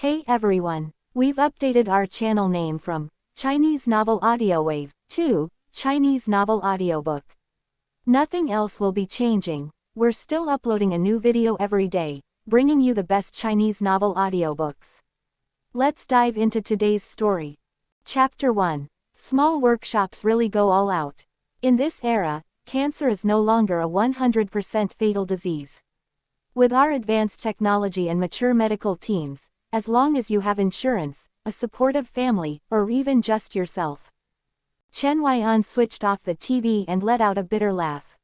Hey everyone, we've updated our channel name from Chinese Novel Audio Wave to Chinese Novel Audiobook. Nothing else will be changing. We're still uploading a new video every day, bringing you the best Chinese novel audiobooks. Let's dive into today's story. Chapter 1. Small workshops really go all out. In this era, cancer is no longer a 100% fatal disease. With our advanced technology and mature medical teams, as long as you have insurance, a supportive family, or even just yourself. Chen Huaian switched off the TV and let out a bitter laugh.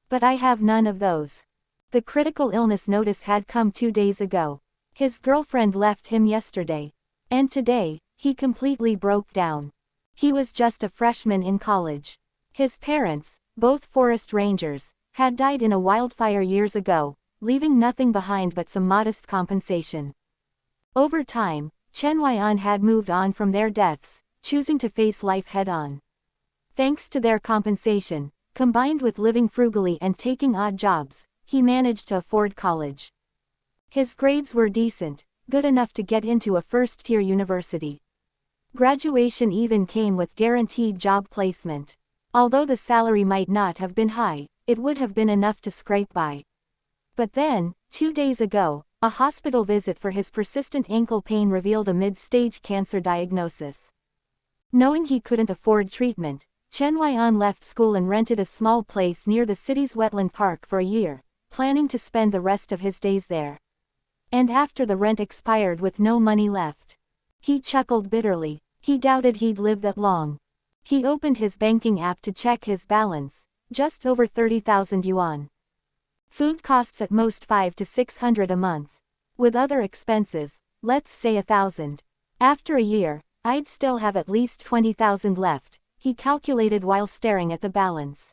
But I have none of those. The critical illness notice had come 2 days ago. His girlfriend left him yesterday. And today, he completely broke down. He was just a freshman in college. His parents, both forest rangers, had died in a wildfire years ago, leaving nothing behind but some modest compensation. Over time, Chen Huaian had moved on from their deaths, choosing to face life head-on. Thanks to their compensation, combined with living frugally and taking odd jobs, he managed to afford college. His grades were decent, good enough to get into a first-tier university. Graduation even came with guaranteed job placement. Although the salary might not have been high, it would have been enough to scrape by. But then, 2 days ago, a hospital visit for his persistent ankle pain revealed a mid-stage cancer diagnosis. Knowing he couldn't afford treatment, Chen Huaian left school and rented a small place near the city's wetland park for a year, planning to spend the rest of his days there. And after the rent expired with no money left, he chuckled bitterly. He doubted he'd live that long. He opened his banking app to check his balance, just over 30,000 yuan. Food costs at most 500 to 600 a month. With other expenses, let's say 1,000. After a year, I'd still have at least 20,000 left, he calculated while staring at the balance.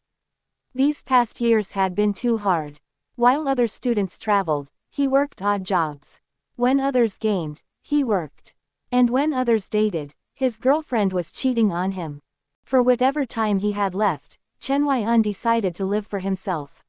These past years had been too hard. While other students traveled, he worked odd jobs. When others gamed, he worked. And when others dated, his girlfriend was cheating on him. For whatever time he had left, Chen Huaian decided to live for himself.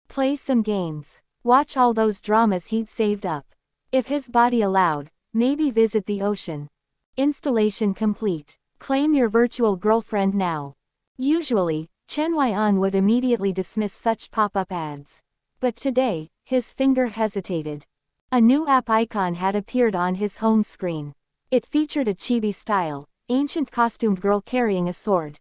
Play some games. Watch all those dramas he'd saved up. If his body allowed, maybe visit the ocean. Installation complete. Claim your virtual girlfriend now. Usually, Chen Huaian would immediately dismiss such pop-up ads. But today, his finger hesitated. A new app icon had appeared on his home screen. It featured a chibi-style, ancient costumed girl carrying a sword.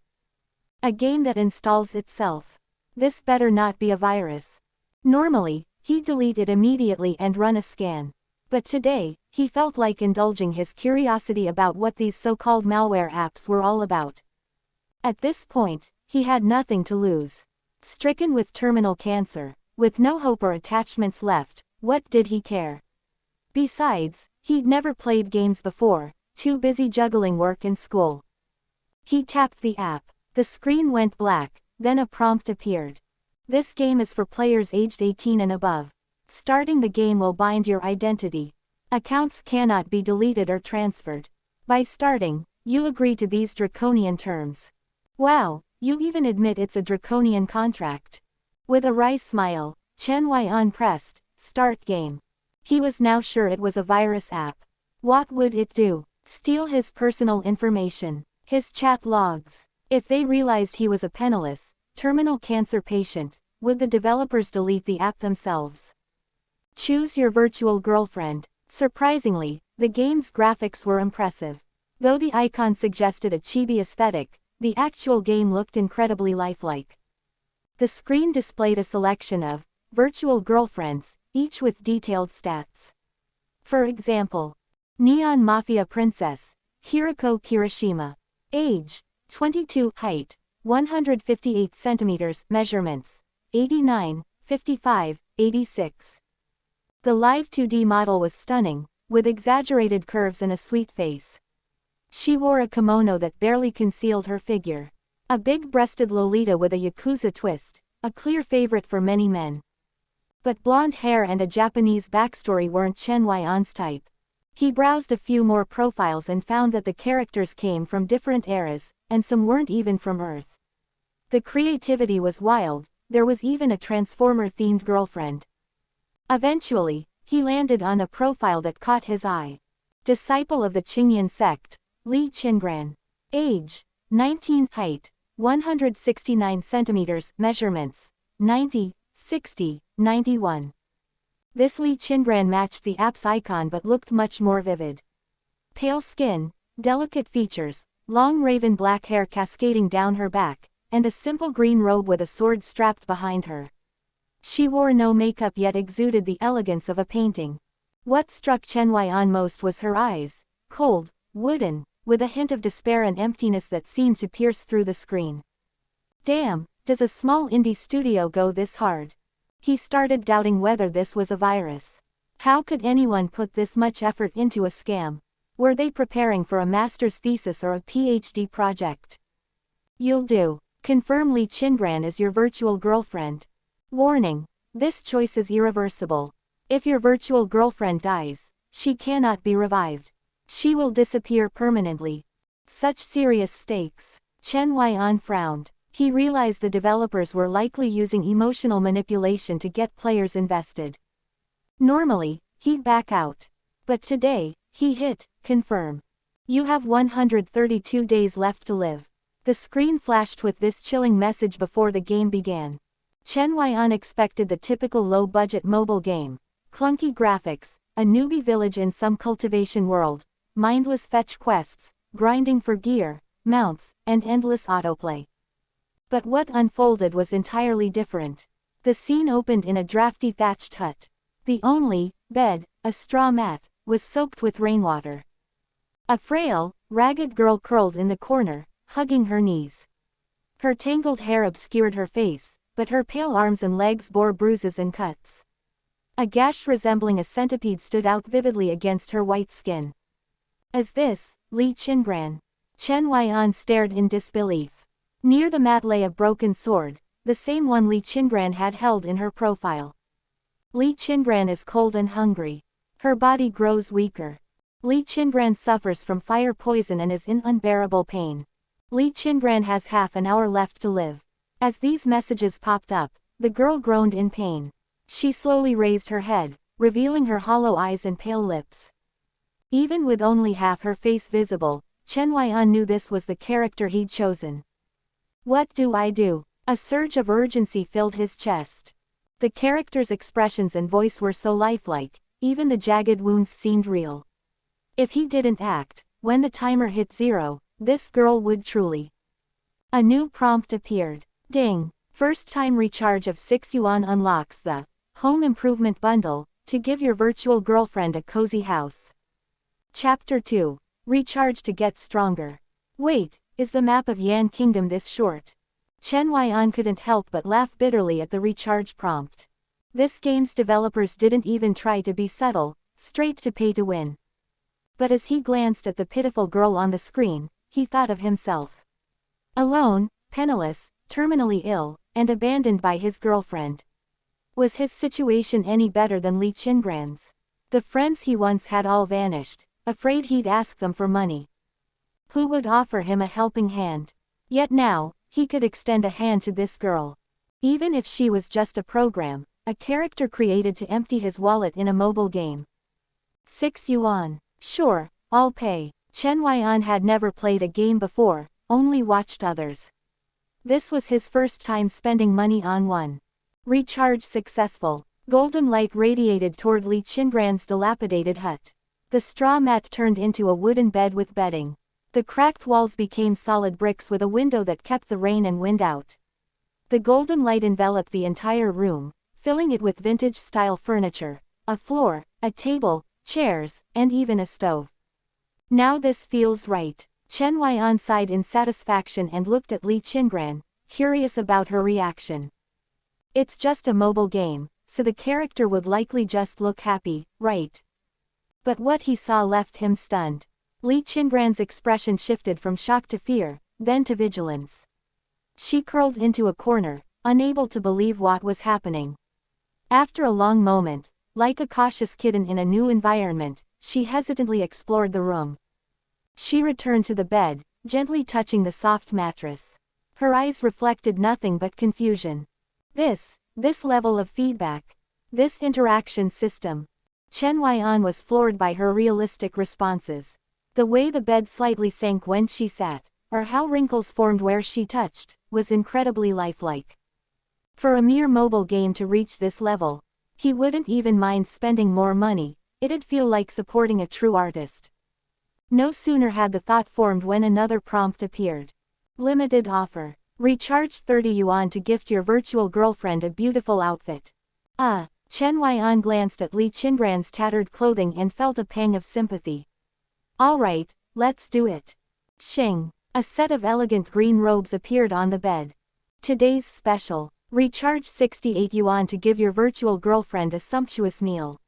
A game that installs itself. This better not be a virus. Normally, he'd delete it immediately and run a scan. But today, he felt like indulging his curiosity about what these so-called malware apps were all about. At this point, he had nothing to lose. Stricken with terminal cancer, with no hope or attachments left, what did he care? Besides, he'd never played games before, too busy juggling work and school. He tapped the app. The screen went black, then a prompt appeared. This game is for players aged 18 and above. Starting the game will bind your identity. Accounts cannot be deleted or transferred. By starting, you agree to these draconian terms. Wow, you even admit it's a draconian contract. With a wry smile, Chen Huaian pressed Start Game. He was now sure it was a virus app. What would it do? Steal his personal information, his chat logs. If they realized he was a penniless, terminal cancer patient, would the developers delete the app themselves? Choose your virtual girlfriend. Surprisingly, the game's graphics were impressive. Though the icon suggested a chibi aesthetic, the actual game looked incredibly lifelike. The screen displayed a selection of virtual girlfriends, each with detailed stats. For example, Neon Mafia Princess, Kiriko Kirishima. Age, 22. Height, 158 centimeters. Measurements, 89, 55, 86. The live 2D model was stunning, with exaggerated curves and a sweet face. She wore a kimono that barely concealed her figure. A big-breasted Lolita with a Yakuza twist, a clear favorite for many men. But blonde hair and a Japanese backstory weren't Chen Huaian's type. He browsed a few more profiles and found that the characters came from different eras, and some weren't even from Earth. The creativity was wild. There was even a Transformer-themed girlfriend. Eventually, he landed on a profile that caught his eye. Disciple of the Cangyun sect, Li Qingran. Age, 19. Height, 169 centimeters. Measurements, 90, 60, 91. This Li Qingran matched the app's icon but looked much more vivid. Pale skin, delicate features, long raven black hair cascading down her back, and a simple green robe with a sword strapped behind her. She wore no makeup yet exuded the elegance of a painting. What struck Chen Huaian most was her eyes, cold, wooden, with a hint of despair and emptiness that seemed to pierce through the screen. Damn, does a small indie studio go this hard? He started doubting whether this was a virus. How could anyone put this much effort into a scam? Were they preparing for a master's thesis or a PhD project? You'll do. Confirm Li Qingran as your virtual girlfriend. Warning. This choice is irreversible. If your virtual girlfriend dies, she cannot be revived. She will disappear permanently. Such serious stakes. Chen Huaian frowned. He realized the developers were likely using emotional manipulation to get players invested. Normally, he'd back out. But today, he hit confirm. You have 132 days left to live. The screen flashed with this chilling message before the game began. Chen Huaian expected the typical low-budget mobile game. Clunky graphics, a newbie village in some cultivation world, mindless fetch quests, grinding for gear, mounts, and endless autoplay. But what unfolded was entirely different. The scene opened in a drafty thatched hut. The only bed, a straw mat, was soaked with rainwater. A frail, ragged girl curled in the corner, hugging her knees. Her tangled hair obscured her face, but her pale arms and legs bore bruises and cuts. A gash resembling a centipede stood out vividly against her white skin. Is this Li Qingran? Chen Huaian stared in disbelief. Near the mat lay a broken sword, the same one Li Qingran had held in her profile. Li Qingran is cold and hungry. Her body grows weaker. Li Qingran suffers from fire poison and is in unbearable pain. Li Qingran has half an hour left to live. As these messages popped up, the girl groaned in pain. She slowly raised her head, revealing her hollow eyes and pale lips. Even with only half her face visible, Chen Huaian knew this was the character he'd chosen. What do I do? A surge of urgency filled his chest. The character's expressions and voice were so lifelike, even the jagged wounds seemed real. If he didn't act, when the timer hit 0, this girl would truly. A new prompt appeared. Ding! First time recharge of 6 yuan unlocks the Home Improvement Bundle, to give your virtual girlfriend a cozy house. Chapter 2. Recharge to get stronger. Wait, is the map of Yan Kingdom this short? Chen Huaian couldn't help but laugh bitterly at the recharge prompt. This game's developers didn't even try to be subtle, straight to pay to win. But as he glanced at the pitiful girl on the screen, he thought of himself. Alone, penniless, terminally ill, and abandoned by his girlfriend. Was his situation any better than Li Qingran's? The friends he once had all vanished, afraid he'd ask them for money. Who would offer him a helping hand? Yet now, he could extend a hand to this girl. Even if she was just a program, a character created to empty his wallet in a mobile game. 6 yuan. Sure, I'll pay. Chen Huaian had never played a game before, only watched others. This was his first time spending money on one. Recharge successful. Golden light radiated toward Li Qingran's dilapidated hut. The straw mat turned into a wooden bed with bedding. The cracked walls became solid bricks with a window that kept the rain and wind out. The golden light enveloped the entire room, filling it with vintage-style furniture, a floor, a table, chairs, and even a stove. Now this feels right. Chen Huaian sighed in satisfaction and looked at Li Qingran, curious about her reaction. It's just a mobile game, so the character would likely just look happy, right? But what he saw left him stunned. Li Qingran's expression shifted from shock to fear, then to vigilance. She curled into a corner, unable to believe what was happening. After a long moment, like a cautious kitten in a new environment, she hesitantly explored the room. She returned to the bed, gently touching the soft mattress. Her eyes reflected nothing but confusion. This level of feedback. This interaction system. Chen Huaian was floored by her realistic responses. The way the bed slightly sank when she sat, or how wrinkles formed where she touched, was incredibly lifelike. For a mere mobile game to reach this level, he wouldn't even mind spending more money. It'd feel like supporting a true artist. No sooner had the thought formed when another prompt appeared. Limited offer. Recharge 30 yuan to gift your virtual girlfriend a beautiful outfit. Chen Huaian glanced at Li Qingran's tattered clothing and felt a pang of sympathy. Alright, let's do it. Xing. A set of elegant green robes appeared on the bed. Today's special. Recharge 68 yuan to give your virtual girlfriend a sumptuous meal.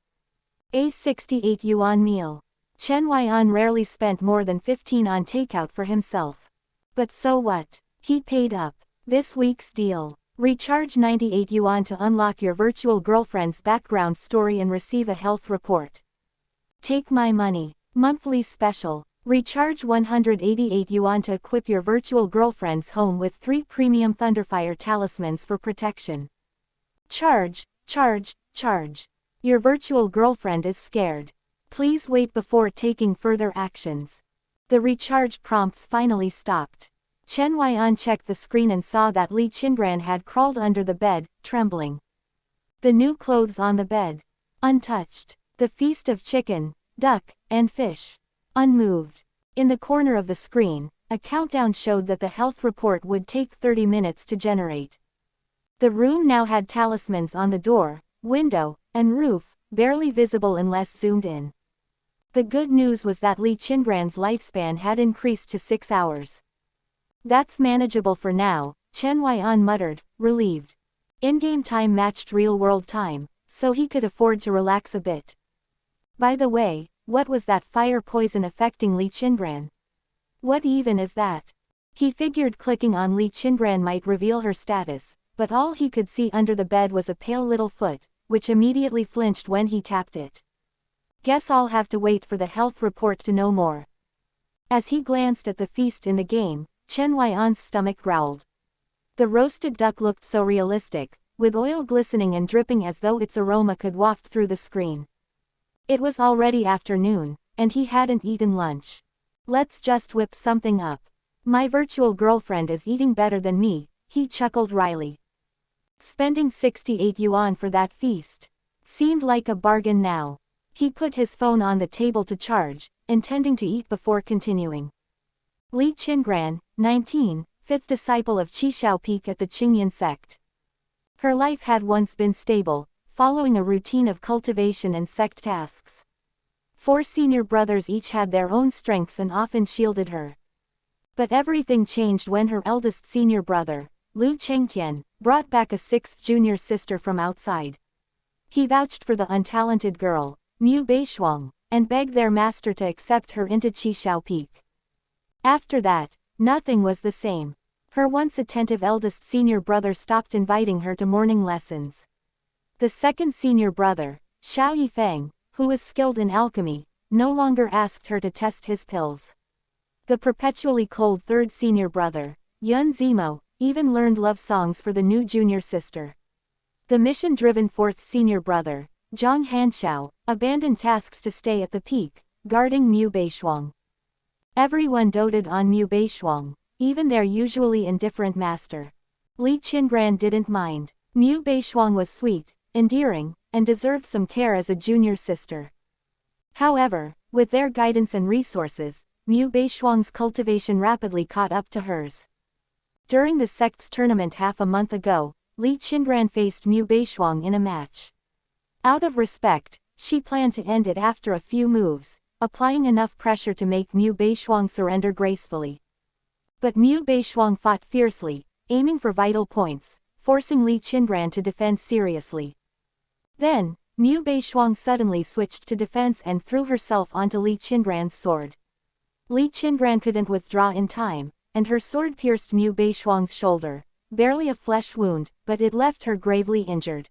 A 68 yuan meal. Chen Huaian rarely spent more than 15 on takeout for himself. But so what? He paid up. This week's deal. Recharge 98 yuan to unlock your virtual girlfriend's background story and receive a health report. Take my money. Monthly special. Recharge 188 yuan to equip your virtual girlfriend's home with 3 premium Thunderfire talismans for protection. Charge, charge, charge. Your virtual girlfriend is scared. Please wait before taking further actions. The recharge prompts finally stopped. Chen Huaian checked the screen and saw that Li Qingran had crawled under the bed, trembling. The new clothes on the bed. Untouched. The feast of chicken, duck, and fish. Unmoved. In the corner of the screen, a countdown showed that the health report would take 30 minutes to generate. The room now had talismans on the door, window, and roof, barely visible unless zoomed in. The good news was that Li Qingran's lifespan had increased to 6 hours. That's manageable for now, Chen Huaian muttered, relieved. In-game time matched real-world time, so he could afford to relax a bit. By the way, what was that fire poison affecting Li Qingran? What even is that? He figured clicking on Li Qingran might reveal her status, but all he could see under the bed was a pale little foot, which immediately flinched when he tapped it. Guess I'll have to wait for the health report to know more. As he glanced at the feast in the game, Chen Huaian's stomach growled. The roasted duck looked so realistic, with oil glistening and dripping as though its aroma could waft through the screen. It was already afternoon, and he hadn't eaten lunch. Let's just whip something up. My virtual girlfriend is eating better than me, he chuckled wryly. Spending 68 yuan for that feast seemed like a bargain now. He put his phone on the table to charge, intending to eat before continuing. Li Qingran, 19, 5th disciple of Qishao Peak at the Cangyun sect. Her life had once been stable, following a routine of cultivation and sect tasks. 4 senior brothers each had their own strengths and often shielded her. But everything changed when her eldest senior brother, Li Qingran, brought back a 6th junior sister from outside. He vouched for the untalented girl, Mu Beishuang, and begged their master to accept her into Qishao Peak. After that, nothing was the same. Her once attentive eldest senior brother stopped inviting her to morning lessons. The second senior brother, Xiao Yifeng, who was skilled in alchemy, no longer asked her to test his pills. The perpetually cold third senior brother, Yun Zimo, even learned love songs for the new junior sister. The mission-driven fourth senior brother, Zhang Hanshao, abandoned tasks to stay at the peak, guarding Mu Beishuang. Everyone doted on Mu Beishuang, even their usually indifferent master. Li Qingran didn't mind. Mu Beishuang was sweet, endearing, and deserved some care as a junior sister. However, with their guidance and resources, Mu Beishuang's cultivation rapidly caught up to hers. During the sect's tournament half a month ago, Li Qingran faced Mu Beishuang in a match. Out of respect, she planned to end it after a few moves, applying enough pressure to make Mu Beishuang surrender gracefully. But Mu Beishuang fought fiercely, aiming for vital points, forcing Li Qingran to defend seriously. Then, Mu Beishuang suddenly switched to defense and threw herself onto Li Qingran's sword. Li Qingran couldn't withdraw in time, and her sword pierced Mu Beishuang's shoulder, barely a flesh wound, but it left her gravely injured.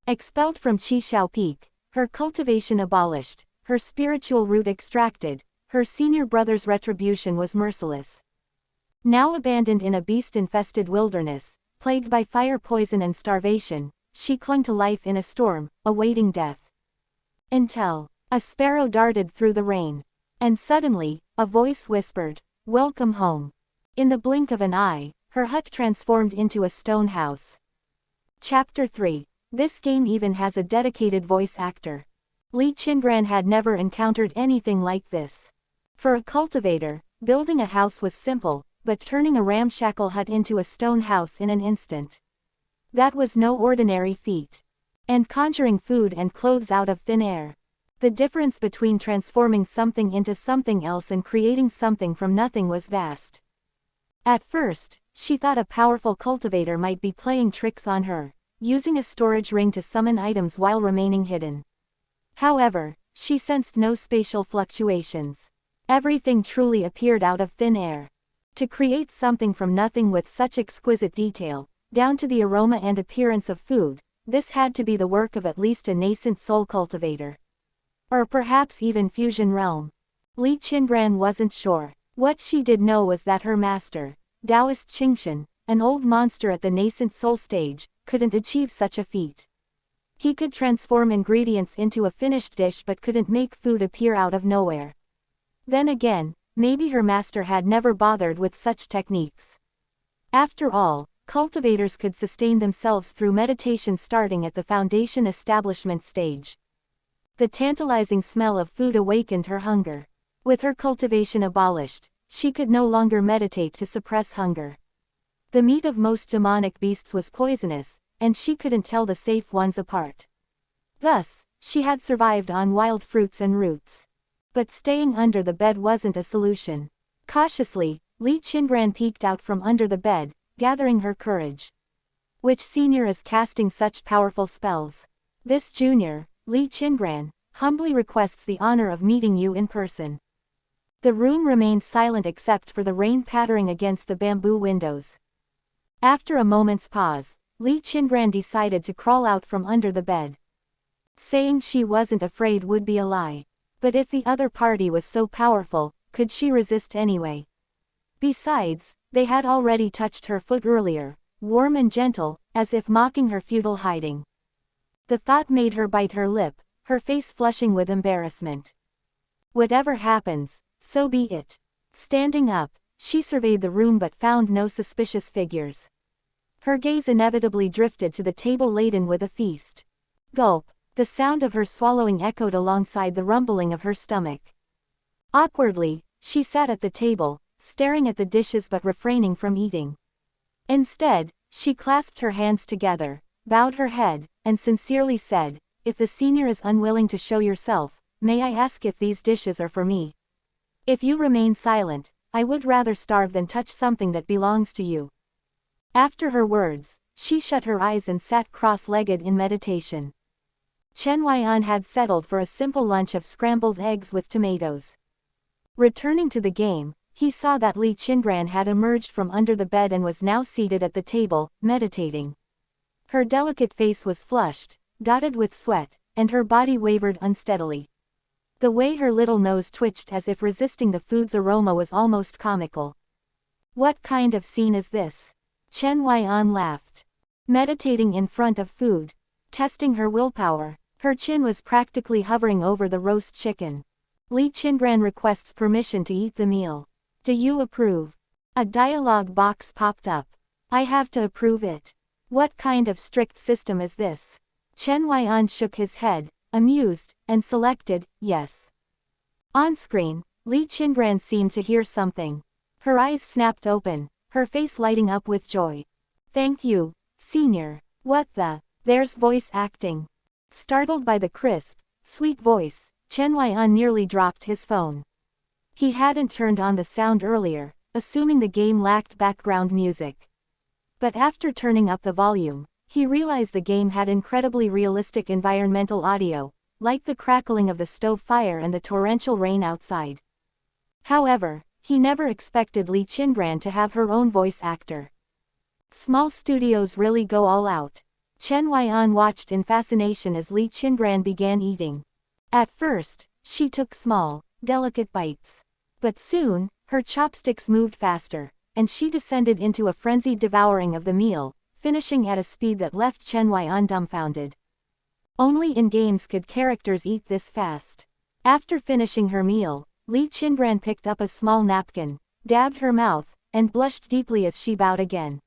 Expelled from Qishao Peak, her cultivation abolished, her spiritual root extracted, her senior brother's retribution was merciless. Now abandoned in a beast-infested wilderness, plagued by fire poison and starvation, she clung to life in a storm, awaiting death. Until a sparrow darted through the rain. And suddenly, a voice whispered, "Welcome home." In the blink of an eye, her hut transformed into a stone house. Chapter 3. This game even has a dedicated voice actor. Li Qingran had never encountered anything like this. For a cultivator, building a house was simple, but turning a ramshackle hut into a stone house in an instant. That was no ordinary feat. And conjuring food and clothes out of thin air. The difference between transforming something into something else and creating something from nothing was vast. At first, she thought a powerful cultivator might be playing tricks on her, using a storage ring to summon items while remaining hidden. However, she sensed no spatial fluctuations. Everything truly appeared out of thin air. To create something from nothing with such exquisite detail, down to the aroma and appearance of food, this had to be the work of at least a nascent soul cultivator. Or perhaps even fusion realm. Li Qingran wasn't sure. What she did know was that her master, Taoist Qingshan, an old monster at the nascent soul stage, couldn't achieve such a feat. He could transform ingredients into a finished dish but couldn't make food appear out of nowhere. Then again, maybe her master had never bothered with such techniques. After all, cultivators could sustain themselves through meditation starting at the foundation establishment stage. The tantalizing smell of food awakened her hunger. With her cultivation abolished, she could no longer meditate to suppress hunger. The meat of most demonic beasts was poisonous, and she couldn't tell the safe ones apart. Thus, she had survived on wild fruits and roots. But staying under the bed wasn't a solution. Cautiously, Li Qingran peeked out from under the bed, gathering her courage. Which senior is casting such powerful spells? This junior, Li Qingran, humbly requests the honor of meeting you in person. The room remained silent except for the rain pattering against the bamboo windows. After a moment's pause, Li Qingran decided to crawl out from under the bed. Saying she wasn't afraid would be a lie. But if the other party was so powerful, could she resist anyway? Besides, they had already touched her foot earlier, warm and gentle, as if mocking her futile hiding. The thought made her bite her lip, her face flushing with embarrassment. Whatever happens, so be it. Standing up, she surveyed the room but found no suspicious figures. Her gaze inevitably drifted to the table laden with a feast. Gulp. The sound of her swallowing echoed alongside the rumbling of her stomach. Awkwardly, she sat at the table, staring at the dishes but refraining from eating. Instead, she clasped her hands together, bowed her head, and sincerely said, "If the senior is unwilling to show yourself, may I ask if these dishes are for me? If you remain silent, I would rather starve than touch something that belongs to you." After her words, she shut her eyes and sat cross-legged in meditation. Chen Huaian had settled for a simple lunch of scrambled eggs with tomatoes. Returning to the game, he saw that Li Qingran had emerged from under the bed and was now seated at the table, meditating. Her delicate face was flushed, dotted with sweat, and her body wavered unsteadily. The way her little nose twitched as if resisting the food's aroma was almost comical. "What kind of scene is this?" Chen Huaian laughed. Meditating in front of food. Testing her willpower. Her chin was practically hovering over the roast chicken. Li Qingran requests permission to eat the meal. "Do you approve?" A dialogue box popped up. "I have to approve it. What kind of strict system is this?" Chen Huaian shook his head, amused, and selected, "Yes." On screen, Li Qingran seemed to hear something. Her eyes snapped open, her face lighting up with joy. "Thank you, senior." "What the? There's voice acting." Startled by the crisp, sweet voice, Chen Huaian nearly dropped his phone. He hadn't turned on the sound earlier, assuming the game lacked background music. But after turning up the volume, he realized the game had incredibly realistic environmental audio, like the crackling of the stove fire and the torrential rain outside. However, he never expected Li Qingran to have her own voice actor. Small studios really go all out. Chen Huaian watched in fascination as Li Qingran began eating. At first, she took small, delicate bites. But soon, her chopsticks moved faster, and she descended into a frenzied devouring of the meal, finishing at a speed that left Chen Huaian dumbfounded. Only in games could characters eat this fast. After finishing her meal, Li Qingran picked up a small napkin, dabbed her mouth, and blushed deeply as she bowed again.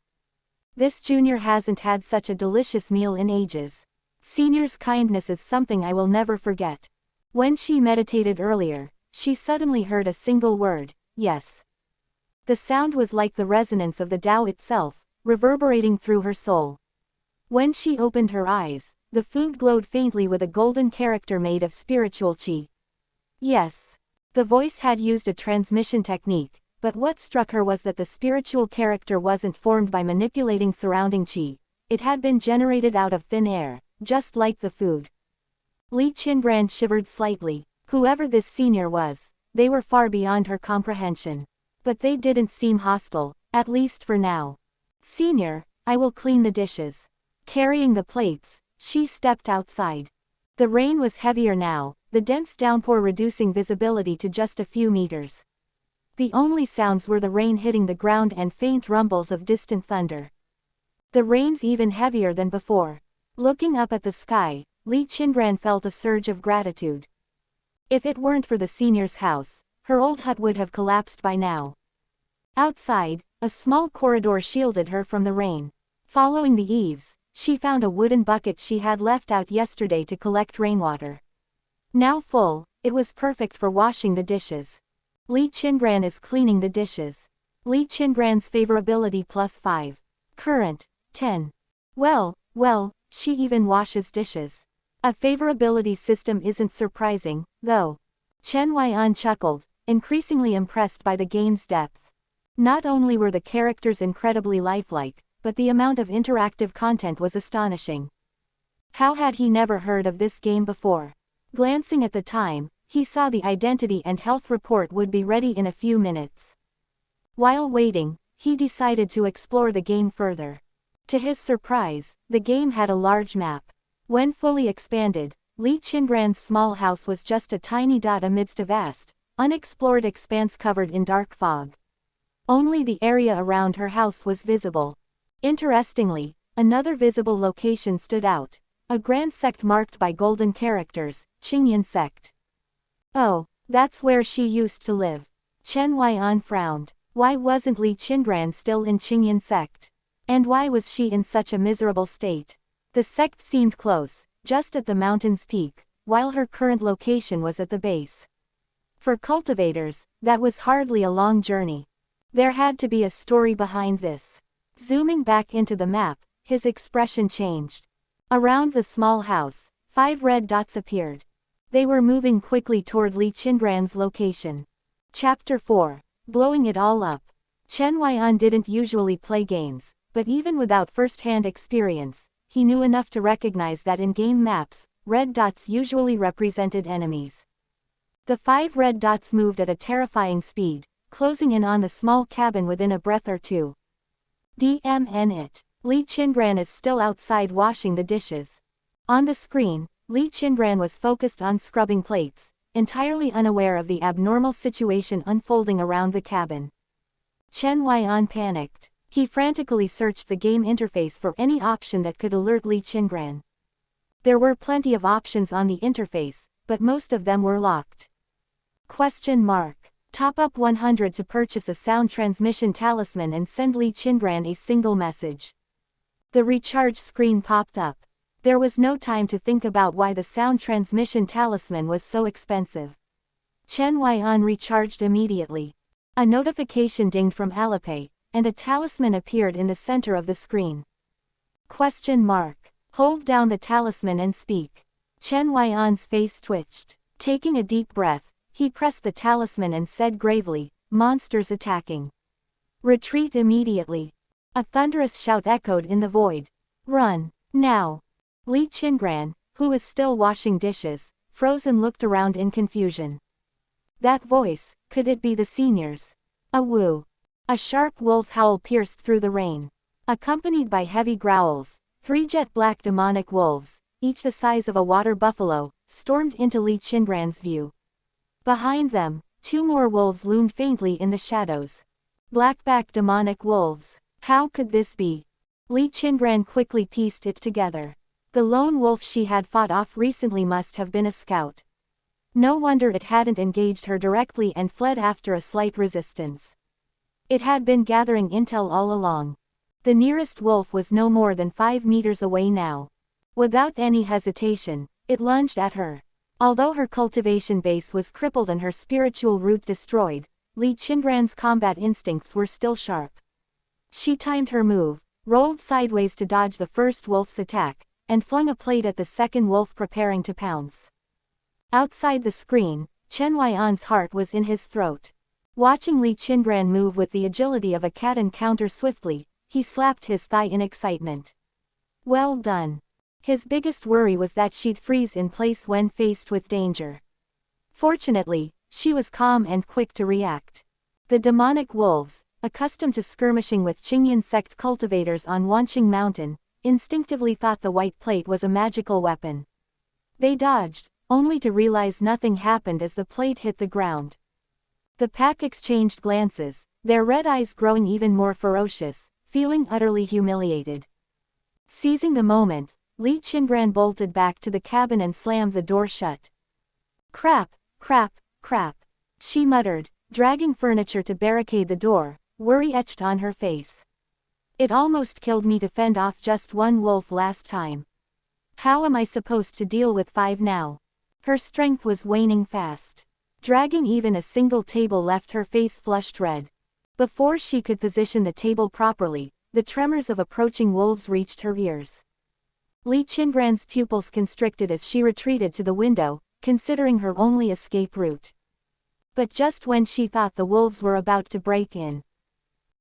This junior hasn't had such a delicious meal in ages. Senior's kindness is something I will never forget. When she meditated earlier, she suddenly heard a single word, yes. The sound was like the resonance of the Tao itself, reverberating through her soul. When she opened her eyes, the food glowed faintly with a golden character made of spiritual qi. Yes. The voice had used a transmission technique, but what struck her was that the spiritual character wasn't formed by manipulating surrounding qi. It had been generated out of thin air, just like the food. Li Qingran shivered slightly. Whoever this senior was, they were far beyond her comprehension. But they didn't seem hostile, at least for now. Senior, I will clean the dishes. Carrying the plates, she stepped outside. The rain was heavier now, the dense downpour reducing visibility to just a few meters. The only sounds were the rain hitting the ground and faint rumbles of distant thunder. The rain's even heavier than before. Looking up at the sky, Li Qingran felt a surge of gratitude. If it weren't for the senior's house, her old hut would have collapsed by now. Outside, a small corridor shielded her from the rain. Following the eaves, she found a wooden bucket she had left out yesterday to collect rainwater. Now full, it was perfect for washing the dishes. Li Qingran is cleaning the dishes. Li Qingran's favorability +5. Current, 10. Well, she even washes dishes. A favorability system isn't surprising, though. Chen Huaian chuckled, increasingly impressed by the game's depth. Not only were the characters incredibly lifelike, but the amount of interactive content was astonishing. How had he never heard of this game before? Glancing at the time, he saw the identity and health report would be ready in a few minutes. While waiting, he decided to explore the game further. To his surprise, the game had a large map. When fully expanded, Li Qingran's small house was just a tiny dot amidst a vast, unexplored expanse covered in dark fog. Only the area around her house was visible. Interestingly, another visible location stood out. A grand sect marked by golden characters, Cangyun sect. Oh, that's where she used to live. Chen Huaian frowned. Why wasn't Li Qingran still in Cangyun sect? And why was she in such a miserable state? The sect seemed close, just at the mountain's peak, while her current location was at the base. For cultivators, that was hardly a long journey. There had to be a story behind this. Zooming back into the map, his expression changed. Around the small house, 5 red dots appeared. They were moving quickly toward Li Qingran's location. Chapter 4. Blowing it all up. Chen Huaian didn't usually play games, but even without first-hand experience, he knew enough to recognize that in game maps, red dots usually represented enemies. The 5 red dots moved at a terrifying speed, closing in on the small cabin within a breath or two. It. Li Qingran is still outside washing the dishes. On the screen, Li Qingran was focused on scrubbing plates, entirely unaware of the abnormal situation unfolding around the cabin. Chen Huaian panicked. He frantically searched the game interface for any option that could alert Li Qingran. There were plenty of options on the interface, but most of them were locked. Top up 100 to purchase a sound transmission talisman and send Li Qingran a single message. The recharge screen popped up. There was no time to think about why the sound transmission talisman was so expensive. Chen Huaian recharged immediately. A notification dinged from Alipay, and a talisman appeared in the center of the screen. Hold down the talisman and speak. Chen Huaian's face twitched. Taking a deep breath, he pressed the talisman and said gravely, "Monsters attacking. Retreat immediately." A thunderous shout echoed in the void. "Run, now." Li Qingran, who was still washing dishes, froze and looked around in confusion. That voice, could it be the senior's? A woo. A sharp wolf howl pierced through the rain. Accompanied by heavy growls, 3 jet-black demonic wolves, each the size of a water buffalo, stormed into Li Qingran's view. Behind them, 2 more wolves loomed faintly in the shadows. Blackback demonic wolves. How could this be? Li Qingran quickly pieced it together. The lone wolf she had fought off recently must have been a scout. No wonder it hadn't engaged her directly and fled after a slight resistance. It had been gathering intel all along. The nearest wolf was no more than 5 meters away now. Without any hesitation, it lunged at her. Although her cultivation base was crippled and her spiritual root destroyed, Li Qingran's combat instincts were still sharp. She timed her move, rolled sideways to dodge the first wolf's attack, and flung a plate at the second wolf preparing to pounce. Outside the screen, Chen Huaian's heart was in his throat. Watching Li Qingran move with the agility of a cat and counter swiftly, he slapped his thigh in excitement. Well done. His biggest worry was that she'd freeze in place when faced with danger. Fortunately, she was calm and quick to react. The demonic wolves, accustomed to skirmishing with Cangyun sect cultivators on Wanqing Mountain, instinctively thought the white plate was a magical weapon. They dodged, only to realize nothing happened as the plate hit the ground. The pack exchanged glances, their red eyes growing even more ferocious, feeling utterly humiliated. Seizing the moment, Li Qingran bolted back to the cabin and slammed the door shut. Crap, crap, crap, she muttered, dragging furniture to barricade the door, worry etched on her face. It almost killed me to fend off just one wolf last time. How am I supposed to deal with 5 now? Her strength was waning fast. Dragging even a single table left her face flushed red. Before she could position the table properly, the tremors of approaching wolves reached her ears. Li Qingran's pupils constricted as she retreated to the window, considering her only escape route. But just when she thought the wolves were about to break in.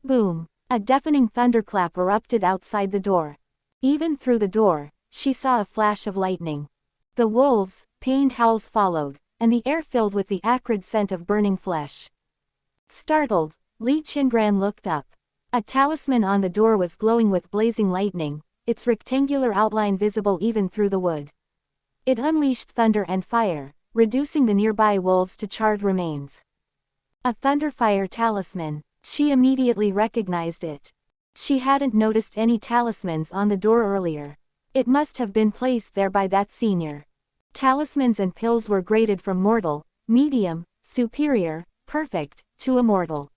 Boom! A deafening thunderclap erupted outside the door. Even through the door, she saw a flash of lightning. The wolves' pained howls followed, and the air filled with the acrid scent of burning flesh. Startled, Li Qingran looked up. A talisman on the door was glowing with blazing lightning, its rectangular outline visible even through the wood. It unleashed thunder and fire, reducing the nearby wolves to charred remains. A thunderfire talisman. She immediately recognized it. She hadn't noticed any talismans on the door earlier. It must have been placed there by that senior. Talismans and pills were graded from mortal, medium, superior, perfect, to immortal.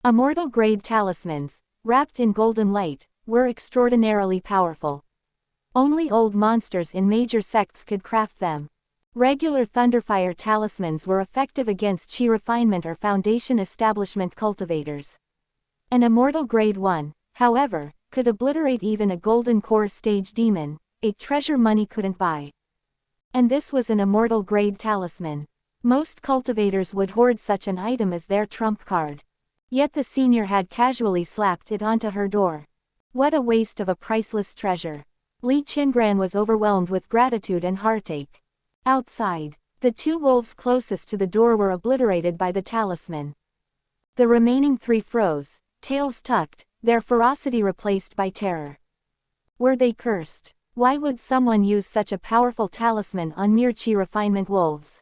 Immortal grade talismans, wrapped in golden light, were extraordinarily powerful. Only old monsters in major sects could craft them. Regular thunderfire talismans were effective against chi refinement or foundation establishment cultivators. An immortal grade 1, however, could obliterate even a golden core stage demon, a treasure money couldn't buy. And this was an immortal grade talisman. Most cultivators would hoard such an item as their trump card. Yet the senior had casually slapped it onto her door. What a waste of a priceless treasure. Li Qingran was overwhelmed with gratitude and heartache. Outside, the 2 wolves closest to the door were obliterated by the talisman. The remaining 3 froze, tails tucked, their ferocity replaced by terror. Were they cursed? Why would someone use such a powerful talisman on mere chi refinement wolves?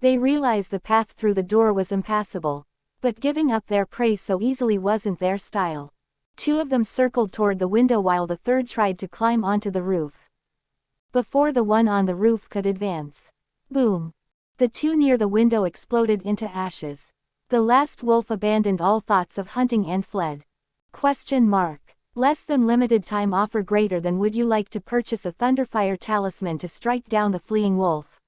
They realized the path through the door was impassable. But giving up their prey so easily wasn't their style. 2 of them circled toward the window while the third tried to climb onto the roof. Before the one on the roof could advance. Boom! The 2 near the window exploded into ashes. The last wolf abandoned all thoughts of hunting and fled. Question mark. Less than limited time offer greater than would you like to purchase a Thunderfire talisman to strike down the fleeing wolf?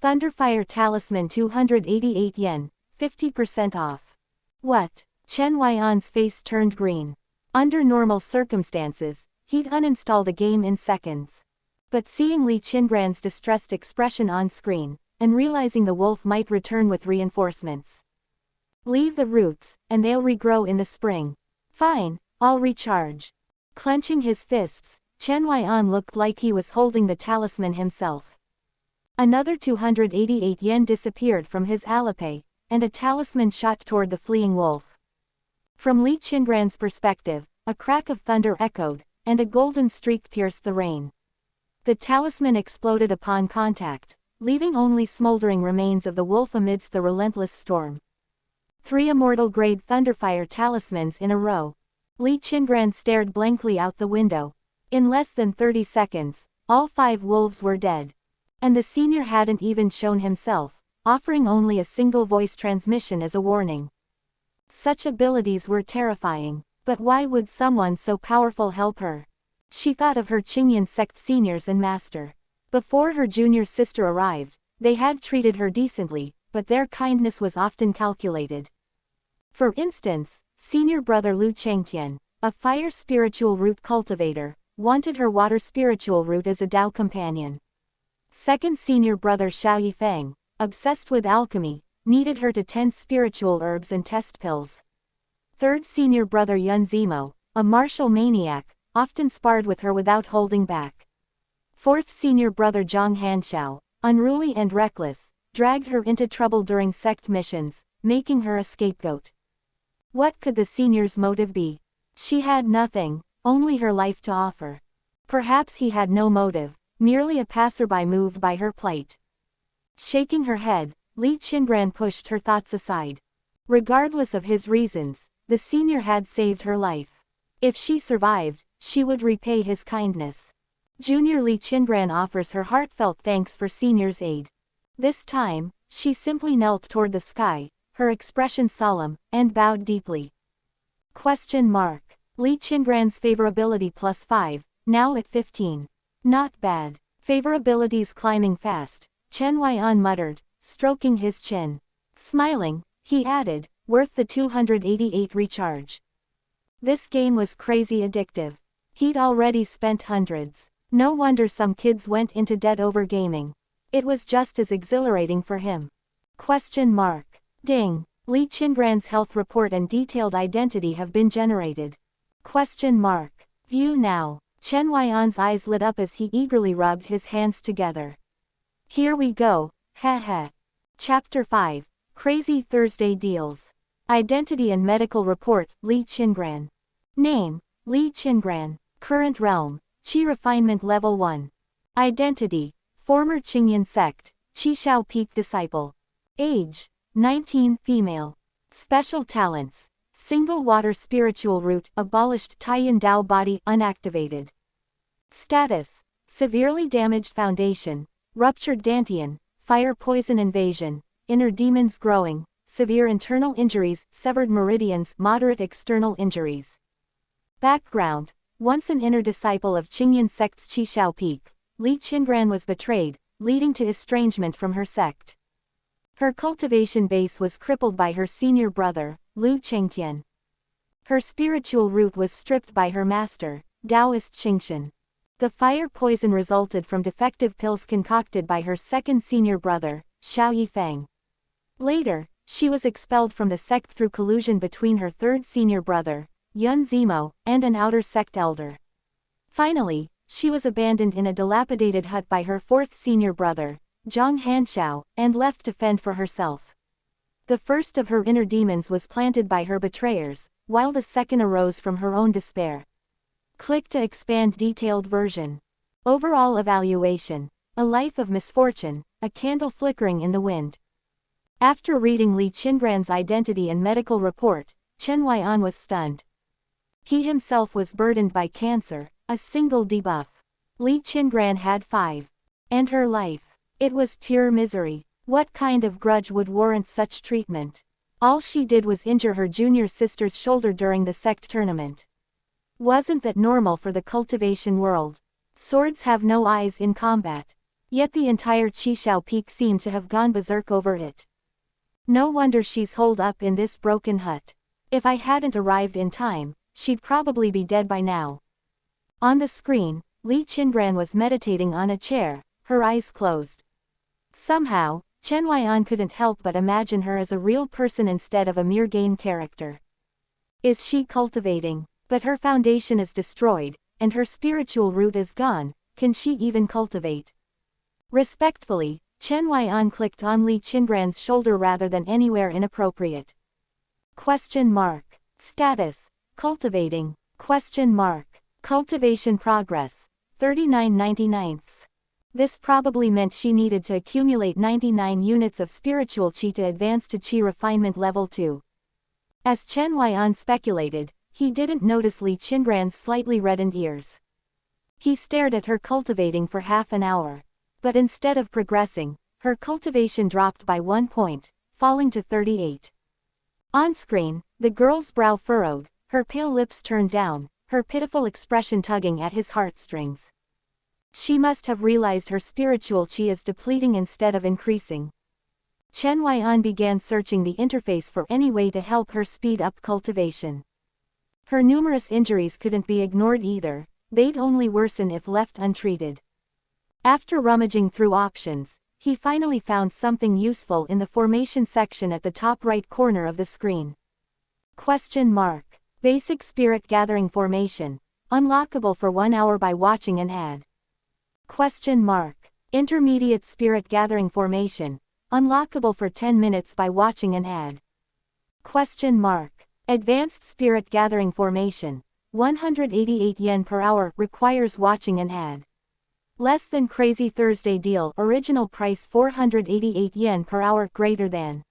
Thunderfire talisman 288 yen, 50% off. What? Chen Huaian's face turned green. Under normal circumstances, he'd uninstall the game in seconds. But seeing Li Qingran's distressed expression on screen, and realizing the wolf might return with reinforcements. Leave the roots, and they'll regrow in the spring. Fine, I'll recharge. Clenching his fists, Chen Huaian looked like he was holding the talisman himself. Another 288 yen disappeared from his alipay, and a talisman shot toward the fleeing wolf. From Li Qingran's perspective, a crack of thunder echoed, and a golden streak pierced the rain. The talisman exploded upon contact, leaving only smoldering remains of the wolf amidst the relentless storm. 3 immortal-grade Thunderfire talismans in a row. Li Qingran stared blankly out the window. In less than 30 seconds, all 5 wolves were dead. And the senior hadn't even shown himself, offering only a single voice transmission as a warning. Such abilities were terrifying, but why would someone so powerful help her? She thought of her Cangyun sect seniors and master. Before her junior sister arrived, they had treated her decently, but their kindness was often calculated. For instance, senior brother Li Qingran, a fire spiritual root cultivator, wanted her water spiritual root as a Tao companion. Second senior brother Xiao Yifeng, obsessed with alchemy, needed her to tend spiritual herbs and test pills. Third senior brother Yun Zimo, a martial maniac, often sparred with her without holding back. Fourth senior brother Zhang Hanshao, unruly and reckless, dragged her into trouble during sect missions, making her a scapegoat. What could the senior's motive be? She had nothing, only her life to offer. Perhaps he had no motive, merely a passerby moved by her plight. Shaking her head, Li Qingran pushed her thoughts aside. Regardless of his reasons, the senior had saved her life. If she survived, she would repay his kindness. Junior Li Qingran offers her heartfelt thanks for senior's aid. This time, she simply knelt toward the sky, her expression solemn, and bowed deeply. Li Qingran's favorability +5, now at 15. Not bad. Favorability's climbing fast, Chen Huaian muttered, stroking his chin. Smiling, he added, worth the 288 recharge. This game was crazy addictive. He'd already spent hundreds. No wonder some kids went into debt over gaming. It was just as exhilarating for him. Ding. Li Qingran's health report and detailed identity have been generated. View now. Chen Huaian's eyes lit up as he eagerly rubbed his hands together. Here we go, heh. Chapter 5. Crazy Thursday Deals. Identity and medical report, Li Qingran. Name, Li Qingran. Current realm, Qi refinement level 1. Identity, former Cangyun sect, Qishao peak disciple. Age, 19, female. Special talents, single water spiritual root, abolished Taiyan Dao body, unactivated. Status, severely damaged foundation, ruptured dantian, fire poison invasion, inner demons growing, severe internal injuries, severed meridians, moderate external injuries. Background, once an inner disciple of Cangyun sect's Qishao peak, Li Qingran was betrayed, leading to estrangement from her sect. Her cultivation base was crippled by her senior brother, Li Qingran. Her spiritual root was stripped by her master, Taoist Qingshan. The fire poison resulted from defective pills concocted by her second senior brother, Xiao Yifeng. Later, she was expelled from the sect through collusion between her third senior brother, Yun Zimo, and an outer sect elder. Finally, she was abandoned in a dilapidated hut by her fourth senior brother, Zhang Hanshao, and left to fend for herself. The first of her inner demons was planted by her betrayers, while the second arose from her own despair. Click to expand detailed version. Overall evaluation. A life of misfortune, a candle flickering in the wind. After reading Li Qingran's identity and medical report, Chen Huaian was stunned. He himself was burdened by cancer, a single debuff. Li Qingran had 5. And her life. It was pure misery. What kind of grudge would warrant such treatment? All she did was injure her junior sister's shoulder during the sect tournament. Wasn't that normal for the cultivation world? Swords have no eyes in combat. Yet the entire Qishao peak seemed to have gone berserk over it. No wonder she's holed up in this broken hut. If I hadn't arrived in time, she'd probably be dead by now. On the screen, Li Qingran was meditating on a chair, her eyes closed. Somehow, Chen Huaian couldn't help but imagine her as a real person instead of a mere game character. Is she cultivating? But her foundation is destroyed, and her spiritual root is gone, can she even cultivate? Respectfully, Chen Huaian clicked on Li Qingran's shoulder rather than anywhere inappropriate. Status, cultivating, cultivation progress, 39/99. This probably meant she needed to accumulate 99 units of spiritual qi to advance to qi refinement level 2. As Chen Huaian speculated, he didn't notice Li Qingran's slightly reddened ears. He stared at her cultivating for half an hour. But instead of progressing, her cultivation dropped by 1 point, falling to 38. On screen, the girl's brow furrowed, her pale lips turned down, her pitiful expression tugging at his heartstrings. She must have realized her spiritual chi is depleting instead of increasing. Chen Huaian began searching the interface for any way to help her speed up cultivation. Her numerous injuries couldn't be ignored either, they'd only worsen if left untreated. After rummaging through options, he finally found something useful in the formation section at the top right corner of the screen. Question mark. Basic Spirit Gathering Formation. Unlockable for 1 hour by watching an ad. Question mark. Intermediate Spirit Gathering Formation. Unlockable for 10 minutes by watching an ad. Question mark. Advanced Spirit Gathering Formation. 188 yen per hour, requires watching an ad. Less than Crazy Thursday deal, original price 488 yen per hour, greater than.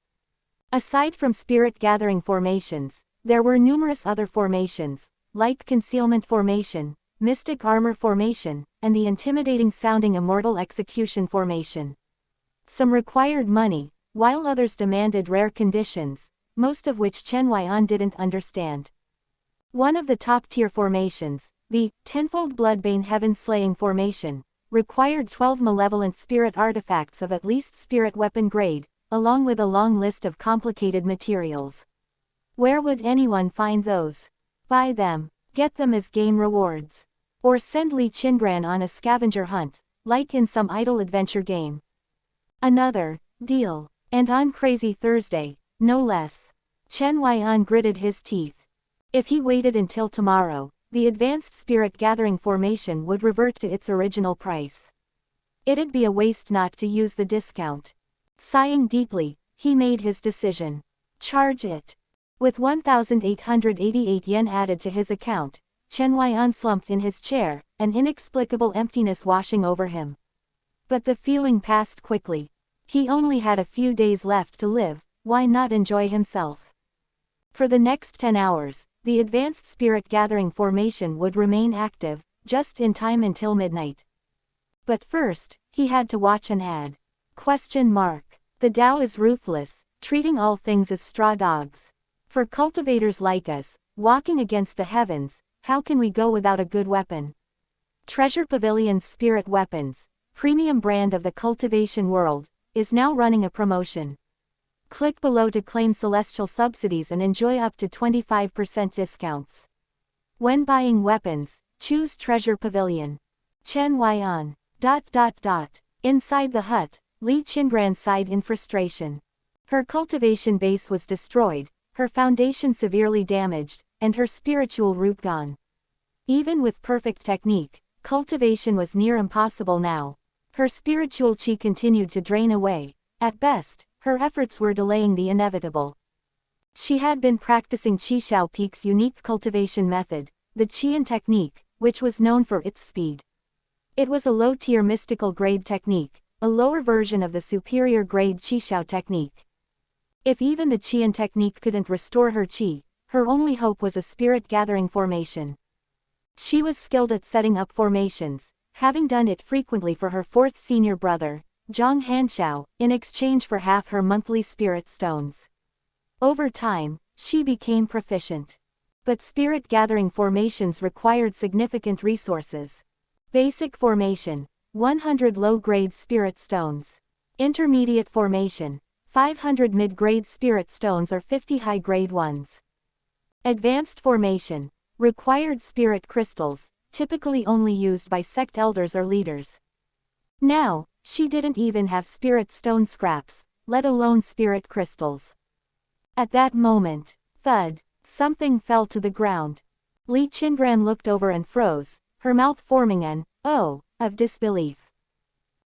Aside from Spirit Gathering formations, there were numerous other formations, like Concealment Formation, Mystic Armor Formation, and the intimidating sounding Immortal Execution Formation. Some required money, while others demanded rare conditions, most of which Chen Huaian didn't understand. One of the top-tier formations, the Tenfold Bloodbane Heaven-Slaying Formation, required 12 malevolent spirit artifacts of at least spirit weapon grade, along with a long list of complicated materials. Where would anyone find those? Buy them, get them as game rewards. Or send Li Qingran on a scavenger hunt, like in some idle adventure game. Another deal, and on Crazy Thursday, no less. Chen Huaian gritted his teeth. If he waited until tomorrow, the Advanced Spirit Gathering Formation would revert to its original price. It'd be a waste not to use the discount. Sighing deeply, he made his decision. Charge it. With 1,888 yen added to his account, Chen Huaian slumped in his chair, an inexplicable emptiness washing over him. But the feeling passed quickly. He only had a few days left to live, why not enjoy himself? For the next 10 hours, the Advanced Spirit Gathering Formation would remain active, just in time until midnight. But first, he had to watch an ad. Question mark. The Tao is ruthless, treating all things as straw dogs. For cultivators like us, walking against the heavens, how can we go without a good weapon? Treasure Pavilion's Spirit Weapons, premium brand of the cultivation world, is now running a promotion. Click below to claim celestial subsidies and enjoy up to 25% discounts. When buying weapons, choose Treasure Pavilion. Chen Huaian. Inside the hut, Li Qingran sighed in frustration. Her cultivation base was destroyed, her foundation severely damaged, and her spiritual root gone. Even with perfect technique, cultivation was near impossible now. Her spiritual chi continued to drain away. At best, her efforts were delaying the inevitable. She had been practicing Qi Shao Peak's unique cultivation method, the Qian technique, which was known for its speed. It was a low-tier mystical grade technique, a lower version of the superior grade Qi Shao technique. If even the Qian technique couldn't restore her Qi, her only hope was a spirit gathering formation. She was skilled at setting up formations, having done it frequently for her fourth senior brother, Zhang Hanshao, in exchange for half her monthly spirit stones. Over time, she became proficient. But spirit gathering formations required significant resources. Basic formation, 100 low-grade spirit stones. Intermediate formation, 500 mid-grade spirit stones or 50 high-grade ones. Advanced formation, required spirit crystals, typically only used by sect elders or leaders. Now, she didn't even have spirit stone scraps, let alone spirit crystals. At that moment, thud, something fell to the ground. Li Qingran looked over and froze, her mouth forming an "oh" of disbelief.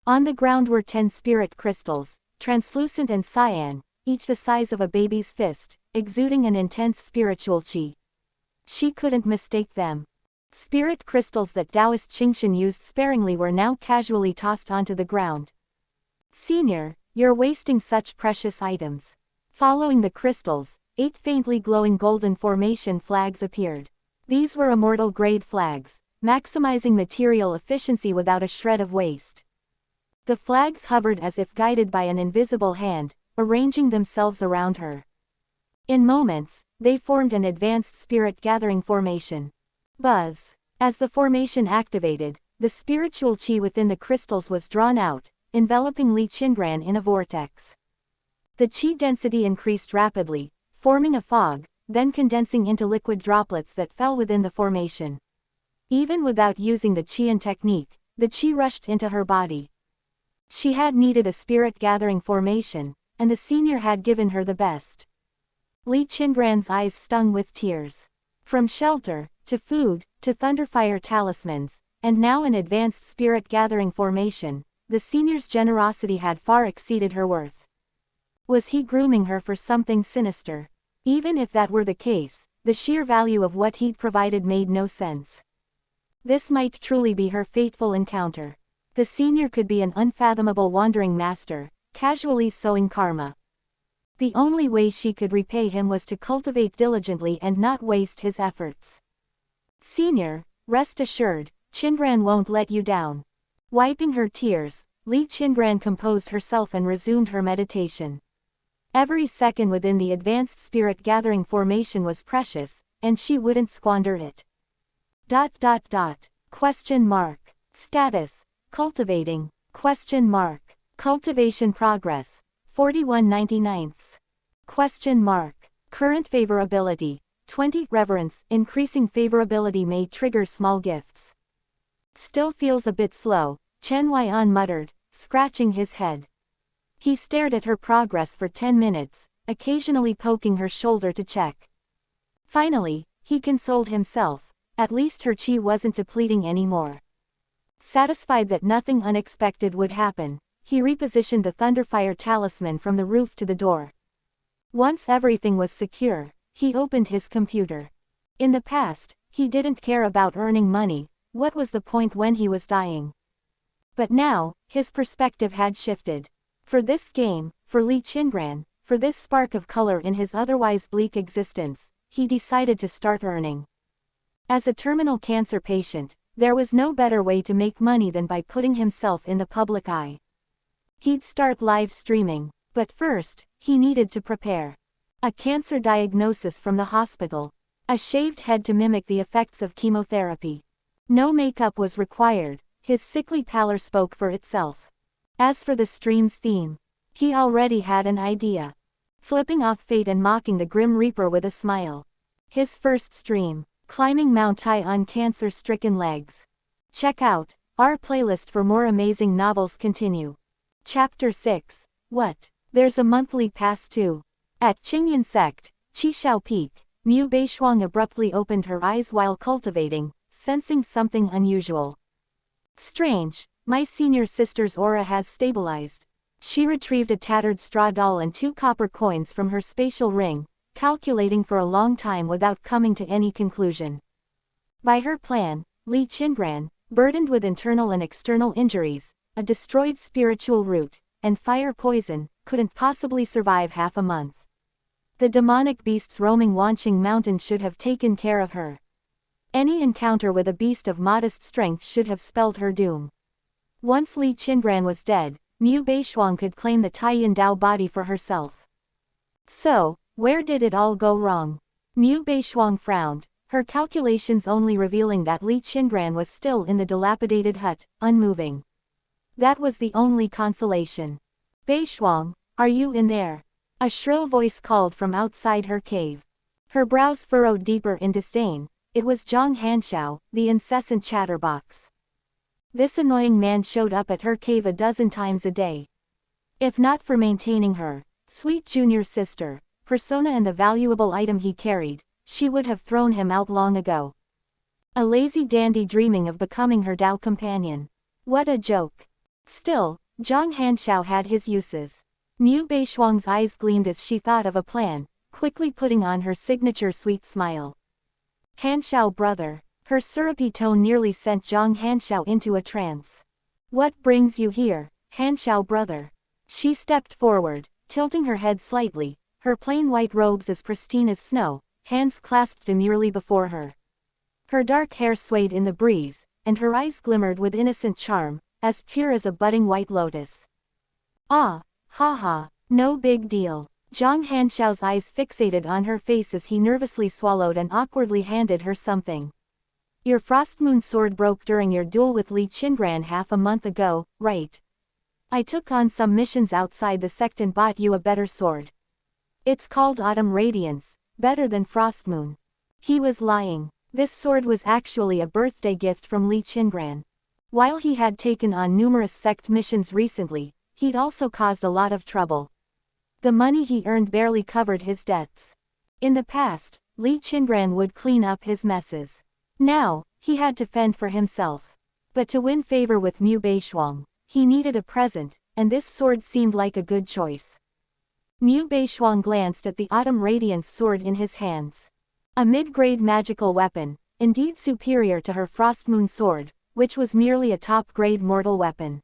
On the ground were 10 spirit crystals, translucent and cyan, each the size of a baby's fist, exuding an intense spiritual qi. She couldn't mistake them. Spirit crystals that Taoist Qingxin used sparingly were now casually tossed onto the ground. "Senior, you're wasting such precious items." Following the crystals, 8 faintly glowing golden formation flags appeared. These were immortal grade flags, maximizing material efficiency without a shred of waste. The flags hovered as if guided by an invisible hand, arranging themselves around her. In moments, they formed an advanced spirit-gathering formation. Buzz. As the formation activated, the spiritual chi within the crystals was drawn out, enveloping Li Qingran in a vortex. The chi density increased rapidly, forming a fog, then condensing into liquid droplets that fell within the formation. Even without using the Qian technique, the chi rushed into her body. She had needed a spirit-gathering formation, and the senior had given her the best. Li Qingran's eyes stung with tears. From shelter, to food, to thunderfire talismans, and now an advanced spirit-gathering formation, the senior's generosity had far exceeded her worth. Was he grooming her for something sinister? Even if that were the case, the sheer value of what he'd provided made no sense. This might truly be her fateful encounter. The senior could be an unfathomable wandering master, casually sowing karma. The only way she could repay him was to cultivate diligently and not waste his efforts. Senior, rest assured, Qingran won't let you down. Wiping her tears, Li Qingran composed herself and resumed her meditation. Every second within the advanced spirit-gathering formation was precious, and she wouldn't squander it. Question mark. Status. Cultivating. Question mark. Cultivation progress. 41/99. Question mark. Current favorability. 20. Reverence. Increasing favorability may trigger small gifts. Still feels a bit slow, Chen Huaian muttered, scratching his head. He stared at her progress for 10 minutes, occasionally poking her shoulder to check. Finally, he consoled himself, at least her chi wasn't depleting anymore. Satisfied that nothing unexpected would happen, he repositioned the thunderfire talisman from the roof to the door. Once everything was secure, he opened his computer. In the past, he didn't care about earning money. What was the point when he was dying? But now, his perspective had shifted. For this game, for Li Qingran, for this spark of color in his otherwise bleak existence, he decided to start earning. As a terminal cancer patient, there was no better way to make money than by putting himself in the public eye. He'd start live streaming, but first, he needed to prepare. A cancer diagnosis from the hospital. A shaved head to mimic the effects of chemotherapy. No makeup was required, his sickly pallor spoke for itself. As for the stream's theme, he already had an idea. Flipping off fate and mocking the Grim Reaper with a smile. His first stream, climbing Mount Tai on cancer-stricken legs. Check out our playlist for more amazing novels. Continue. Chapter 6. What? There's a monthly pass too. At Cangyun sect, Qishao Peak, Mu Beishuang abruptly opened her eyes while cultivating, sensing something unusual. Strange, my senior sister's aura has stabilized. She retrieved a tattered straw doll and 2 copper coins from her spatial ring, calculating for a long time without coming to any conclusion. By her plan, Li Qingran, burdened with internal and external injuries, a destroyed spiritual root, and fire poison, couldn't possibly survive half a month. The demonic beasts roaming Wanqing Mountain should have taken care of her. Any encounter with a beast of modest strength should have spelled her doom. Once Li Qingran was dead, Mu Beishuang could claim the Taiyan Dao body for herself. So, where did it all go wrong? Mu Beishuang frowned, her calculations only revealing that Li Qingran was still in the dilapidated hut, unmoving. That was the only consolation. Beishuang, are you in there? A shrill voice called from outside her cave. Her brows furrowed deeper in disdain. It was Zhang Hanshao, the incessant chatterbox. This annoying man showed up at her cave a dozen times a day. If not for maintaining her sweet junior sister persona and the valuable item he carried, she would have thrown him out long ago. A lazy dandy dreaming of becoming her Dao companion. What a joke. Still, Zhang Hanshao had his uses. Mu Beishuang's eyes gleamed as she thought of a plan, quickly putting on her signature sweet smile. Hanshao brother. Her syrupy tone nearly sent Zhang Hanshao into a trance. What brings you here, Hanshao brother? She stepped forward, tilting her head slightly, her plain white robes as pristine as snow, hands clasped demurely before her. Her dark hair swayed in the breeze, and her eyes glimmered with innocent charm, as pure as a budding white lotus. Ah, ha, no big deal. Zhang Hanxiao's eyes fixated on her face as he nervously swallowed and awkwardly handed her something. Your Frostmoon sword broke during your duel with Li Qingran half a month ago, right? I took on some missions outside the sect and bought you a better sword. It's called Autumn Radiance, better than Frostmoon. He was lying. This sword was actually a birthday gift from Li Qingran. While he had taken on numerous sect missions recently, he'd also caused a lot of trouble. The money he earned barely covered his debts. In the past, Li Qingran would clean up his messes. Now, he had to fend for himself. But to win favor with Mu Beishuang, he needed a present, and this sword seemed like a good choice. Mu Beishuang glanced at the Autumn Radiance sword in his hands. A mid-grade magical weapon, indeed superior to her Frostmoon sword, which was merely a top-grade mortal weapon.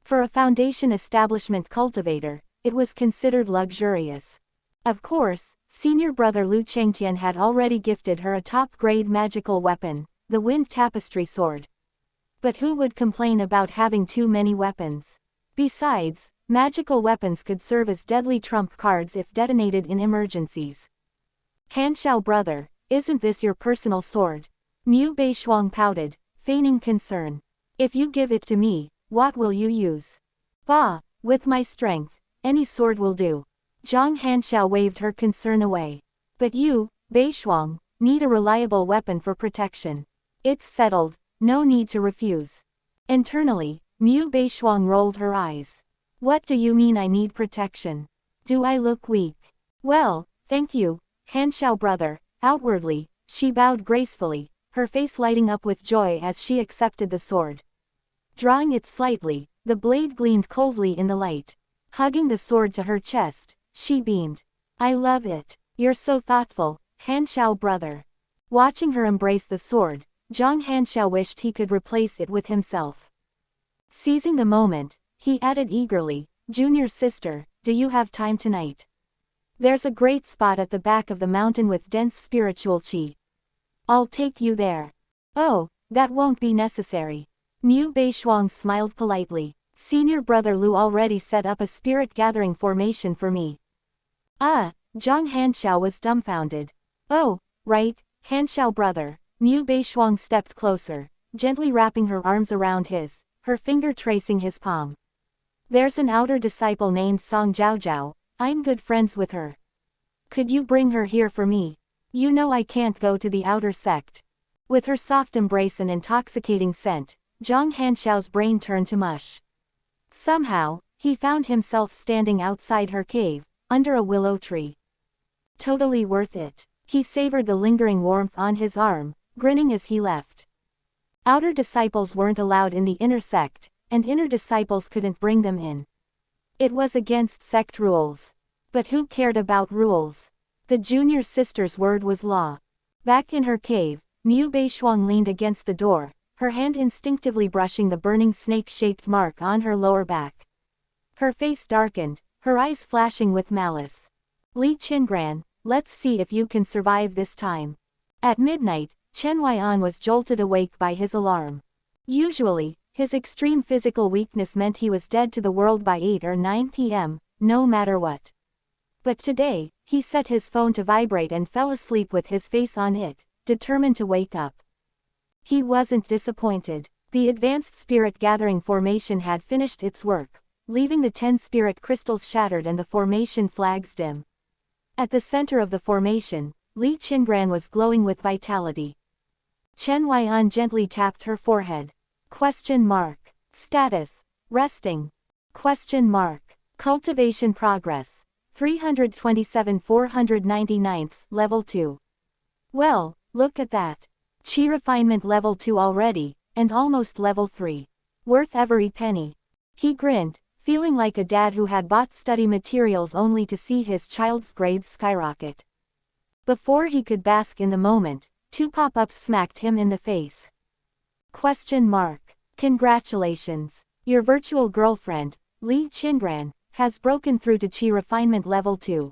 For a Foundation establishment cultivator, it was considered luxurious. Of course, senior brother Li Qingran had already gifted her a top-grade magical weapon, the Wind Tapestry sword. But who would complain about having too many weapons? Besides, magical weapons could serve as deadly trump cards if detonated in emergencies. Hanxiao brother, isn't this your personal sword? Mu Beishuang pouted, feigning concern. If you give it to me, what will you use? Bah, with my strength, any sword will do. Zhang Hanxiao waved her concern away. But you, Beishuang, need a reliable weapon for protection. It's settled, no need to refuse. Internally, Mu Beishuang rolled her eyes. What do you mean I need protection? Do I look weak? Well, thank you, Hanxiao brother. Outwardly, she bowed gracefully, her face lighting up with joy as she accepted the sword. Drawing it slightly, the blade gleamed coldly in the light. Hugging the sword to her chest, she beamed. I love it. You're so thoughtful, Hanxiao brother. Watching her embrace the sword, Zhang Hanxiao wished he could replace it with himself. Seizing the moment, he added eagerly, Junior sister, do you have time tonight? There's a great spot at the back of the mountain with dense spiritual qi. I'll take you there. Oh, that won't be necessary. Mu Beishuang smiled politely. Senior brother Lu already set up a spirit gathering formation for me. Ah, Zhang Hanxiao was dumbfounded. Oh, right, Hanxiao brother. Mu Beishuang stepped closer, gently wrapping her arms around his, her finger tracing his palm. There's an outer disciple named Song Zhaozhao, I'm good friends with her. Could you bring her here for me? You know I can't go to the outer sect. With her soft embrace and intoxicating scent, Zhang Hanxiao's brain turned to mush. Somehow, he found himself standing outside her cave, under a willow tree. Totally worth it. He savored the lingering warmth on his arm, grinning as he left. Outer disciples weren't allowed in the inner sect, and inner disciples couldn't bring them in. It was against sect rules. But who cared about rules? The junior sister's word was law. Back in her cave, Mu Beishuang leaned against the door, her hand instinctively brushing the burning snake-shaped mark on her lower back. Her face darkened, her eyes flashing with malice. Li Qingran, let's see if you can survive this time. At midnight, Chen Huaian was jolted awake by his alarm. Usually, his extreme physical weakness meant he was dead to the world by 8 or 9 p.m., no matter what. But today, he set his phone to vibrate and fell asleep with his face on it, determined to wake up. He wasn't disappointed. The advanced spirit gathering formation had finished its work, leaving the 10 spirit crystals shattered and the formation flags dim. At the center of the formation, Li Qingran was glowing with vitality. Chen Huaian gently tapped her forehead. Question mark. Status. Resting. Question mark. Cultivation progress. 327 499th, level 2. Well, look at that. Qi refinement level 2 already, and almost level 3. Worth every penny. He grinned, feeling like a dad who had bought study materials only to see his child's grades skyrocket. Before he could bask in the moment, 2 pop-ups smacked him in the face. Question mark. Congratulations. Your virtual girlfriend, Li Qingran, has broken through to Qi refinement level 2.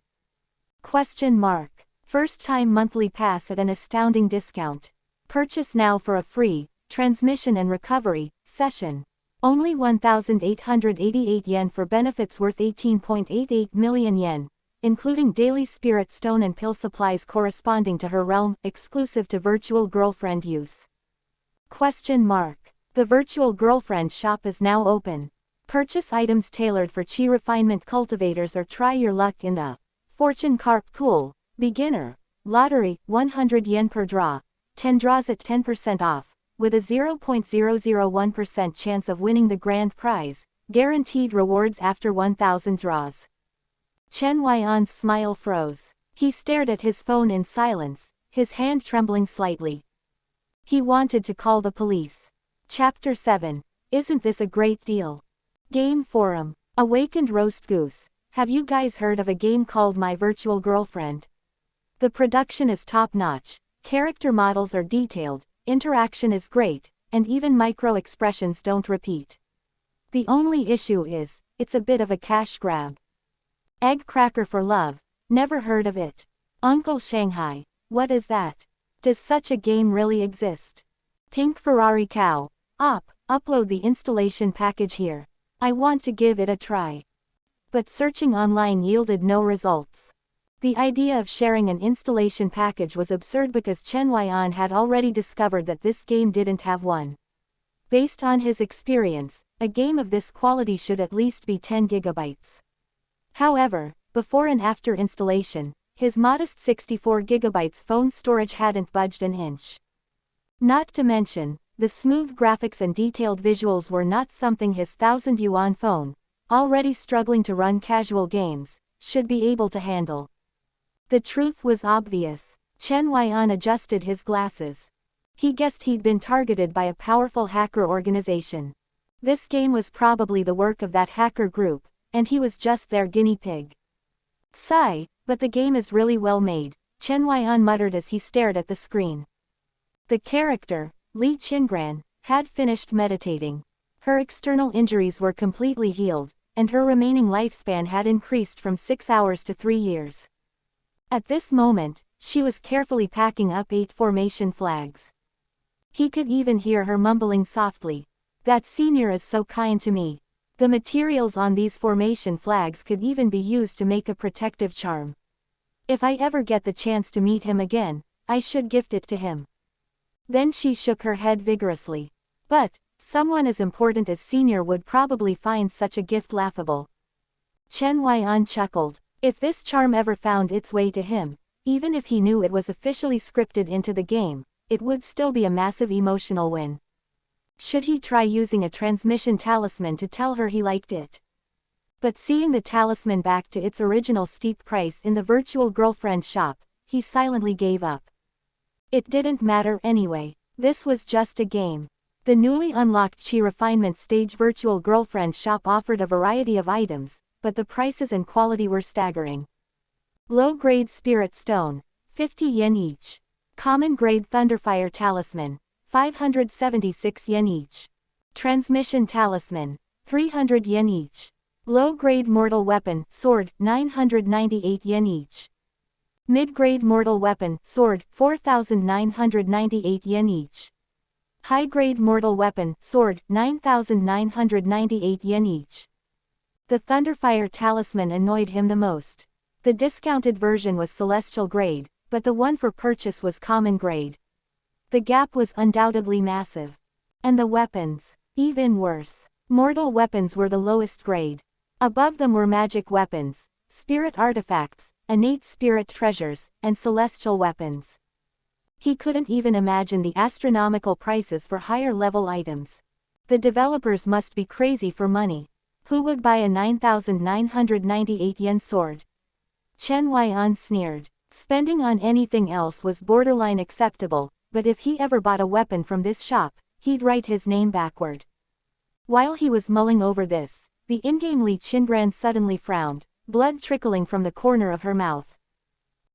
Question mark. First time monthly pass at an astounding discount. Purchase now for a free transmission and recovery session. Only 1,888 yen for benefits worth 18.88 million yen, including daily spirit stone and pill supplies corresponding to her realm, exclusive to virtual girlfriend use. Question mark. The virtual girlfriend shop is now open. Purchase items tailored for chi refinement cultivators or try your luck in the Fortune Carp Pool, Beginner, Lottery, 100 yen per draw, 10 draws at 10% off, with a 0.001% chance of winning the grand prize, guaranteed rewards after 1,000 draws. Chen Huaian's smile froze. He stared at his phone in silence, his hand trembling slightly. He wanted to call the police. Chapter 7. Isn't this a great deal? Game Forum. Awakened Roast Goose. Have you guys heard of a game called My Virtual Girlfriend? The production is top-notch, character models are detailed, interaction is great, and even micro-expressions don't repeat. The only issue is, it's a bit of a cash grab. Egg cracker for love. Never heard of it. Uncle Shanghai. What is that? Does such a game really exist? Pink Ferrari cow. Upload the installation package here. I want to give it a try. But searching online yielded no results. The idea of sharing an installation package was absurd because Chen Huaian had already discovered that this game didn't have one. Based on his experience, a game of this quality should at least be 10 gigabytes. However, before and after installation, his modest 64 gigabytes phone storage hadn't budged an inch. Not to mention, the smooth graphics and detailed visuals were not something his 1,000 yuan phone, already struggling to run casual games, should be able to handle. The truth was obvious. Chen Huaian adjusted his glasses. He guessed he'd been targeted by a powerful hacker organization. This game was probably the work of that hacker group, and he was just their guinea pig. Sigh, but the game is really well made, Chen Huaian muttered as he stared at the screen. The character, Li Qingran, had finished meditating. Her external injuries were completely healed, and her remaining lifespan had increased from 6 hours to 3 years. At this moment, she was carefully packing up 8 formation flags. He could even hear her mumbling softly, "That senior is so kind to me. The materials on these formation flags could even be used to make a protective charm. If I ever get the chance to meet him again, I should gift it to him." Then she shook her head vigorously. But, someone as important as senior would probably find such a gift laughable. Chen Huaian chuckled. If this charm ever found its way to him, even if he knew it was officially scripted into the game, it would still be a massive emotional win. Should he try using a transmission talisman to tell her he liked it? But seeing the talisman back to its original steep price in the virtual girlfriend shop, he silently gave up. It didn't matter anyway. This was just a game. The newly unlocked Chi Refinement Stage virtual girlfriend shop offered a variety of items, but the prices and quality were staggering. Low-grade Spirit Stone, 50 yen each. Common-grade Thunderfire Talisman, 576 yen each. Transmission Talisman, 300 yen each. Low-grade Mortal Weapon, Sword, 998 yen each. Mid-grade Mortal Weapon, Sword, 4,998 yen each. High-grade Mortal Weapon, Sword, 9,998 yen each. The Thunderfire Talisman annoyed him the most. The discounted version was Celestial grade, but the one for purchase was Common grade. The gap was undoubtedly massive. And the weapons, even worse. Mortal weapons were the lowest grade. Above them were magic weapons, spirit artifacts, innate spirit treasures, and celestial weapons. He couldn't even imagine the astronomical prices for higher-level items. The developers must be crazy for money. Who would buy a 9,998 yen sword? Chen Huaian sneered. Spending on anything else was borderline acceptable, but if he ever bought a weapon from this shop, he'd write his name backward. While he was mulling over this, the in-game Li Qingran suddenly frowned, blood trickling from the corner of her mouth.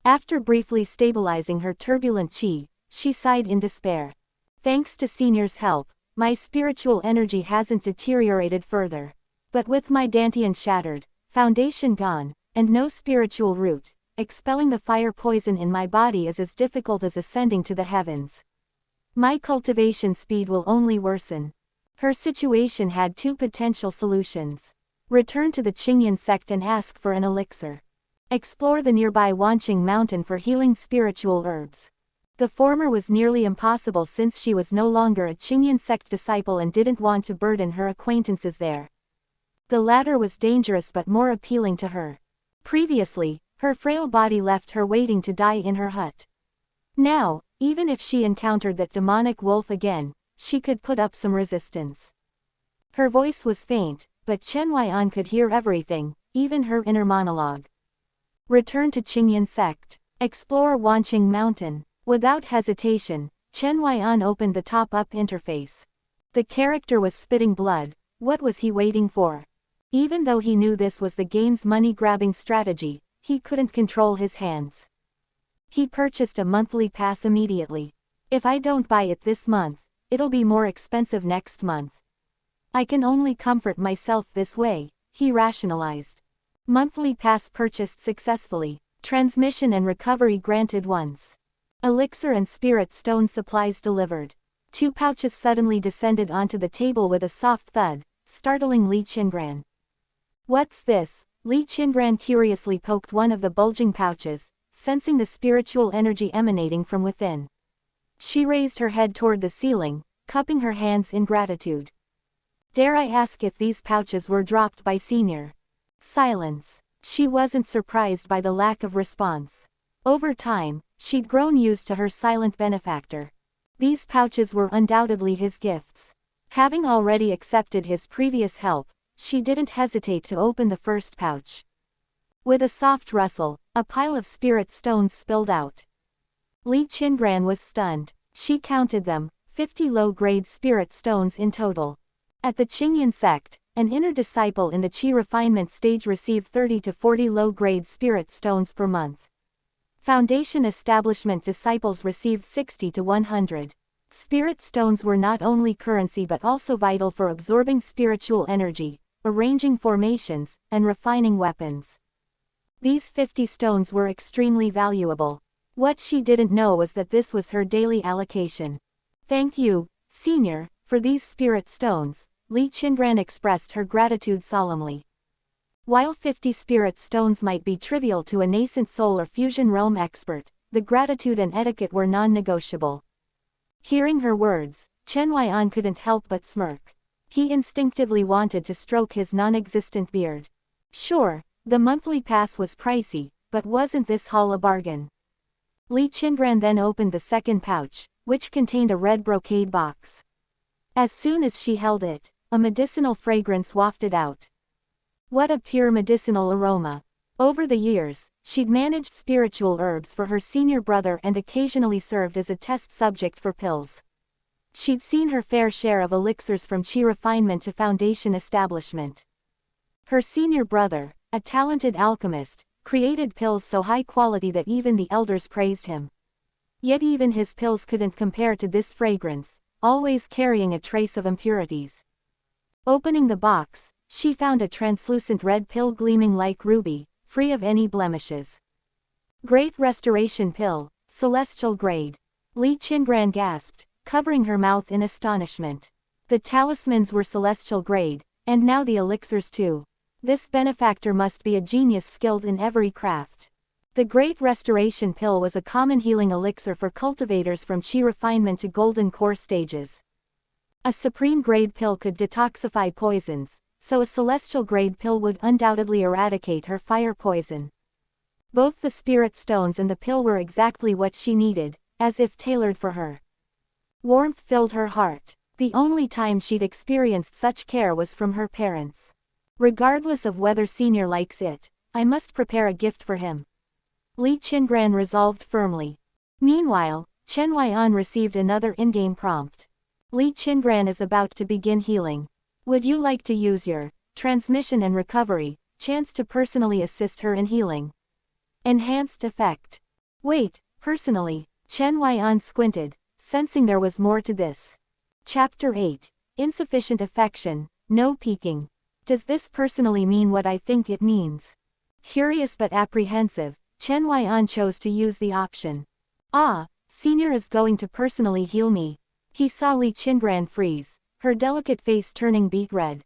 After briefly stabilizing her turbulent chi, she sighed in despair. Thanks to Senior's help, my spiritual energy hasn't deteriorated further. But with my dantian shattered, foundation gone, and no spiritual root, expelling the fire poison in my body is as difficult as ascending to the heavens. My cultivation speed will only worsen. Her situation had two potential solutions. Return to the Qingyan sect and ask for an elixir. Explore the nearby Wanqing mountain for healing spiritual herbs. The former was nearly impossible since she was no longer a Qingyan sect disciple and didn't want to burden her acquaintances there. The latter was dangerous but more appealing to her. Previously, her frail body left her waiting to die in her hut. Now, even if she encountered that demonic wolf again, she could put up some resistance. Her voice was faint, but Chen Huaian could hear everything, even her inner monologue. Return to Qingyan sect. Explore Wanqing mountain. Without hesitation, Chen Huaian opened the top-up interface. The character was spitting blood. What was he waiting for? Even though he knew this was the game's money-grabbing strategy, he couldn't control his hands. He purchased a monthly pass immediately. If I don't buy it this month, it'll be more expensive next month. I can only comfort myself this way, he rationalized. Monthly pass purchased successfully. Transmission and recovery granted once. Elixir and spirit stone supplies delivered. 2 pouches suddenly descended onto the table with a soft thud, startling Li Qingran. What's this? Li Qingran curiously poked one of the bulging pouches, sensing the spiritual energy emanating from within. She raised her head toward the ceiling, cupping her hands in gratitude. Dare I ask if these pouches were dropped by Senior? Silence. She wasn't surprised by the lack of response. Over time, she'd grown used to her silent benefactor. These pouches were undoubtedly his gifts. Having already accepted his previous help, she didn't hesitate to open the first pouch. With a soft rustle, a pile of spirit stones spilled out. Li Qingran was stunned. She counted them, 50 low-grade spirit stones in total. At the Qingyan sect, an inner disciple in the Qi refinement stage received 30 to 40 low-grade spirit stones per month. Foundation establishment disciples received 60 to 100. Spirit stones were not only currency but also vital for absorbing spiritual energy, arranging formations, and refining weapons. These 50 stones were extremely valuable. What she didn't know was that this was her daily allocation. Thank you, Senior, for these spirit stones, Li Qingran expressed her gratitude solemnly. While 50 spirit stones might be trivial to a nascent soul or fusion realm expert, the gratitude and etiquette were non-negotiable. Hearing her words, Chen Huaian couldn't help but smirk. He instinctively wanted to stroke his non-existent beard. Sure, the monthly pass was pricey, but wasn't this haul a bargain? Li Qingran then opened the second pouch, which contained a red brocade box. As soon as she held it, a medicinal fragrance wafted out. What a pure medicinal aroma. Over the years, she'd managed spiritual herbs for her senior brother and occasionally served as a test subject for pills. She'd seen her fair share of elixirs from Qi refinement to foundation establishment. Her senior brother, a talented alchemist, created pills so high quality that even the elders praised him. Yet even his pills couldn't compare to this fragrance, always carrying a trace of impurities. Opening the box, she found a translucent red pill gleaming like ruby, free of any blemishes. Great Restoration Pill, Celestial Grade. Li Qingran gasped, covering her mouth in astonishment. The talismans were celestial grade, and now the elixirs too. This benefactor must be a genius skilled in every craft. The Great Restoration Pill was a common healing elixir for cultivators from Qi refinement to golden core stages. A supreme grade pill could detoxify poisons, so a celestial grade pill would undoubtedly eradicate her fire poison. Both the spirit stones and the pill were exactly what she needed, as if tailored for her. Warmth filled her heart. The only time she'd experienced such care was from her parents. Regardless of whether Senior likes it, I must prepare a gift for him. Li Qingran resolved firmly. Meanwhile, Chen Huaian received another in-game prompt. Li Qingran is about to begin healing. Would you like to use your transmission and recovery chance to personally assist her in healing? Enhanced effect. Wait, personally? Chen Huaian squinted, sensing there was more to this. Chapter 8. Insufficient affection, no peeking. Does this personally mean what I think it means? Curious but apprehensive, Chen Huaian chose to use the option. Ah, Senior is going to personally heal me, He saw Li Qingran freeze, her delicate face turning beet red.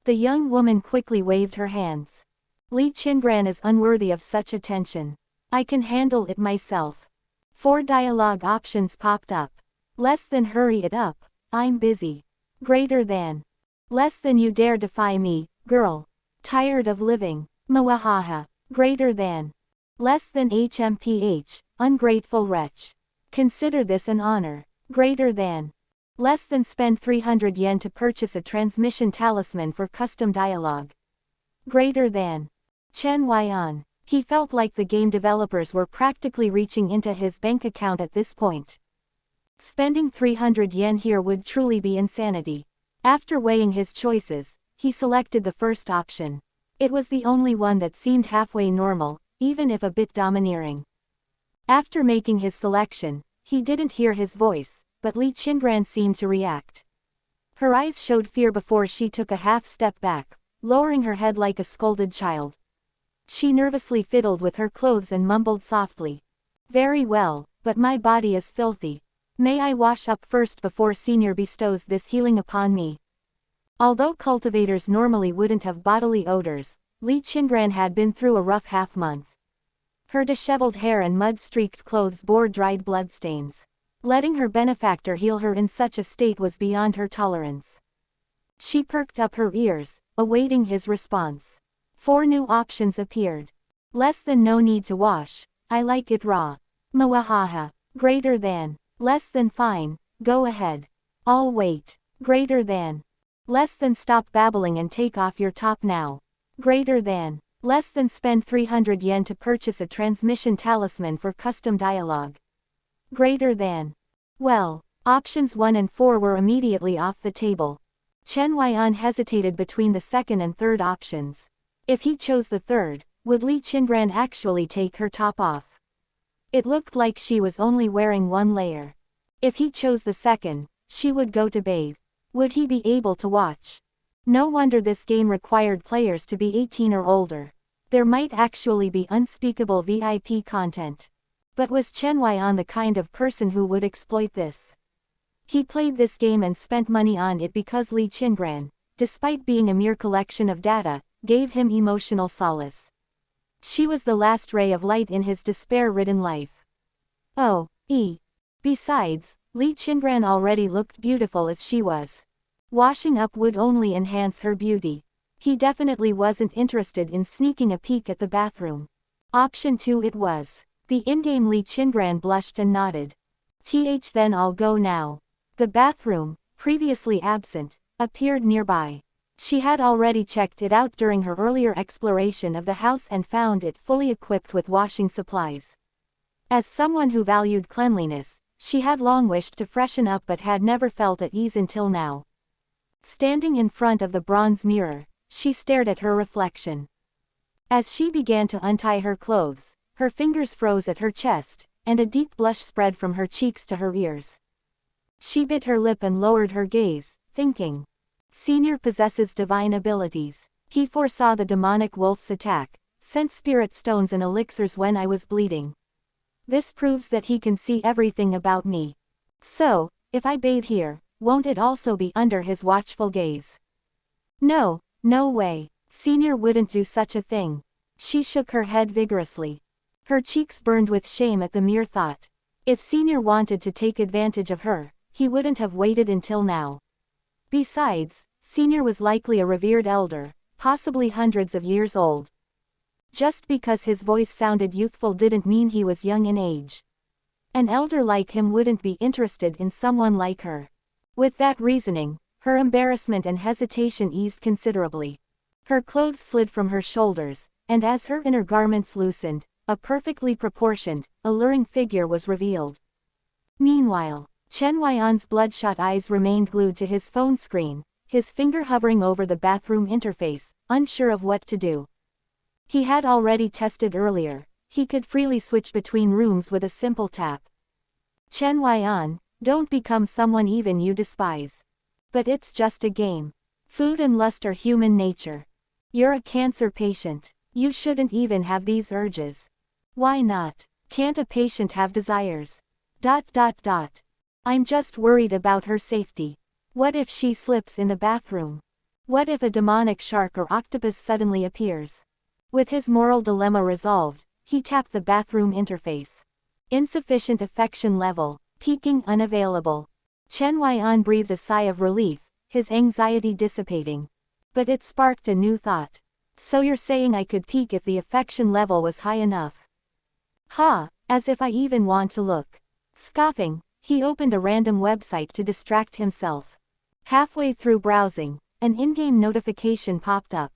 The young woman quickly waved her hands. Li Qingran is unworthy of such attention. I can handle it myself. 4 dialogue options popped up. Less than hurry it up, I'm busy. Greater than. Less than you dare defy me, girl. Tired of living. Mwahaha. Greater than. Less than HMPH, ungrateful wretch. Consider this an honor. Greater than. Less than spend 300 yen to purchase a transmission talisman for custom dialogue. Greater than. Chen Huaian. He felt like the game developers were practically reaching into his bank account at this point. Spending 300 yen here would truly be insanity. After weighing his choices, he selected the first option. It was the only one that seemed halfway normal, even if a bit domineering. After making his selection, he didn't hear his voice, but Li Qingran seemed to react. Her eyes showed fear before she took a half step back, lowering her head like a scolded child. She nervously fiddled with her clothes and mumbled softly. Very well, but my body is filthy. May I wash up first before Senior bestows this healing upon me? Although cultivators normally wouldn't have bodily odors, Li Qingran had been through a rough half-month. Her disheveled hair and mud-streaked clothes bore dried bloodstains. Letting her benefactor heal her in such a state was beyond her tolerance. She perked up her ears, awaiting his response. 4 new options appeared. Less than no need to wash, I like it raw. Mwahaha. Greater than. Less than fine, go ahead. I'll wait. Greater than. Less than stop babbling and take off your top now. Greater than. Less than spend 300 yen to purchase a transmission talisman for custom dialogue. Greater than. Well, options 1 and 4 were immediately off the table. Chen Huaian hesitated between the second and third options. If he chose the third, would Li Qingran actually take her top off? It looked like she was only wearing 1 layer. If he chose the second, she would go to bathe. Would he be able to watch? No wonder this game required players to be 18 or older. There might actually be unspeakable VIP content. But was Chen Huaian the kind of person who would exploit this? He played this game and spent money on it because Li Qingran, despite being a mere collection of data, gave him emotional solace. She was the last ray of light in his despair-ridden life. Besides, Li Qingran already looked beautiful as she was. Washing up would only enhance her beauty. He definitely wasn't interested in sneaking a peek at the bathroom. Option 2 it was. The in-game Li Qingran blushed and nodded. Then I'll go now. The bathroom, previously absent, appeared nearby. She had already checked it out during her earlier exploration of the house and found it fully equipped with washing supplies. As someone who valued cleanliness, she had long wished to freshen up but had never felt at ease until now. Standing in front of the bronze mirror, she stared at her reflection. As she began to untie her clothes, her fingers froze at her chest, and a deep blush spread from her cheeks to her ears. She bit her lip and lowered her gaze, thinking. Senior possesses divine abilities. He foresaw the demonic wolf's attack, sent spirit stones and elixirs when I was bleeding. This proves that he can see everything about me. So, if I bathe here, won't it also be under his watchful gaze? No, no way. Senior wouldn't do such a thing. She shook her head vigorously. Her cheeks burned with shame at the mere thought. If Senior wanted to take advantage of her, he wouldn't have waited until now. Besides, Senior was likely a revered elder, possibly hundreds of years old. Just because his voice sounded youthful didn't mean he was young in age. An elder like him wouldn't be interested in someone like her. With that reasoning, her embarrassment and hesitation eased considerably. Her clothes slid from her shoulders, and as her inner garments loosened, a perfectly proportioned, alluring figure was revealed. Meanwhile, Chen Huaian's bloodshot eyes remained glued to his phone screen, his finger hovering over the bathroom interface, unsure of what to do. He had already tested earlier. He could freely switch between rooms with a simple tap. Chen Huaian, don't become someone even you despise. But it's just a game. Food and lust are human nature. You're a cancer patient. You shouldn't even have these urges. Why not? Can't a patient have desires? I'm just worried about her safety. What if she slips in the bathroom? What if a demonic shark or octopus suddenly appears? With his moral dilemma resolved, he tapped the bathroom interface. Insufficient affection level, peaking unavailable. Chen Huaian breathed a sigh of relief, his anxiety dissipating. But it sparked a new thought. So you're saying I could peak if the affection level was high enough? Ha, as if I even want to look. Scoffing, he opened a random website to distract himself. Halfway through browsing, an in-game notification popped up.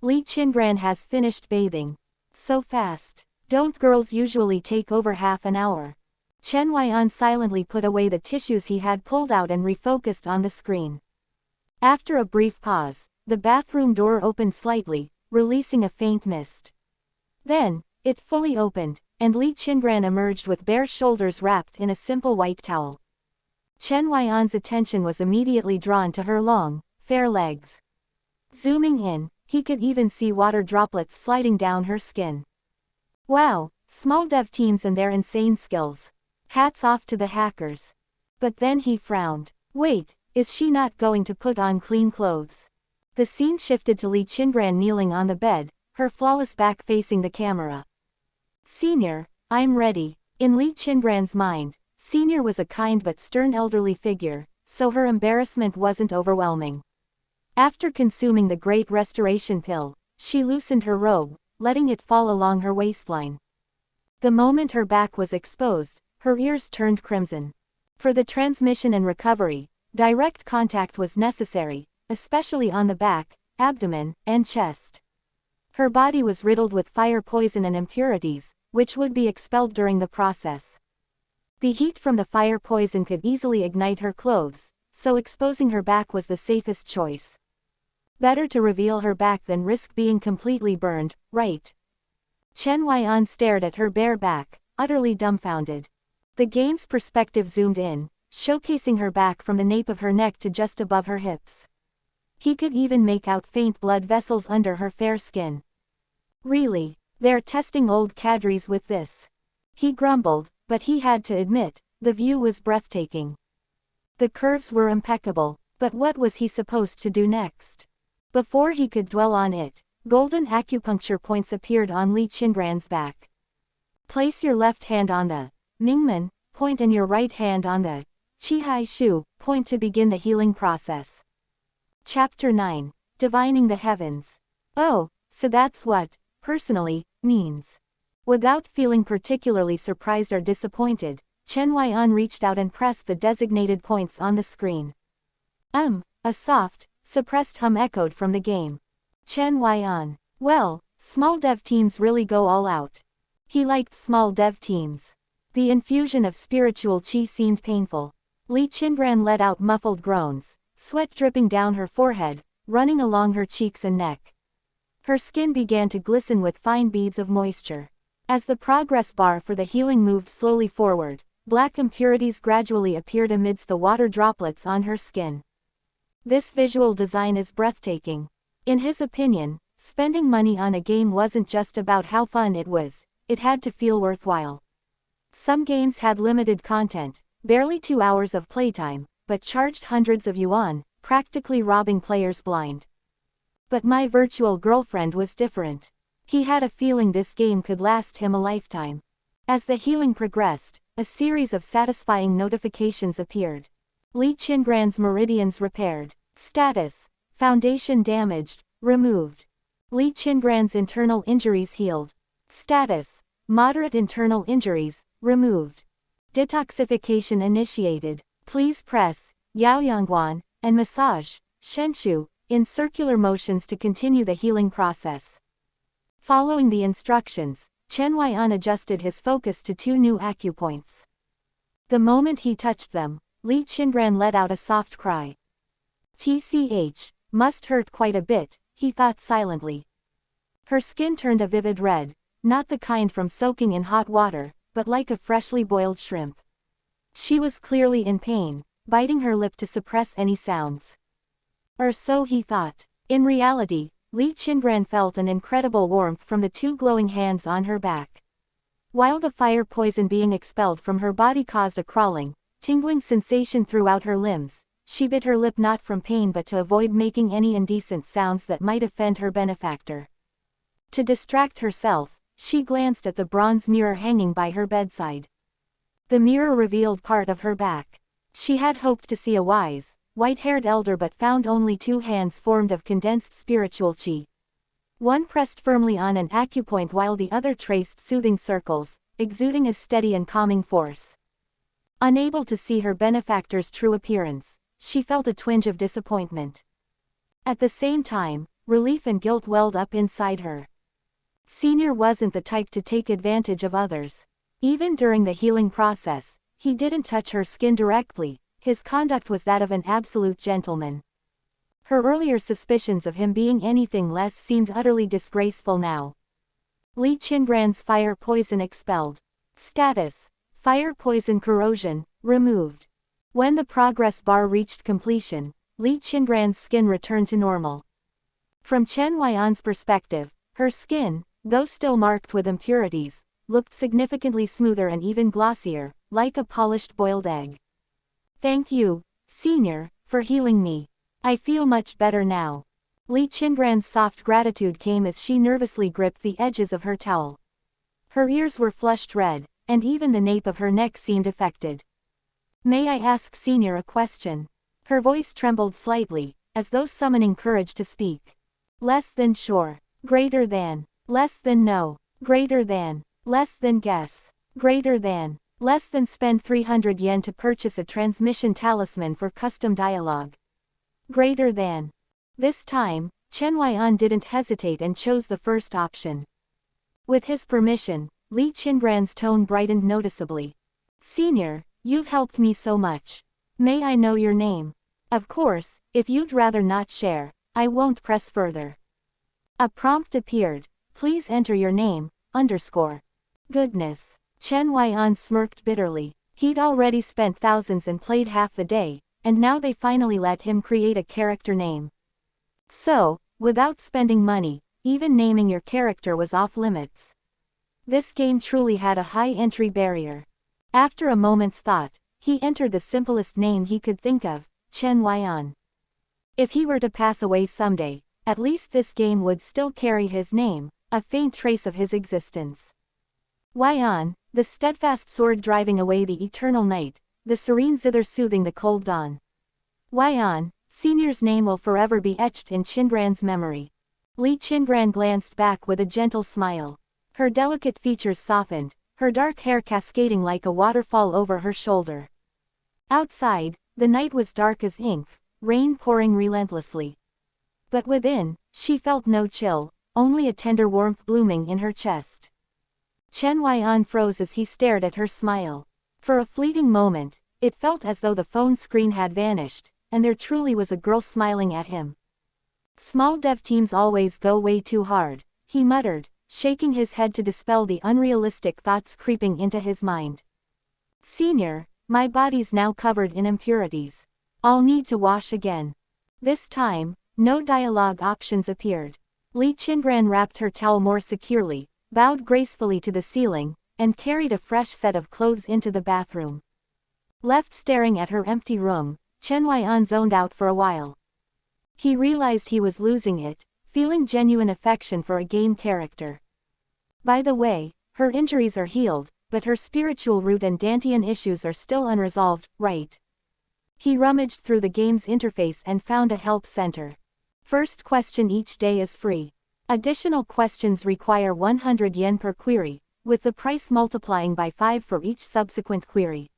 Li Qingran has finished bathing. So fast. Don't girls usually take over half an hour? Chen Huaian silently put away the tissues he had pulled out and refocused on the screen. After a brief pause, the bathroom door opened slightly, releasing a faint mist. Then, it fully opened, and Li Qingran emerged with bare shoulders wrapped in a simple white towel. Chen Huaian's attention was immediately drawn to her long, fair legs. Zooming in, he could even see water droplets sliding down her skin. Wow, small dev teams and their insane skills. Hats off to the hackers. But then he frowned. Wait, is she not going to put on clean clothes? The scene shifted to Li Qingran kneeling on the bed, her flawless back facing the camera. Senior, I'm ready. In Li Qingran's mind, Senior was a kind but stern elderly figure, so her embarrassment wasn't overwhelming. After consuming the Great Restoration pill, she loosened her robe, letting it fall along her waistline. The moment her back was exposed, her ears turned crimson. For the transmission and recovery, direct contact was necessary, especially on the back, abdomen, and chest. Her body was riddled with fire poison and impurities, which would be expelled during the process. The heat from the fire poison could easily ignite her clothes, so exposing her back was the safest choice. Better to reveal her back than risk being completely burned, right? Chen Huaian stared at her bare back, utterly dumbfounded. The game's perspective zoomed in, showcasing her back from the nape of her neck to just above her hips. He could even make out faint blood vessels under her fair skin. Really, they're testing old cadres with this. He grumbled, but he had to admit, the view was breathtaking. The curves were impeccable, but what was he supposed to do next? Before he could dwell on it, golden acupuncture points appeared on Li Qingran's back. Place your left hand on the Mingmen point and your right hand on the Qihai Shu point to begin the healing process. Chapter 9. Divining the Heavens. Oh, so that's what, personally, means. Without feeling particularly surprised or disappointed, Chen Huaian reached out and pressed the designated points on the screen. A soft, suppressed hum echoed from the game. Chen Huaian. Well, small dev teams really go all out. He liked small dev teams. The infusion of spiritual qi seemed painful. Li Qingran let out muffled groans, sweat dripping down her forehead, running along her cheeks and neck. Her skin began to glisten with fine beads of moisture. As the progress bar for the healing moved slowly forward, black impurities gradually appeared amidst the water droplets on her skin. This visual design is breathtaking. In his opinion, spending money on a game wasn't just about how fun it was, it had to feel worthwhile. Some games had limited content, barely 2 hours of playtime, but charged hundreds of yuan, practically robbing players blind. But My Virtual Girlfriend was different. He had a feeling this game could last him a lifetime. As the healing progressed, a series of satisfying notifications appeared. Li Qingran's meridians repaired. Status: foundation damaged, removed. Li Qingran's internal injuries healed. Status: moderate internal injuries, removed. Detoxification initiated. Please press Yaoyangguan and massage Shenshu in circular motions to continue the healing process. Following the instructions, Chen Huaian adjusted his focus to 2 new acupoints. The moment he touched them, Li Qingran let out a soft cry. TCH, must hurt quite a bit, he thought silently. Her skin turned a vivid red, not the kind from soaking in hot water, but like a freshly boiled shrimp. She was clearly in pain, biting her lip to suppress any sounds. Or so he thought. In reality, Li Qingran felt an incredible warmth from the 2 glowing hands on her back. While the fire poison being expelled from her body caused a crawling, tingling sensation throughout her limbs. She bit her lip not from pain but to avoid making any indecent sounds that might offend her benefactor. To distract herself, she glanced at the bronze mirror hanging by her bedside. The mirror revealed part of her back. She had hoped to see a wise, white-haired elder but found only 2 hands formed of condensed spiritual qi. One pressed firmly on an acupoint while the other traced soothing circles, exuding a steady and calming force. Unable to see her benefactor's true appearance, she felt a twinge of disappointment. At the same time, relief and guilt welled up inside her. Senior wasn't the type to take advantage of others. Even during the healing process, he didn't touch her skin directly. His conduct was that of an absolute gentleman. Her earlier suspicions of him being anything less seemed utterly disgraceful now. Li Qingran's fire poison expelled. Status: fire poison corrosion, removed. When the progress bar reached completion, Li Qingran's skin returned to normal. From Chen Huaian's perspective, her skin, though still marked with impurities, looked significantly smoother and even glossier, like a polished boiled egg. Thank you, Senior, for healing me. I feel much better now. Li Qingran's soft gratitude came as she nervously gripped the edges of her towel. Her ears were flushed red, and even the nape of her neck seemed affected. May I ask Senior a question? Her voice trembled slightly, as though summoning courage to speak. Less than sure. Greater than. Less than no. Greater than. Less than guess. Greater than. Less than spend 300 yen to purchase a transmission talisman for custom dialogue. Greater than. This time, Chen Huaian didn't hesitate and chose the first option. With his permission, Li Qingran's tone brightened noticeably. Senior, you've helped me so much. May I know your name? Of course, if you'd rather not share, I won't press further. A prompt appeared. Please enter your name, _ Goodness. Chen Huaian smirked bitterly. He'd already spent thousands and played half the day, and now they finally let him create a character name. So, without spending money, even naming your character was off limits. This game truly had a high entry barrier. After a moment's thought, he entered the simplest name he could think of, Chen Huaian. If he were to pass away someday, at least this game would still carry his name, a faint trace of his existence. Huaian, the steadfast sword driving away the eternal night, the serene zither soothing the cold dawn. Huaian, Senior's name will forever be etched in Qingran's memory. Li Qingran glanced back with a gentle smile. Her delicate features softened, her dark hair cascading like a waterfall over her shoulder. Outside, the night was dark as ink, rain pouring relentlessly. But within, she felt no chill, only a tender warmth blooming in her chest. Chen Huaian froze as he stared at her smile. For a fleeting moment, it felt as though the phone screen had vanished, and there truly was a girl smiling at him. Small dev teams always go way too hard, he muttered, shaking his head to dispel the unrealistic thoughts creeping into his mind. Senior, my body's now covered in impurities. I'll need to wash again. This time, no dialogue options appeared. Li Qingran wrapped her towel more securely, bowed gracefully to the ceiling, and carried a fresh set of clothes into the bathroom. Left staring at her empty room, Chen Huaian zoned out for a while. He realized he was losing it, feeling genuine affection for a game character. By the way, her injuries are healed, but her spiritual root and Dantian issues are still unresolved, right? He rummaged through the game's interface and found a help center. First question each day is free. Additional questions require 100 yen per query, with the price multiplying by 5 for each subsequent query.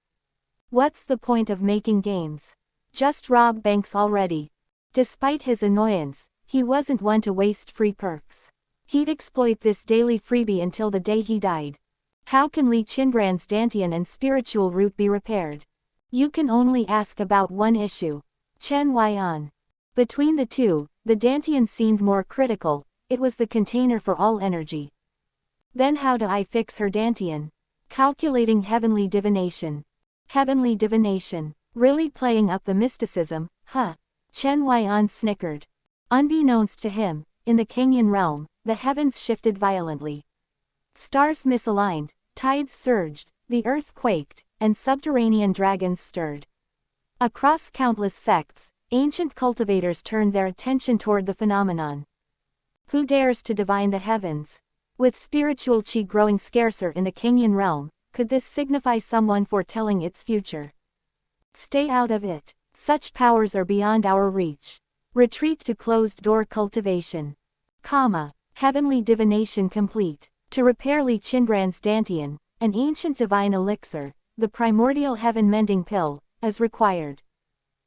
What's the point of making games? Just rob banks already. Despite his annoyance, he wasn't one to waste free perks. He'd exploit this daily freebie until the day he died. How can Li Qingran's Dantian and spiritual root be repaired? You can only ask about one issue. Chen Huaian. Between the two, the Dantian seemed more critical. It was the container for all energy. Then how do I fix her Dantian? Calculating heavenly divination. Heavenly divination. Really playing up the mysticism, huh? Chen Huaian snickered. Unbeknownst to him, in the Cangyun Realm, the heavens shifted violently. Stars misaligned, tides surged, the earth quaked, and subterranean dragons stirred. Across countless sects, ancient cultivators turned their attention toward the phenomenon. Who dares to divine the heavens? With spiritual qi growing scarcer in the Cangyun Realm, could this signify someone foretelling its future? Stay out of it. Such powers are beyond our reach. Retreat to closed-door cultivation. Heavenly divination complete. To repair Li Qingran's Dantian, an ancient divine elixir, the primordial heaven-mending pill, as required.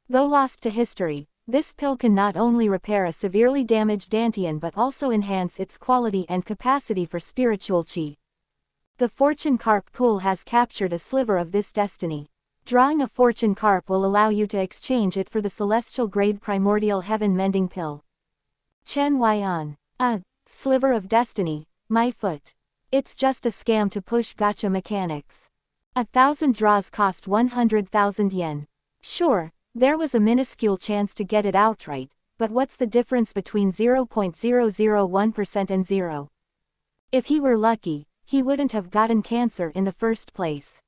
Though lost to history, this pill can not only repair a severely damaged Dantian but also enhance its quality and capacity for spiritual qi. The fortune carp pool has captured a sliver of this destiny. Drawing a fortune carp will allow you to exchange it for the celestial grade primordial heaven-mending pill. Chen Huaian. A sliver of destiny, my foot. It's just a scam to push gacha mechanics. 1,000 draws cost 100,000 yen. Sure, there was a minuscule chance to get it outright, but what's the difference between 0.001% and 0? If he were lucky, he wouldn't have gotten cancer in the first place.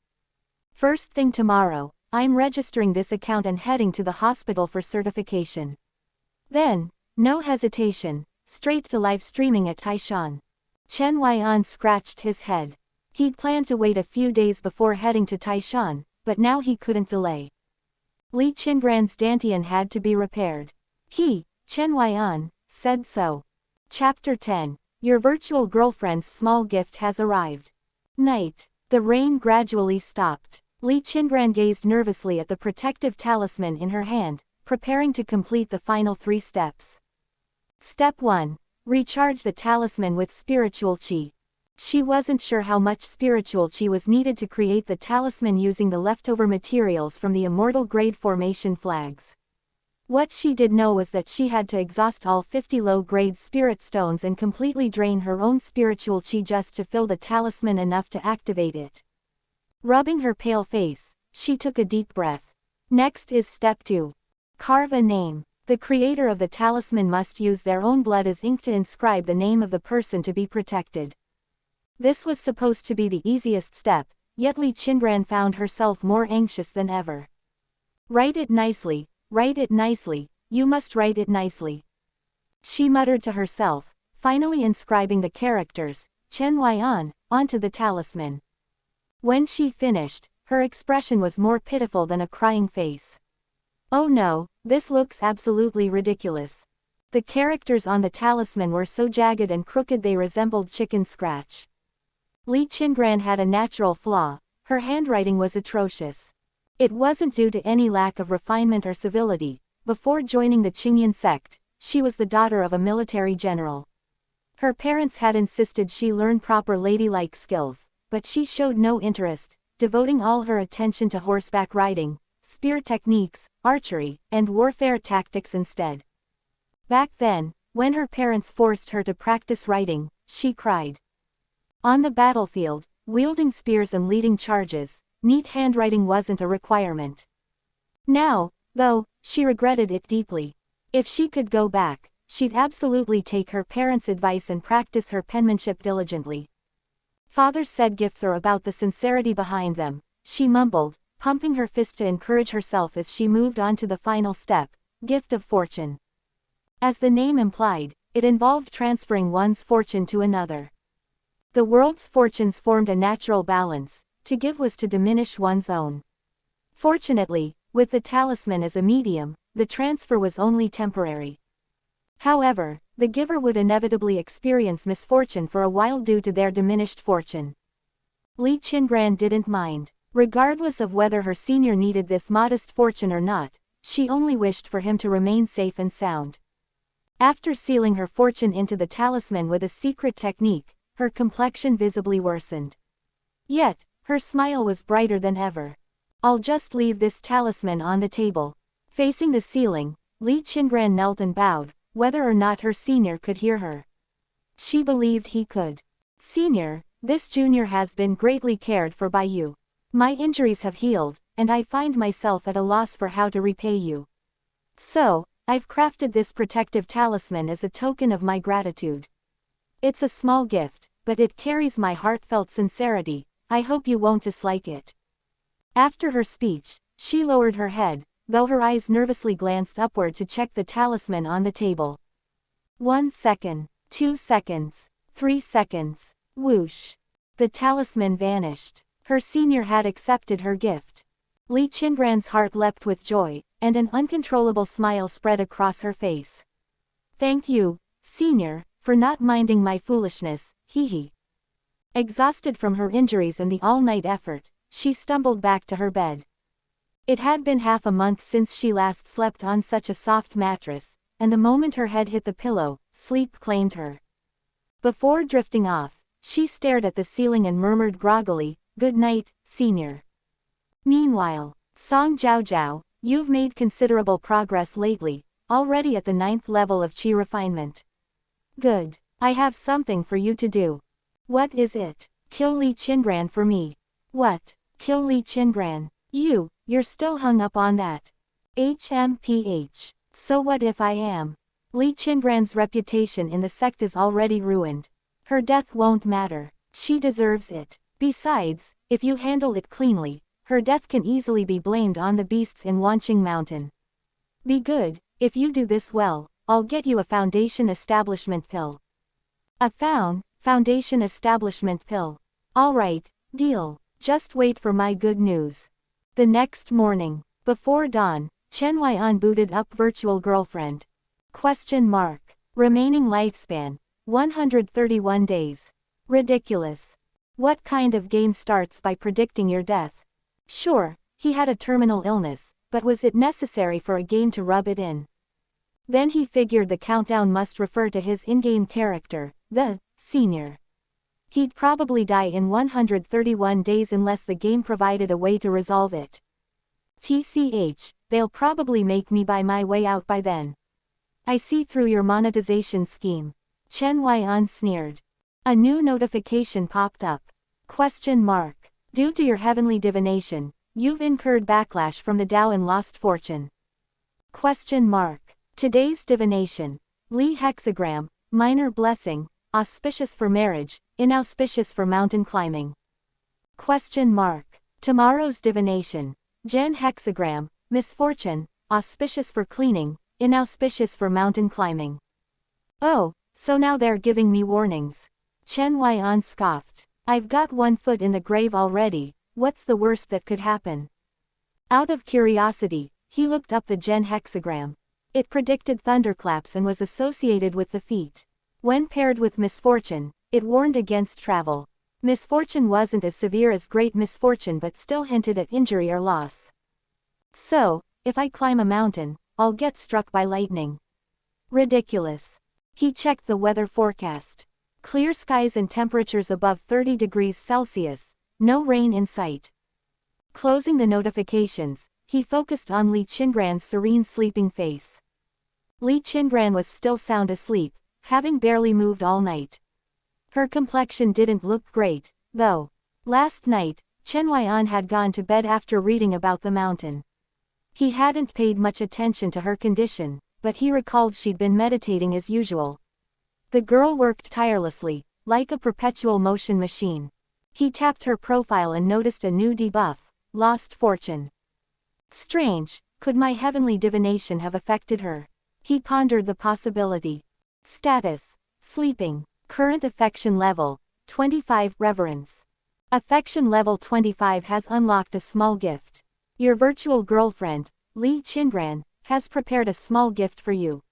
First thing tomorrow, I'm registering this account and heading to the hospital for certification. Then, no hesitation, straight to live streaming at Taishan. Chen Huaian scratched his head. He'd planned to wait a few days before heading to Taishan, but now he couldn't delay. Li Qingran's Dantian had to be repaired. He, Chen Huaian, said so. Chapter 10. Your virtual girlfriend's small gift has arrived. Night. The rain gradually stopped. Li Qingran gazed nervously at the protective talisman in her hand, preparing to complete the final 3 steps. Step 1. Recharge the talisman with spiritual qi. She wasn't sure how much spiritual qi was needed to create the talisman using the leftover materials from the immortal grade formation flags. What she did know was that she had to exhaust all 50 low-grade spirit stones and completely drain her own spiritual qi just to fill the talisman enough to activate it. Rubbing her pale face, she took a deep breath. Next is step 2. Carve a name. The creator of the talisman must use their own blood as ink to inscribe the name of the person to be protected. This was supposed to be the easiest step, yet Li Qingran found herself more anxious than ever. Write it nicely, you must write it nicely. She muttered to herself, finally inscribing the characters, Chen Huaian, onto the talisman. When she finished, her expression was more pitiful than a crying face. Oh no, this looks absolutely ridiculous. The characters on the talisman were so jagged and crooked they resembled chicken scratch. Li Qingran had a natural flaw, her handwriting was atrocious. It wasn't due to any lack of refinement or civility. Before joining the Cangyun sect, she was the daughter of a military general. Her parents had insisted she learn proper ladylike skills, but she showed no interest, devoting all her attention to horseback riding, spear techniques, archery, and warfare tactics instead. Back then, when her parents forced her to practice writing, she cried. On the battlefield, wielding spears and leading charges, neat handwriting wasn't a requirement. Now, though, she regretted it deeply. If she could go back, she'd absolutely take her parents' advice and practice her penmanship diligently. Father said gifts are about the sincerity behind them, she mumbled, pumping her fist to encourage herself as she moved on to the final step, gift of fortune. As the name implied, it involved transferring one's fortune to another. The world's fortunes formed a natural balance, to give was to diminish one's own. Fortunately, with the talisman as a medium, the transfer was only temporary. However, the giver would inevitably experience misfortune for a while due to their diminished fortune. Li Qingran didn't mind. Regardless of whether her senior needed this modest fortune or not, she only wished for him to remain safe and sound. After sealing her fortune into the talisman with a secret technique, her complexion visibly worsened. Yet, her smile was brighter than ever. I'll just leave this talisman on the table. Facing the ceiling, Li Qingran knelt and bowed, whether or not her senior could hear her. She believed he could. Senior, this junior has been greatly cared for by you. My injuries have healed, and I find myself at a loss for how to repay you. So, I've crafted this protective talisman as a token of my gratitude. It's a small gift, but it carries my heartfelt sincerity. I hope you won't dislike it. After her speech, she lowered her head, though her eyes nervously glanced upward to check the talisman on the table. 1 second, 2 seconds, 3 seconds. Whoosh. The talisman vanished. Her senior had accepted her gift. Li Qingran's heart leapt with joy, and an uncontrollable smile spread across her face. Thank you, senior, for not minding my foolishness, hee. Exhausted from her injuries and the all-night effort, she stumbled back to her bed. It had been half a month since she last slept on such a soft mattress, and the moment her head hit the pillow, sleep claimed her. Before drifting off, she stared at the ceiling and murmured groggily, "Good night, senior." Meanwhile, Song Zhao, you've made considerable progress lately, already at the 9th level of Qi refinement. Good. I have something for you to do. What is it? Kill Li Qingran for me. What? Kill Li Qingran? You're still hung up on that. HMPH. So what if I am? Li Qingran's reputation in the sect is already ruined. Her death won't matter. She deserves it. Besides, if you handle it cleanly, her death can easily be blamed on the beasts in Wanqing Mountain. Be good. If you do this well, I'll get you a foundation establishment pill. A foundation establishment pill. Alright, deal. Just wait for my good news. The next morning, before dawn, Chen Huaian booted up Virtual Girlfriend. Remaining lifespan, 131 days. Ridiculous. What kind of game starts by predicting your death? Sure, he had a terminal illness, but was it necessary for a game to rub it in? Then he figured the countdown must refer to his in-game character, the senior. He'd probably die in 131 days unless the game provided a way to resolve it. TCH, they'll probably make me buy my way out by then. I see through your monetization scheme. Chen Huaian sneered. A new notification popped up. Due to your heavenly divination, you've incurred backlash from the Dao and lost fortune. Today's divination. Li hexagram, minor blessing, auspicious for marriage, inauspicious for mountain climbing. Tomorrow's divination. Gen hexagram, misfortune, auspicious for cleaning, inauspicious for mountain climbing. Oh, so now they're giving me warnings. Chen Huaian scoffed. I've got one foot in the grave already, what's the worst that could happen? Out of curiosity, he looked up the Gen hexagram. It predicted thunderclaps and was associated with the feat. When paired with misfortune, it warned against travel. Misfortune wasn't as severe as great misfortune but still hinted at injury or loss. So, if I climb a mountain, I'll get struck by lightning. Ridiculous. He checked the weather forecast. Clear skies and temperatures above 30 degrees Celsius, no rain in sight. Closing the notifications, he focused on Li Qingran's serene sleeping face. Li Qingran was still sound asleep, having barely moved all night. Her complexion didn't look great, though. Last night, Chen Huaian had gone to bed after reading about the mountain. He hadn't paid much attention to her condition, but he recalled she'd been meditating as usual. The girl worked tirelessly, like a perpetual motion machine. He tapped her profile and noticed a new debuff, lost fortune. Strange, could my heavenly divination have affected her? He pondered the possibility. Status: sleeping. Current affection level: 25. Reverence. Affection level 25 has unlocked a small gift. Your virtual girlfriend, Li Qingran, has prepared a small gift for you.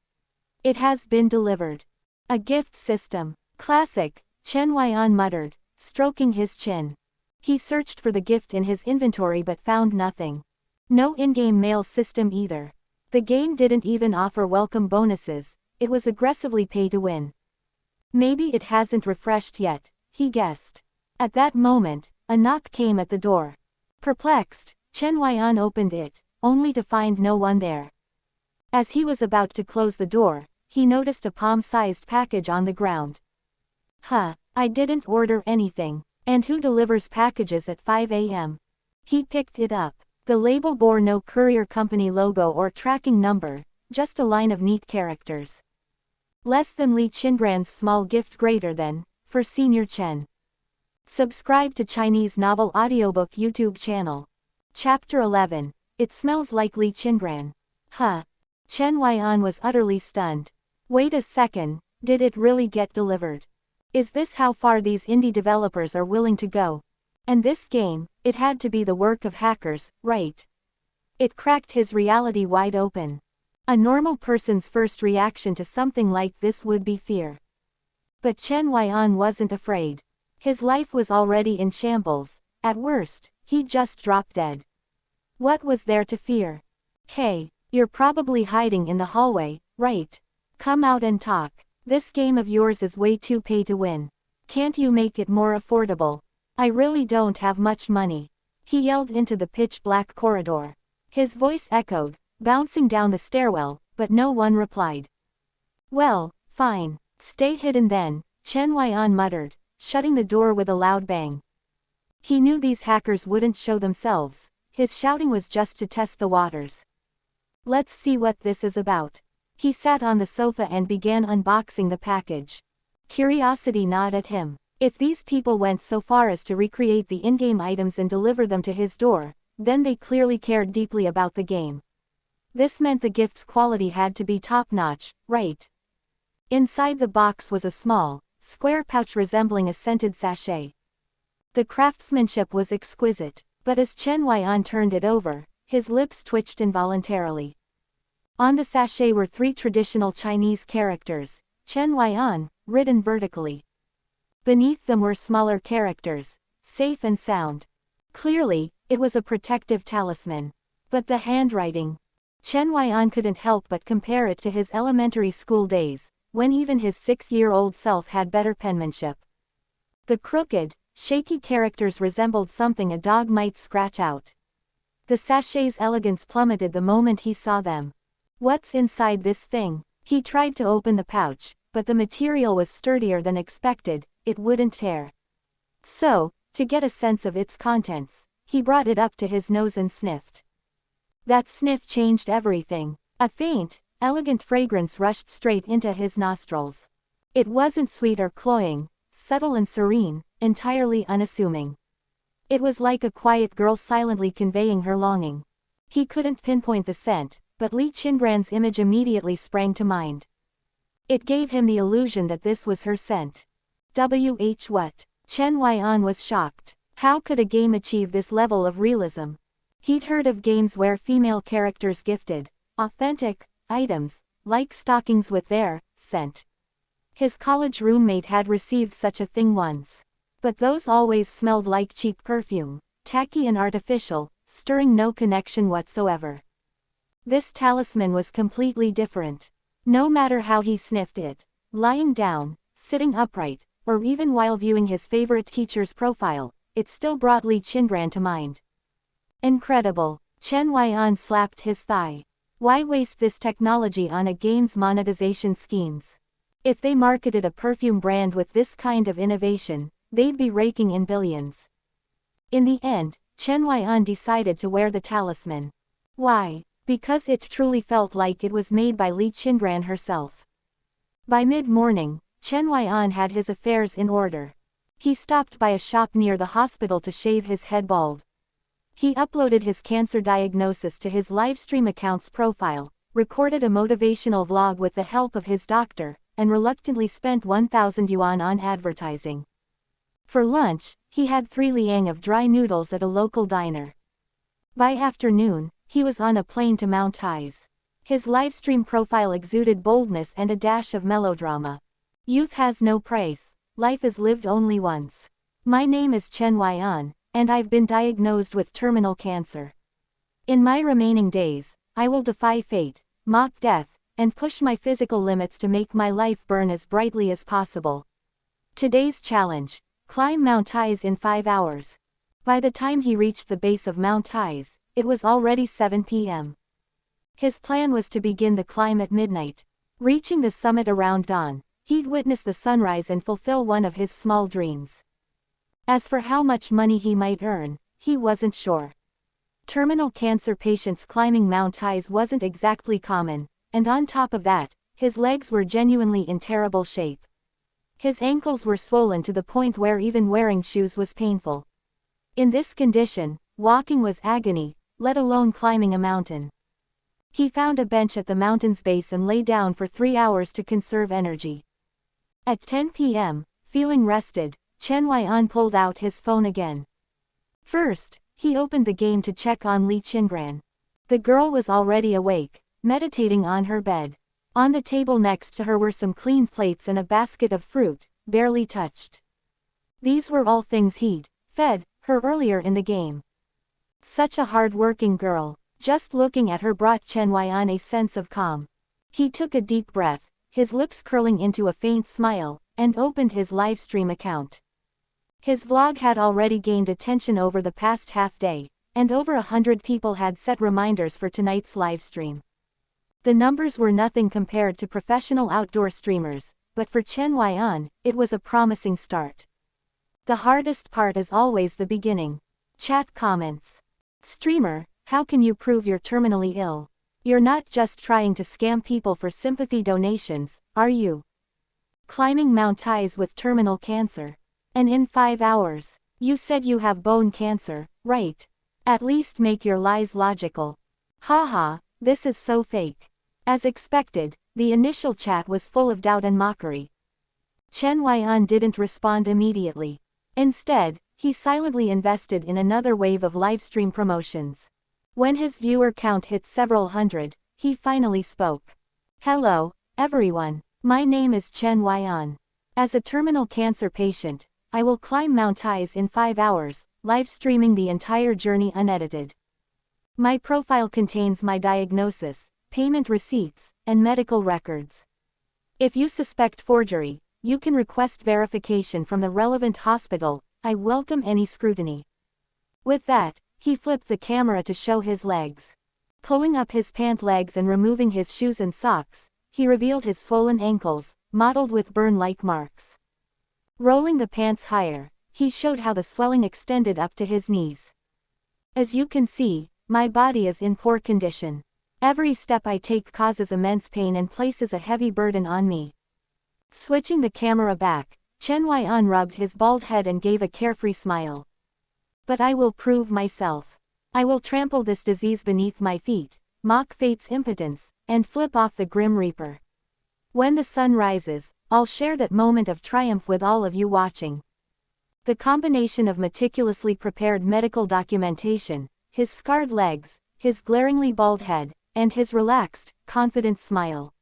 It has been delivered. A gift system. Classic, Chen Huaian muttered, stroking his chin. He searched for the gift in his inventory but found nothing. No in-game mail system either. The game didn't even offer welcome bonuses, it was aggressively pay to win. Maybe it hasn't refreshed yet, he guessed. At that moment, a knock came at the door. Perplexed, Chen Huaian opened it, only to find no one there. As he was about to close the door, he noticed a palm-sized package on the ground. I didn't order anything. And who delivers packages at 5 a.m.? He picked it up. The label bore no courier company logo or tracking number, just a line of neat characters. Less than Li Qingran's small gift, greater than, for Senior Chen. Subscribe to Chinese Novel Audiobook YouTube channel. Chapter 11. It smells like Li Qingran. Huh. Chen Huaian was utterly stunned. Wait a second, did it really get delivered? Is this how far these indie developers are willing to go? And this game, it had to be the work of hackers, right? It cracked his reality wide open. A normal person's first reaction to something like this would be fear. But Chen Huaian wasn't afraid. His life was already in shambles. At worst, he'd just drop dead. What was there to fear? Hey, you're probably hiding in the hallway, right? Come out and talk. This game of yours is way too pay to win. Can't you make it more affordable? I really don't have much money. He yelled into the pitch-black corridor. His voice echoed, bouncing down the stairwell, but no one replied. Well, fine. Stay hidden then, Chen Huaian muttered, shutting the door with a loud bang. He knew these hackers wouldn't show themselves. His shouting was just to test the waters. Let's see what this is about. He sat on the sofa and began unboxing the package. Curiosity gnawed at him. If these people went so far as to recreate the in-game items and deliver them to his door, then they clearly cared deeply about the game. This meant the gift's quality had to be top-notch, right? Inside the box was a small, square pouch resembling a scented sachet. The craftsmanship was exquisite, but as Chen Huaian turned it over, his lips twitched involuntarily. On the sachet were 3 traditional Chinese characters, Chen Huaian, written vertically. Beneath them were smaller characters, safe and sound. Clearly, it was a protective talisman. But the handwriting. Chen Huaian couldn't help but compare it to his elementary school days, when even his 6-year-old self had better penmanship. The crooked, shaky characters resembled something a dog might scratch out. The sachet's elegance plummeted the moment he saw them. What's inside this thing? He tried to open the pouch, but the material was sturdier than expected, it wouldn't tear. So, to get a sense of its contents, he brought it up to his nose and sniffed. That sniff changed everything. A faint, elegant fragrance rushed straight into his nostrils. It wasn't sweet or cloying, subtle and serene, entirely unassuming. It was like a quiet girl silently conveying her longing. He couldn't pinpoint the scent, but Li Qingran's image immediately sprang to mind. It gave him the illusion that this was her scent. What? Chen Huaian was shocked. How could a game achieve this level of realism? He'd heard of games where female characters gifted authentic items, like stockings with their scent. His college roommate had received such a thing once. But those always smelled like cheap perfume, tacky and artificial, stirring no connection whatsoever. This talisman was completely different. No matter how he sniffed it, lying down, sitting upright, or even while viewing his favorite teacher's profile, it still brought Li Qingran to mind. Incredible. Chen Huaian slapped his thigh. Why waste this technology on a game's monetization schemes? If they marketed a perfume brand with this kind of innovation, they'd be raking in billions. In the end, Chen Huaian decided to wear the talisman. Why? Because it truly felt like it was made by Li Qingran herself. By mid-morning, Chen Huaian had his affairs in order. He stopped by a shop near the hospital to shave his head bald. He uploaded his cancer diagnosis to his livestream account's profile, recorded a motivational vlog with the help of his doctor, and reluctantly spent 1,000 yuan on advertising. For lunch, he had 3 liang of dry noodles at a local diner. By afternoon, he was on a plane to Mount Tais. His livestream profile exuded boldness and a dash of melodrama. Youth has no price. Life is lived only once. My name is Chen Huaian, and I've been diagnosed with terminal cancer. In my remaining days, I will defy fate, mock death, and push my physical limits to make my life burn as brightly as possible. Today's challenge: climb Mount Tais in 5 hours. By the time he reached the base of Mount Tais, it was already 7 p.m. His plan was to begin the climb at midnight. Reaching the summit around dawn, he'd witness the sunrise and fulfill one of his small dreams. As for how much money he might earn, he wasn't sure. Terminal cancer patients climbing Mount Tais wasn't exactly common, and on top of that, his legs were genuinely in terrible shape. His ankles were swollen to the point where even wearing shoes was painful. In this condition, walking was agony, let alone climbing a mountain. He found a bench at the mountain's base and lay down for 3 hours to conserve energy. At 10 p.m., feeling rested, Chen Huaian pulled out his phone again. First, he opened the game to check on Li Qingran. The girl was already awake, meditating on her bed. On the table next to her were some clean plates and a basket of fruit, barely touched. These were all things he'd fed her earlier in the game. Such a hard-working girl. Just looking at her brought Chen Huaian a sense of calm. He took a deep breath, his lips curling into a faint smile, and opened his livestream account. His vlog had already gained attention over the past half-day, and over 100 people had set reminders for tonight's livestream. The numbers were nothing compared to professional outdoor streamers, but for Chen Huaian, it was a promising start. The hardest part is always the beginning. Chat comments. Streamer, how can you prove you're terminally ill? You're not just trying to scam people for sympathy donations, are you? Climbing Mount Ties with terminal cancer. And in 5 hours. You said you have bone cancer, right? At least make your lies logical. Haha, this is so fake. As expected, the initial chat was full of doubt and mockery. Chen Huaian didn't respond immediately. Instead, he silently invested in another wave of livestream promotions. When his viewer count hit several hundred, he finally spoke. Hello, everyone. My name is Chen Huaian. As a terminal cancer patient, I will climb Mount Ties in 5 hours, live streaming the entire journey unedited. My profile contains my diagnosis, payment receipts, and medical records. If you suspect forgery, you can request verification from the relevant hospital. I welcome any scrutiny. With that, he flipped the camera to show his legs. Pulling up his pant legs and removing his shoes and socks, he revealed his swollen ankles, mottled with burn-like marks. Rolling the pants higher, he showed how the swelling extended up to his knees. As you can see, my body is in poor condition. Every step I take causes immense pain and places a heavy burden on me. Switching the camera back, Chen Huaian rubbed his bald head and gave a carefree smile. But I will prove myself. I will trample this disease beneath my feet, mock fate's impotence, and flip off the Grim Reaper. When the sun rises, I'll share that moment of triumph with all of you watching. The combination of meticulously prepared medical documentation, his scarred legs, his glaringly bald head, and his relaxed, confident smile.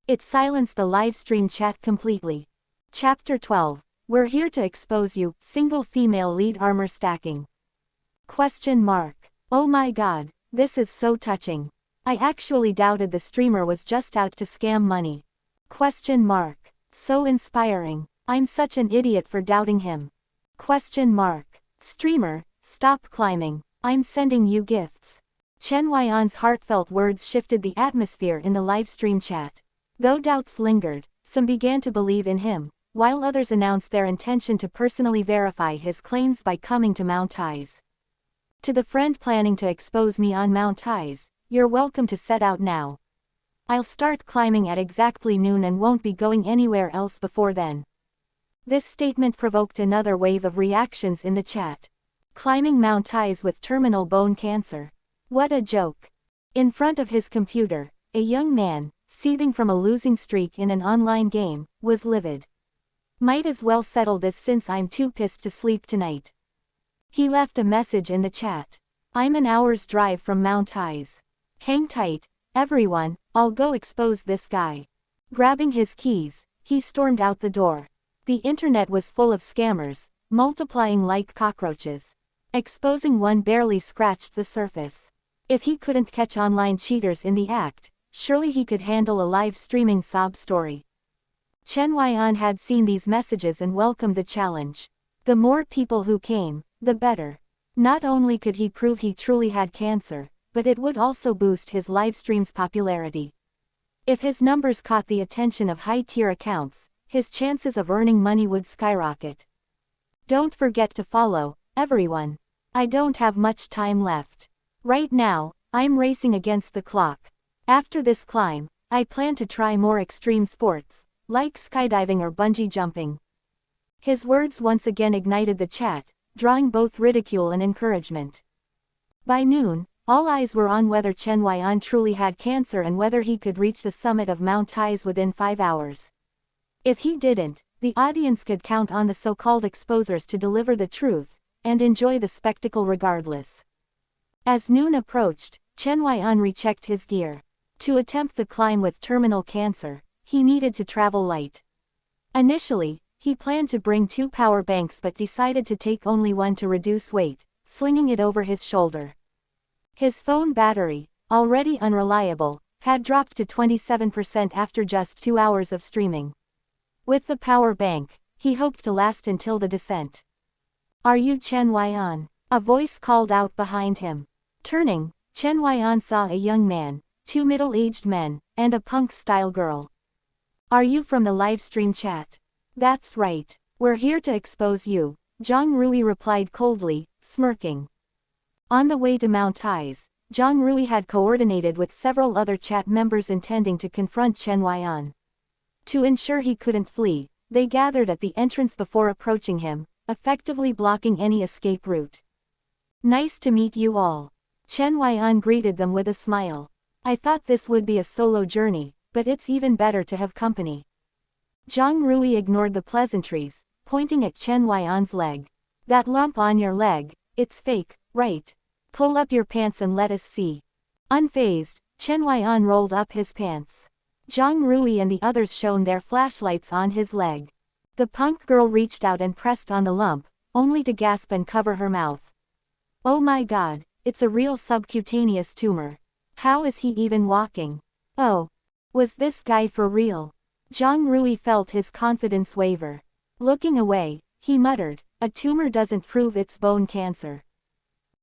It silenced the livestream chat completely. Chapter 12. We're here to expose you, single female lead armor stacking. ? Oh my god, this is so touching. I actually doubted the streamer was just out to scam money. ? So inspiring. I'm such an idiot for doubting him. ? Streamer, stop climbing. I'm sending you gifts. Chen Huaian's heartfelt words shifted the atmosphere in the livestream chat. Though doubts lingered, some began to believe in him, while others announced their intention to personally verify his claims by coming to Mount Ties. To the friend planning to expose me on Mount Ties, you're welcome to set out now. I'll start climbing at exactly noon and won't be going anywhere else before then. This statement provoked another wave of reactions in the chat. Climbing Mount Ties with terminal bone cancer. What a joke. In front of his computer, a young man, seething from a losing streak in an online game, was livid. Might as well settle this since I'm too pissed to sleep tonight. He left a message in the chat. I'm an hour's drive from Mount Ties. Hang tight, everyone, I'll go expose this guy. Grabbing his keys, he stormed out the door. The internet was full of scammers, multiplying like cockroaches. Exposing one barely scratched the surface. If he couldn't catch online cheaters in the act, surely he could handle a live streaming sob story. Chen Huaian had seen these messages and welcomed the challenge. The more people who came, the better. Not only could he prove he truly had cancer, but it would also boost his livestream's popularity. If his numbers caught the attention of high-tier accounts, his chances of earning money would skyrocket. Don't forget to follow, everyone. I don't have much time left. Right now, I'm racing against the clock. After this climb, I plan to try more extreme sports, like skydiving or bungee jumping. His words once again ignited the chat, drawing both ridicule and encouragement. By noon, all eyes were on whether Chen Huaian truly had cancer and whether he could reach the summit of Mount Taiz within 5 hours. If he didn't, the audience could count on the so-called exposers to deliver the truth, and enjoy the spectacle regardless. As noon approached, Chen Huaian rechecked his gear. To attempt the climb with terminal cancer, he needed to travel light. Initially, he planned to bring 2 power banks but decided to take only one to reduce weight, slinging it over his shoulder. His phone battery, already unreliable, had dropped to 27% after just 2 hours of streaming. With the power bank, he hoped to last until the descent. "Are you Chen Huaian?" a voice called out behind him. Turning, Chen Huaian saw a young man, 2 middle-aged men, and a punk-style girl. "Are you from the livestream chat?" "That's right. We're here to expose you," Zhang Rui replied coldly, smirking. On the way to Mount Taiz, Zhang Rui had coordinated with several other chat members intending to confront Chen Huaian. To ensure he couldn't flee, they gathered at the entrance before approaching him, effectively blocking any escape route. "Nice to meet you all." Chen Huaian greeted them with a smile. "I thought this would be a solo journey, but it's even better to have company." Zhang Rui ignored the pleasantries, pointing at Chen Huaian's leg. "That lump on your leg, it's fake, right? Pull up your pants and let us see." Unfazed, Chen Huaian rolled up his pants. Zhang Rui and the others shone their flashlights on his leg. The punk girl reached out and pressed on the lump, only to gasp and cover her mouth. "Oh my god, it's a real subcutaneous tumor. How is he even walking? Oh, was this guy for real?" Zhang Rui felt his confidence waver. Looking away, he muttered, "A tumor doesn't prove it's bone cancer."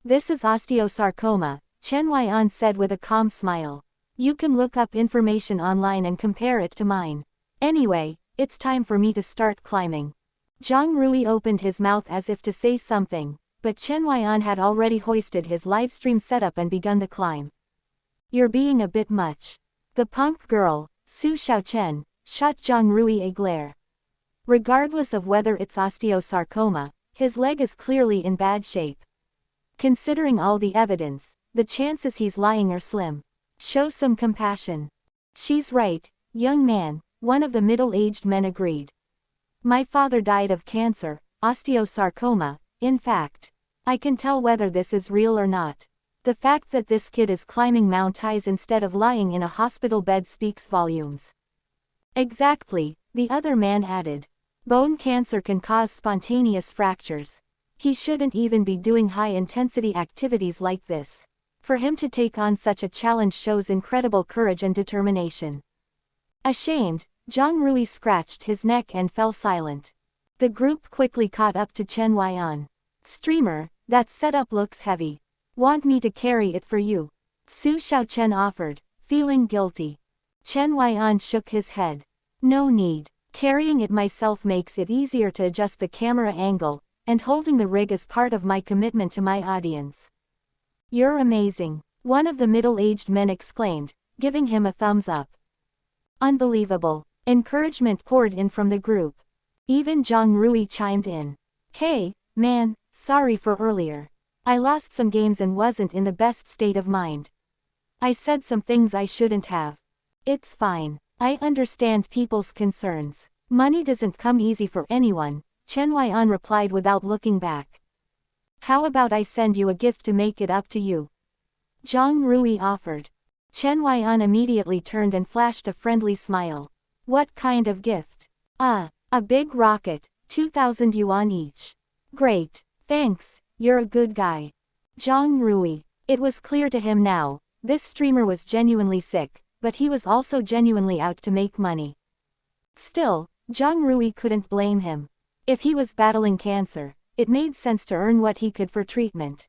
"This is osteosarcoma," Chen Huaian said with a calm smile. "You can look up information online and compare it to mine. Anyway, it's time for me to start climbing." Zhang Rui opened his mouth as if to say something, but Chen Huaian had already hoisted his livestream setup and begun the climb. "You're being a bit much." The punk girl, Su Xiaochen, shot Zhang Rui a glare. Regardless of whether it's osteosarcoma, his leg is clearly in bad shape. Considering all the evidence, the chances he's lying are slim. "Show some compassion." "She's right, young man," one of the middle-aged men agreed. "My father died of cancer, osteosarcoma, in fact. I can tell whether this is real or not. The fact that this kid is climbing Mount Taiz instead of lying in a hospital bed speaks volumes." "Exactly," the other man added. "Bone cancer can cause spontaneous fractures. He shouldn't even be doing high-intensity activities like this. For him to take on such a challenge shows incredible courage and determination." Ashamed, Zhang Rui scratched his neck and fell silent. The group quickly caught up to Chen Huaian. "Streamer, that setup looks heavy. Want me to carry it for you?" Su Xiaochen offered, feeling guilty. Chen Huaian shook his head. "No need. Carrying it myself makes it easier to adjust the camera angle, and holding the rig is part of my commitment to my audience." "You're amazing," one of the middle-aged men exclaimed, giving him a thumbs up. "Unbelievable." Encouragement poured in from the group. Even Zhang Rui chimed in. "Hey, man, sorry for earlier. I lost some games and wasn't in the best state of mind. I said some things I shouldn't have. It's fine. I understand people's concerns. Money doesn't come easy for anyone," Chen Huaian replied without looking back. "How about I send you a gift to make it up to you?" Zhang Rui offered. Chen Huaian immediately turned and flashed a friendly smile. "What kind of gift?" A big rocket, 2,000 yuan each." "Great. Thanks, you're a good guy." Zhang Rui. It was clear to him now, this streamer was genuinely sick, but he was also genuinely out to make money. Still, Zhang Rui couldn't blame him. If he was battling cancer, it made sense to earn what he could for treatment.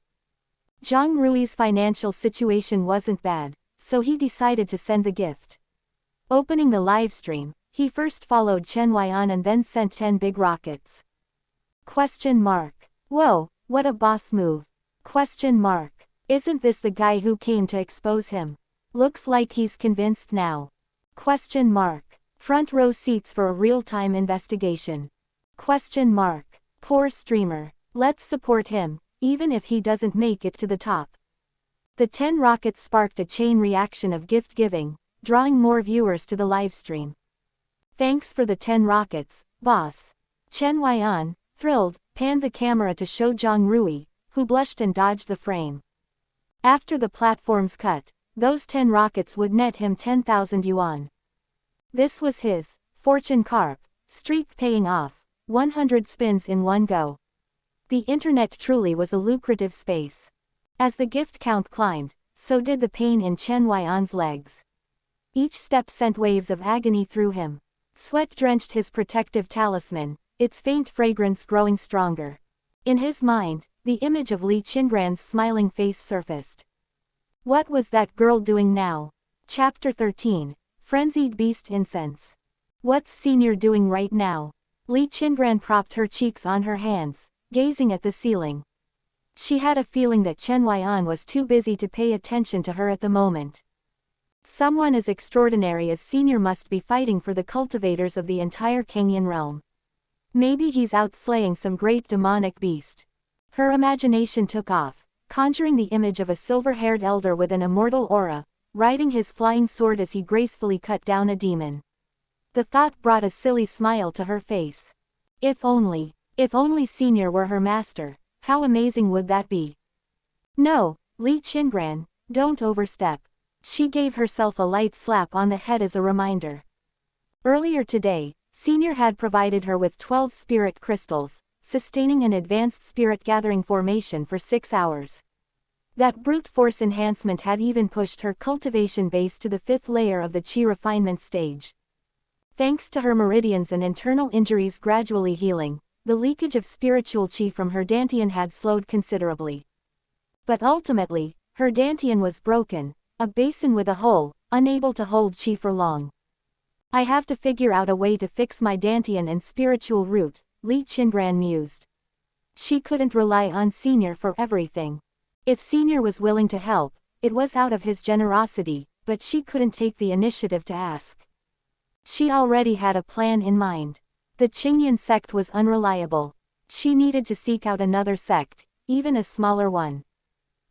Zhang Rui's financial situation wasn't bad, so he decided to send the gift. Opening the livestream, he first followed Chen Huaian and then sent 10 big rockets. "Whoa, what a boss move. Isn't this the guy who came to expose him? Looks like he's convinced now. Front row seats for a real-time investigation. Poor streamer. Let's support him, even if he doesn't make it to the top." The 10 rockets sparked a chain reaction of gift giving, drawing more viewers to the livestream. Thanks for the 10 rockets, boss. Chen Huaian, thrilled, panned the camera to show Zhang Rui, who blushed and dodged the frame. After the platform's cut, those 10 rockets would net him 10,000 yuan. This was his fortune carp streak paying off, 100 spins in one go. The internet truly was a lucrative space. As the gift count climbed, so did the pain in Chen Huaian's legs. Each step sent waves of agony through him. Sweat drenched his protective talisman, its faint fragrance growing stronger. In his mind, the image of Li Qingran's smiling face surfaced. What was that girl doing now? Chapter 13. Frenzied Beast Incense. What's Senior doing right now? Li Qingran propped her cheeks on her hands, gazing at the ceiling. She had a feeling that Chen Huaian was too busy to pay attention to her at the moment. Someone as extraordinary as Senior must be fighting for the cultivators of the entire Cangyun Realm. Maybe he's out slaying some great demonic beast. Her imagination took off, conjuring the image of a silver-haired elder with an immortal aura, riding his flying sword as he gracefully cut down a demon. The thought brought a silly smile to her face. If only Senior were her master, how amazing would that be? No, Li Qingran, don't overstep. She gave herself a light slap on the head as a reminder. Earlier today, Senior had provided her with 12 spirit crystals, sustaining an advanced spirit gathering formation for 6 hours. That brute force enhancement had even pushed her cultivation base to the 5th layer of the Qi refinement stage. Thanks to her meridians and internal injuries gradually healing, the leakage of spiritual Qi from her dantian had slowed considerably. But ultimately, her dantian was broken, a basin with a hole, unable to hold Qi for long. I have to figure out a way to fix my dantian and spiritual root, Li Qingran mused. She couldn't rely on Senior for everything. If Senior was willing to help, it was out of his generosity, but she couldn't take the initiative to ask. She already had a plan in mind. The Cangyun sect was unreliable. She needed to seek out another sect, even a smaller one.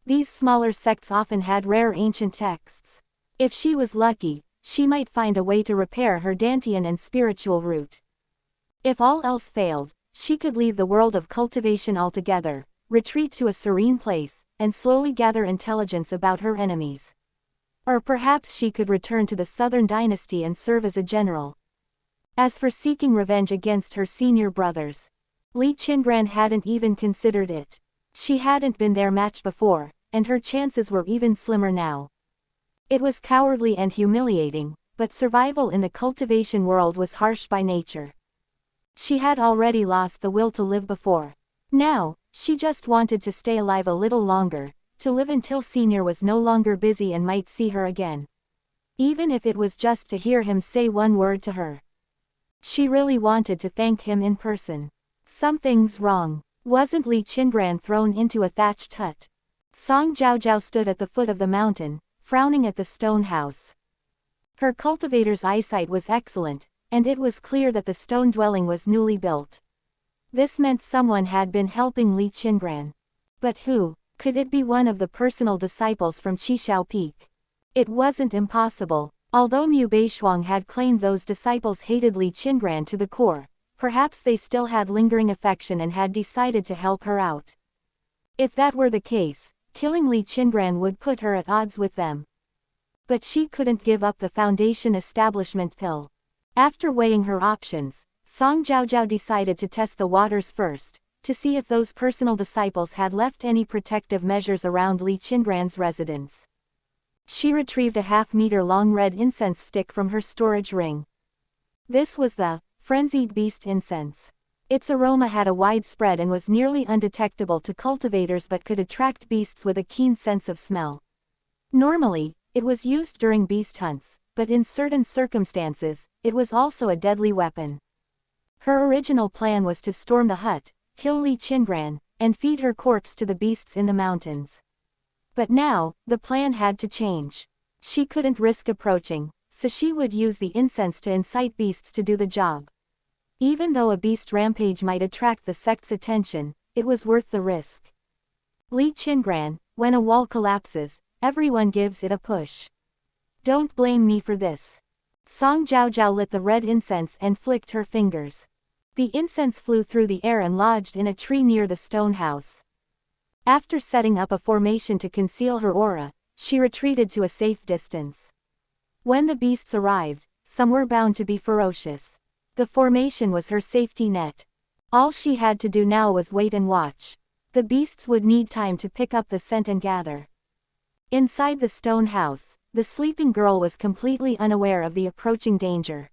These smaller sects often had rare ancient texts. If she was lucky, she might find a way to repair her dantian and spiritual root. If all else failed, she could leave the world of cultivation altogether, retreat to a serene place, and slowly gather intelligence about her enemies. Or perhaps she could return to the Southern Dynasty and serve as a general. As for seeking revenge against her senior brothers, Li Qingran hadn't even considered it. She hadn't been their match before, and her chances were even slimmer now. It was cowardly and humiliating, but survival in the cultivation world was harsh by nature. She had already lost the will to live before. Now, she just wanted to stay alive a little longer, to live until Senior was no longer busy and might see her again. Even if it was just to hear him say one word to her. She really wanted to thank him in person. Something's wrong. Wasn't Li Qingran thrown into a thatched hut? Song Jiaojiao stood at the foot of the mountain, frowning at the stone house. Her cultivator's eyesight was excellent, and it was clear that the stone dwelling was newly built. This meant someone had been helping Li Qingran. But who? Could it be one of the personal disciples from Qishao Peak? It wasn't impossible. Although Mu Beishuang had claimed those disciples hated Li Qingran to the core, perhaps they still had lingering affection and had decided to help her out. If that were the case, killing Li Qingran would put her at odds with them. But she couldn't give up the Foundation establishment pill. After weighing her options, Song Jiaojiao decided to test the waters first, to see if those personal disciples had left any protective measures around Li Qingran's residence. She retrieved a half-meter-long red incense stick from her storage ring. This was the frenzied beast incense. Its aroma had a wide spread and was nearly undetectable to cultivators but could attract beasts with a keen sense of smell. Normally, it was used during beast hunts, but in certain circumstances, it was also a deadly weapon. Her original plan was to storm the hut, kill Li Qingran, and feed her corpse to the beasts in the mountains. But now, the plan had to change. She couldn't risk approaching, so she would use the incense to incite beasts to do the job. Even though a beast rampage might attract the sect's attention, it was worth the risk. Li Qingran, when a wall collapses, everyone gives it a push. Don't blame me for this. Song Jiaojiao lit the red incense and flicked her fingers. The incense flew through the air and lodged in a tree near the stone house. After setting up a formation to conceal her aura, she retreated to a safe distance. When the beasts arrived, some were bound to be ferocious. The formation was her safety net. All she had to do now was wait and watch. The beasts would need time to pick up the scent and gather. Inside the stone house, the sleeping girl was completely unaware of the approaching danger.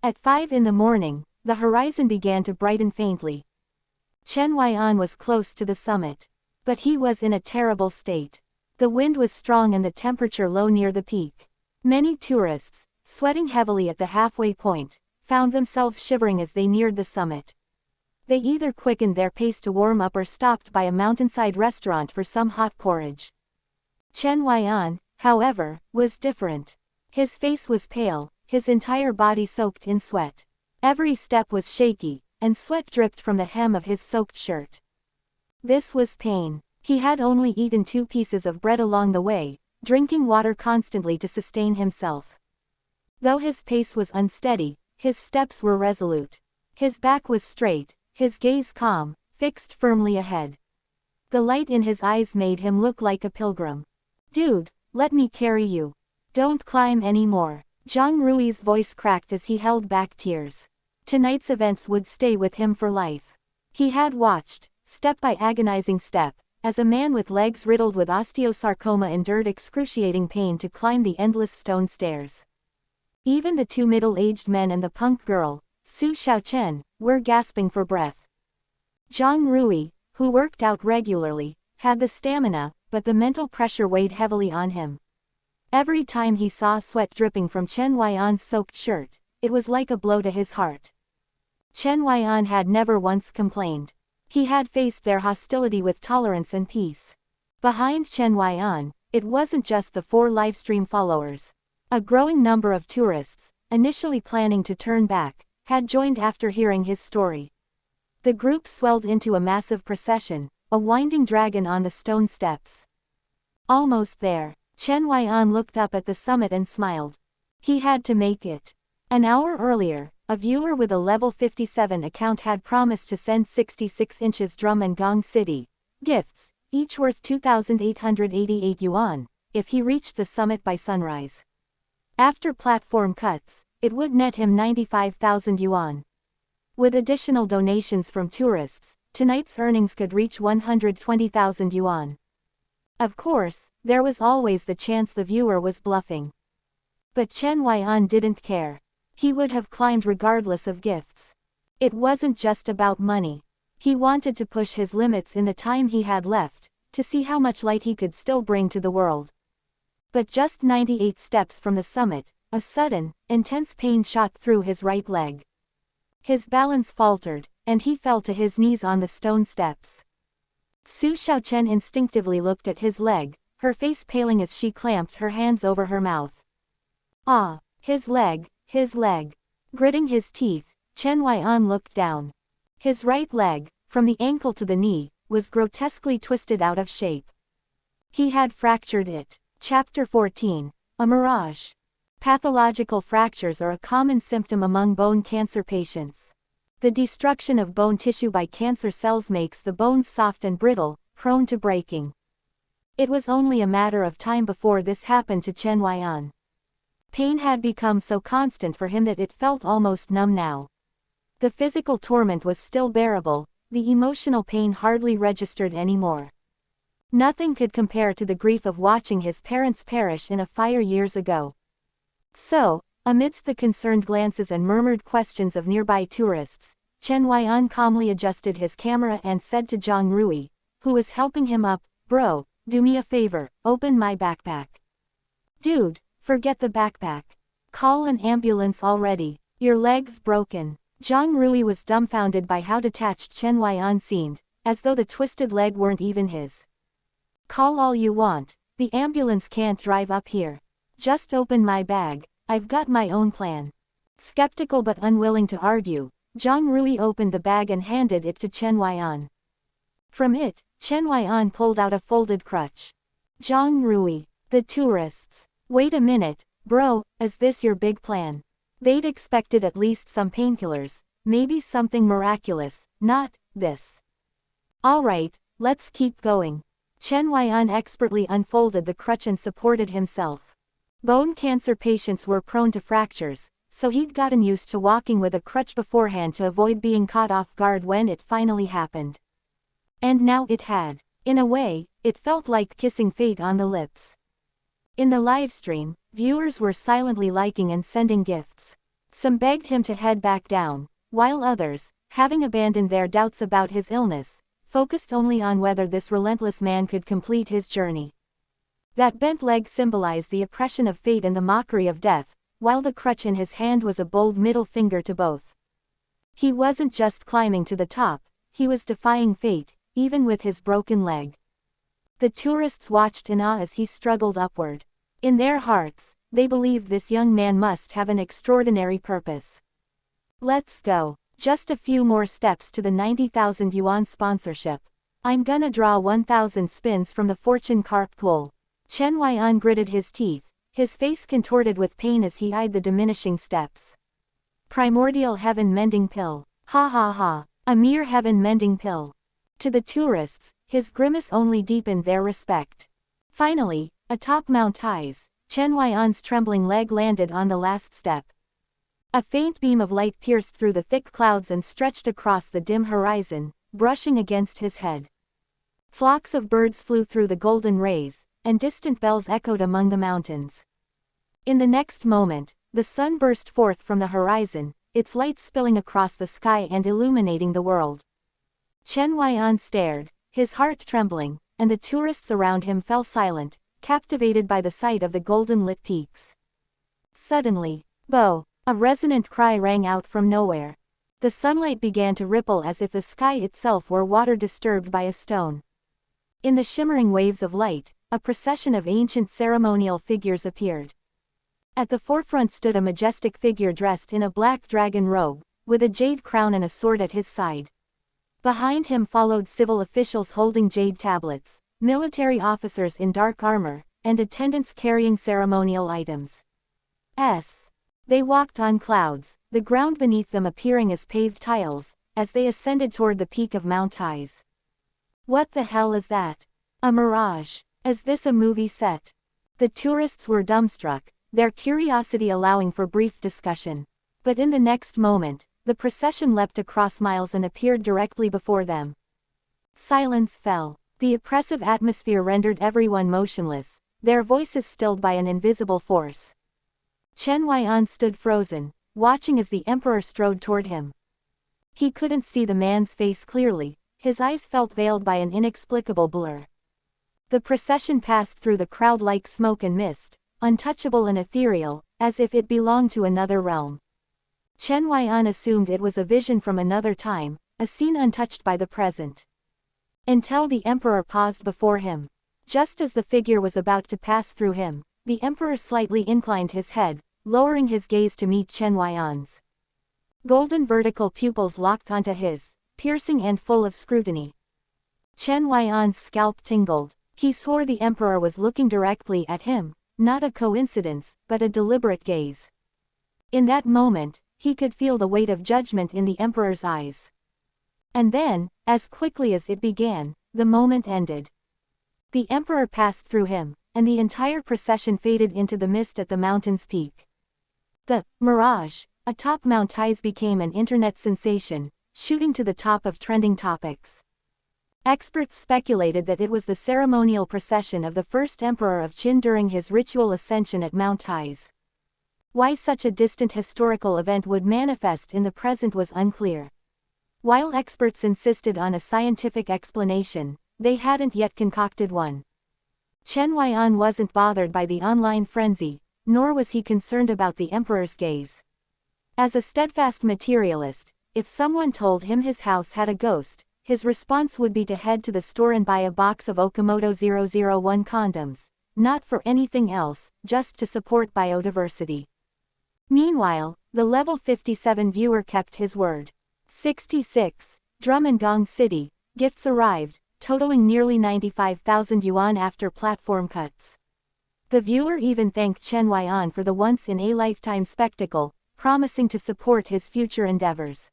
At 5 in the morning, the horizon began to brighten faintly. Chen Huaian was close to the summit. But he was in a terrible state. The wind was strong and the temperature low near the peak. Many tourists, sweating heavily at the halfway point, found themselves shivering as they neared the summit. They either quickened their pace to warm up or stopped by a mountainside restaurant for some hot porridge. Chen Huaian, however, was different. His face was pale, his entire body soaked in sweat. Every step was shaky, and sweat dripped from the hem of his soaked shirt. This was pain. He had only eaten 2 pieces of bread along the way, drinking water constantly to sustain himself. Though his pace was unsteady, his steps were resolute. His back was straight, his gaze calm, fixed firmly ahead. The light in his eyes made him look like a pilgrim. Dude, let me carry you. Don't climb anymore. Zhang Rui's voice cracked as he held back tears. Tonight's events would stay with him for life. He had watched, step by agonizing step, as a man with legs riddled with osteosarcoma endured excruciating pain to climb the endless stone stairs. Even the 2 middle-aged men and the punk girl, Su Xiaochen, were gasping for breath. Zhang Rui, who worked out regularly, had the stamina, but the mental pressure weighed heavily on him. Every time he saw sweat dripping from Chen Huaian's soaked shirt, it was like a blow to his heart. Chen Huaian had never once complained. He had faced their hostility with tolerance and peace. Behind Chen Huaian, it wasn't just the 4 livestream followers. A growing number of tourists, initially planning to turn back, had joined after hearing his story. The group swelled into a massive procession, a winding dragon on the stone steps. Almost there, Chen Huaian looked up at the summit and smiled. He had to make it. An hour earlier, a viewer with a level 57 account had promised to send 66 inches drum and gong city gifts, each worth 2,888 yuan, if he reached the summit by sunrise. After platform cuts, it would net him 95,000 yuan. With additional donations from tourists, tonight's earnings could reach 120,000 yuan. Of course, there was always the chance the viewer was bluffing. But Chen Huaian didn't care. He would have climbed regardless of gifts. It wasn't just about money. He wanted to push his limits in the time he had left, to see how much light he could still bring to the world. But just 98 steps from the summit, a sudden, intense pain shot through his right leg. His balance faltered, and he fell to his knees on the stone steps. Su Xiaochen instinctively looked at his leg, her face paling as she clamped her hands over her mouth. Ah, his leg, his leg. Gritting his teeth, Chen Huaian looked down. His right leg, from the ankle to the knee, was grotesquely twisted out of shape. He had fractured it. Chapter 14. A mirage. Pathological fractures are a common symptom among bone cancer patients. The destruction of bone tissue by cancer cells makes the bones soft and brittle, prone to breaking. It was only a matter of time before this happened to Chen Huaian. Pain had become so constant for him that it felt almost numb now. The physical torment was still bearable, the emotional pain hardly registered anymore. Nothing could compare to the grief of watching his parents perish in a fire years ago. So, amidst the concerned glances and murmured questions of nearby tourists, Chen Huaian calmly adjusted his camera and said to Zhang Rui, who was helping him up, "Bro, do me a favor, open my backpack." "Dude, forget the backpack. Call an ambulance already. Your leg's broken." Zhang Rui was dumbfounded by how detached Chen Huaian seemed, as though the twisted leg weren't even his. "Call all you want, the ambulance can't drive up here. Just open my bag, I've got my own plan." Skeptical but unwilling to argue, Zhang Rui opened the bag and handed it to Chen Huaian. From it, Chen Huaian pulled out a folded crutch. Zhang Rui. The tourists. Wait a minute, bro, is this your big plan? They'd expected at least some painkillers, maybe something miraculous, not this. Alright, let's keep going. Chen Huaian expertly unfolded the crutch and supported himself. Bone cancer patients were prone to fractures, so he'd gotten used to walking with a crutch beforehand to avoid being caught off guard when it finally happened. And now it had. In a way, it felt like kissing fate on the lips. In the livestream, viewers were silently liking and sending gifts. Some begged him to head back down, while others, having abandoned their doubts about his illness, focused only on whether this relentless man could complete his journey. That bent leg symbolized the oppression of fate and the mockery of death, while the crutch in his hand was a bold middle finger to both. He wasn't just climbing to the top, he was defying fate, even with his broken leg. The tourists watched in awe as he struggled upward. In their hearts, they believed this young man must have an extraordinary purpose. Let's go. Just a few more steps to the 90,000 yuan sponsorship. I'm gonna draw 1,000 spins from the fortune carp pool. Chen Huaian gritted his teeth, his face contorted with pain as he eyed the diminishing steps. Primordial heaven mending pill. Ha ha ha. A mere heaven mending pill. To the tourists, his grimace only deepened their respect. Finally, atop Mount Tai's, Chen Huaian's trembling leg landed on the last step. A faint beam of light pierced through the thick clouds and stretched across the dim horizon, brushing against his head. Flocks of birds flew through the golden rays, and distant bells echoed among the mountains. In the next moment, the sun burst forth from the horizon, its light spilling across the sky and illuminating the world. Chen Huaian stared, his heart trembling, and the tourists around him fell silent, captivated by the sight of the golden-lit peaks. Suddenly, "Bo!" A resonant cry rang out from nowhere. The sunlight began to ripple as if the sky itself were water disturbed by a stone. In the shimmering waves of light, a procession of ancient ceremonial figures appeared. At the forefront stood a majestic figure dressed in a black dragon robe, with a jade crown and a sword at his side. Behind him followed civil officials holding jade tablets, military officers in dark armor, and attendants carrying ceremonial items. They walked on clouds, the ground beneath them appearing as paved tiles, as they ascended toward the peak of Mount Tai's. What the hell is that? A mirage? Is this a movie set? The tourists were dumbstruck, their curiosity allowing for brief discussion. But in the next moment, the procession leapt across miles and appeared directly before them. Silence fell. The oppressive atmosphere rendered everyone motionless, their voices stilled by an invisible force. Chen Huaian stood frozen, watching as the emperor strode toward him. He couldn't see the man's face clearly, his eyes felt veiled by an inexplicable blur. The procession passed through the crowd like smoke and mist, untouchable and ethereal, as if it belonged to another realm. Chen Huaian assumed it was a vision from another time, a scene untouched by the present. Until the emperor paused before him. Just as the figure was about to pass through him, the emperor slightly inclined his head, lowering his gaze to meet Chen Huaian's. Golden vertical pupils locked onto his, piercing and full of scrutiny. Chen Huaian's scalp tingled. He swore the emperor was looking directly at him, not a coincidence, but a deliberate gaze. In that moment, he could feel the weight of judgment in the emperor's eyes. And then, as quickly as it began, the moment ended. The emperor passed through him, and the entire procession faded into the mist at the mountain's peak. The mirage atop Mount Tai's became an internet sensation, shooting to the top of trending topics. Experts speculated that it was the ceremonial procession of the first emperor of Qin during his ritual ascension at Mount Tai's. Why such a distant historical event would manifest in the present was unclear. While experts insisted on a scientific explanation, they hadn't yet concocted one. Chen Huaian wasn't bothered by the online frenzy, nor was he concerned about the emperor's gaze. As a steadfast materialist, if someone told him his house had a ghost, his response would be to head to the store and buy a box of Okamoto 001 condoms, not for anything else, just to support biodiversity. Meanwhile, the level 57 viewer kept his word. 66. Drum and Gong City. Gifts arrived. totaling nearly 95,000 yuan after platform cuts. The viewer even thanked Chen Huaian for the once-in-a-lifetime spectacle, promising to support his future endeavors.